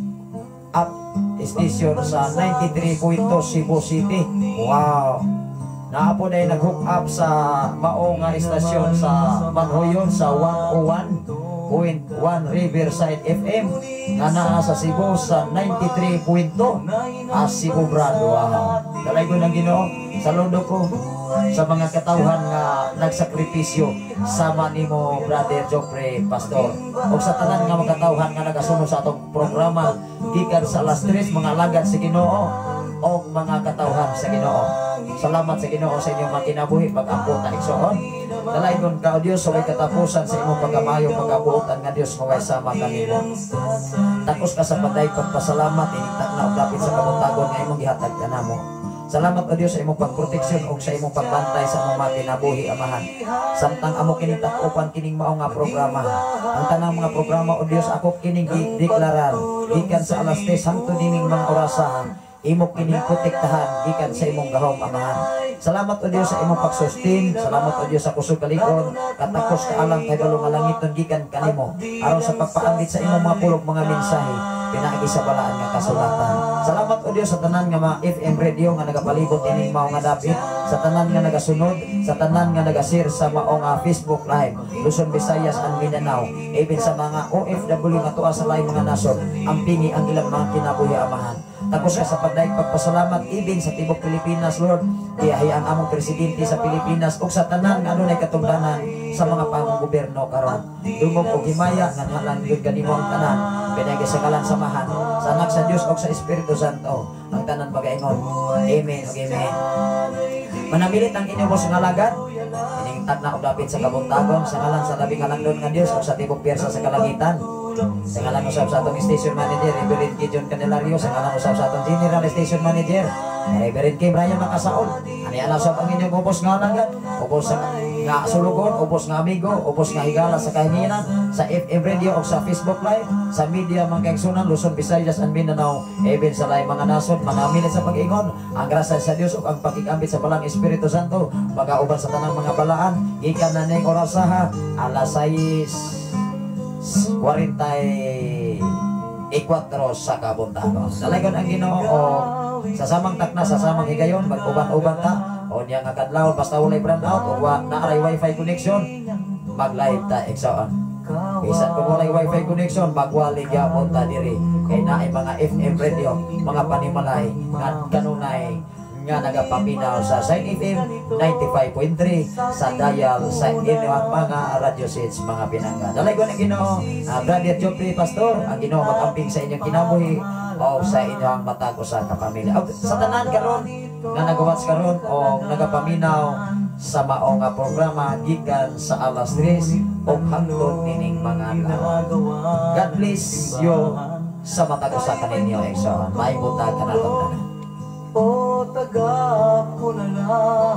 up station sa 93.2 Cebu City. Wow, naabot ay nag-hook up sa mao nga istasyon sa Manhuyod sa 101.1 Riverside FM nga naa sa Cebu sa 93.2 Cebu Brado. Dalaygon ang Ginoo, saludo ko sa mga katawhan nga nagsakripisyo sama nimo Brother Joffrey Pastor o sa tanan nga mga katawhan nga nagasunod sa atong programa gikan sa alas 3 mga alagad sa Ginoo o mga katawhan sa Ginoo. Salamat sa Ginoo sa inyong makinabuhi pag-ampon na Exxon. Dalaygon ka o Diyos sa may katapusan sa imong pagkamayo pag-abutan nga Diyos maway sama kanimo. Takos ka sa paday pagpasalamat inigtak na og dapit sa kabuntagon nga imong gihatag kanamo. Salamat o Diyos sa imong pagproteksyon o sa imong pagbantay sa imong mga kinabuhi amahan. Samtang amo kining tak-upan kining mao nga programa. Ang tanang mga programa o Diyos ako kining deklarar gikan sa alas 3 hangtod dining mga orasahan. Imo kining protektahan gikan sa imong gahom amahan. Salamat o Diyos sa imong pagsustin. Salamat o Diyos sa kusog kalikon katakos kaalang kay balong alangiton gikan kanimo aron sa pagpaanggit sa imong mga pulog mga mensahe pinaagi sa balaan nga kasulatan. Salamat o Diyos sa tanan nga mga FM radio nga nagapalibot ining mao nga dapit, sa tanan nga nagasunod, sa tanan nga nagasir sa mao nga Facebook Live, Luzon, Visayas and Mindanao, even sa mga OFW nga tuwa sa lain mga nasod, ang pingi ang ilang mga kinabuhi amahan. Tapos ka sa pagdaig pagpasalamat even sa tibok Pilipinas, Lord. Iyahay ang among presidente sa Pilipinas ug sa tanan nga anunay katungdanan sa mga panggobyerno karon. Dungog og himaya nga nalang gyud kanimo ang tanan. Pinagi sa kalan samahan sa anak sa Dios ug sa Espiritu Santo ang tanan pagaingon. Amen ug amen. Manamilit ang inyong bos nga alagad. Ining tagna og dapit sa kabuntagon sa ngalan sa labing halangdon nga Dios ug sa tibok piyersa sa kalangitan. Sa ngalan usab sa atong station manager Reverend Gideon Candelario, sa ngalan usab sa atong general station manager Reverend Kim Brian Makasaol. Ani ala usab ang inyong ubos nga alagad, ubos nga sulugon, ubos nga amigo, ubos nga higala sa kahinginan sa FM radio o sa Facebook Live, sa media mga kaigsunan Luzon, Visayas and Mindanao, even sa lain mga nasod. Manamilit sa pag-ingon ang grasya sa Dios ug ang pagkikambit sa balang Espiritu Santo magauban sa tanang mga balaan gikan na ning orasaha alas 6:40 ikwatro sa kabuntagon. Dalagon ang Ginoo sa samang takna sa samang higayon mag-uban-uban ta o niya nga kadlawon basta walay brand out o naaray wifi connection mag-live ta igsoon. Bisan kung walay wifi connection magwali gyapon ta diri kay naay mga FM radio mga panimalay nga kanunay nga nagapaminaw sa Sign FM 95.3 sa dial sa inyong mga radio sets mga pinangga. Dalagon ang Ginoo, Brother Joffrey Pastor, ang Ginoo mag-amping sa inyong kinabuhi o sa inyong matag sa kapamilya. Sa tanan karon nga nagawats karon o nagapaminaw sa mao nga programa gikan sa alas 3 o hangtod nining mga adlaw. God bless you sa matag sa kaninyo exo. May buntag kanatong tanan. O taga ko na lang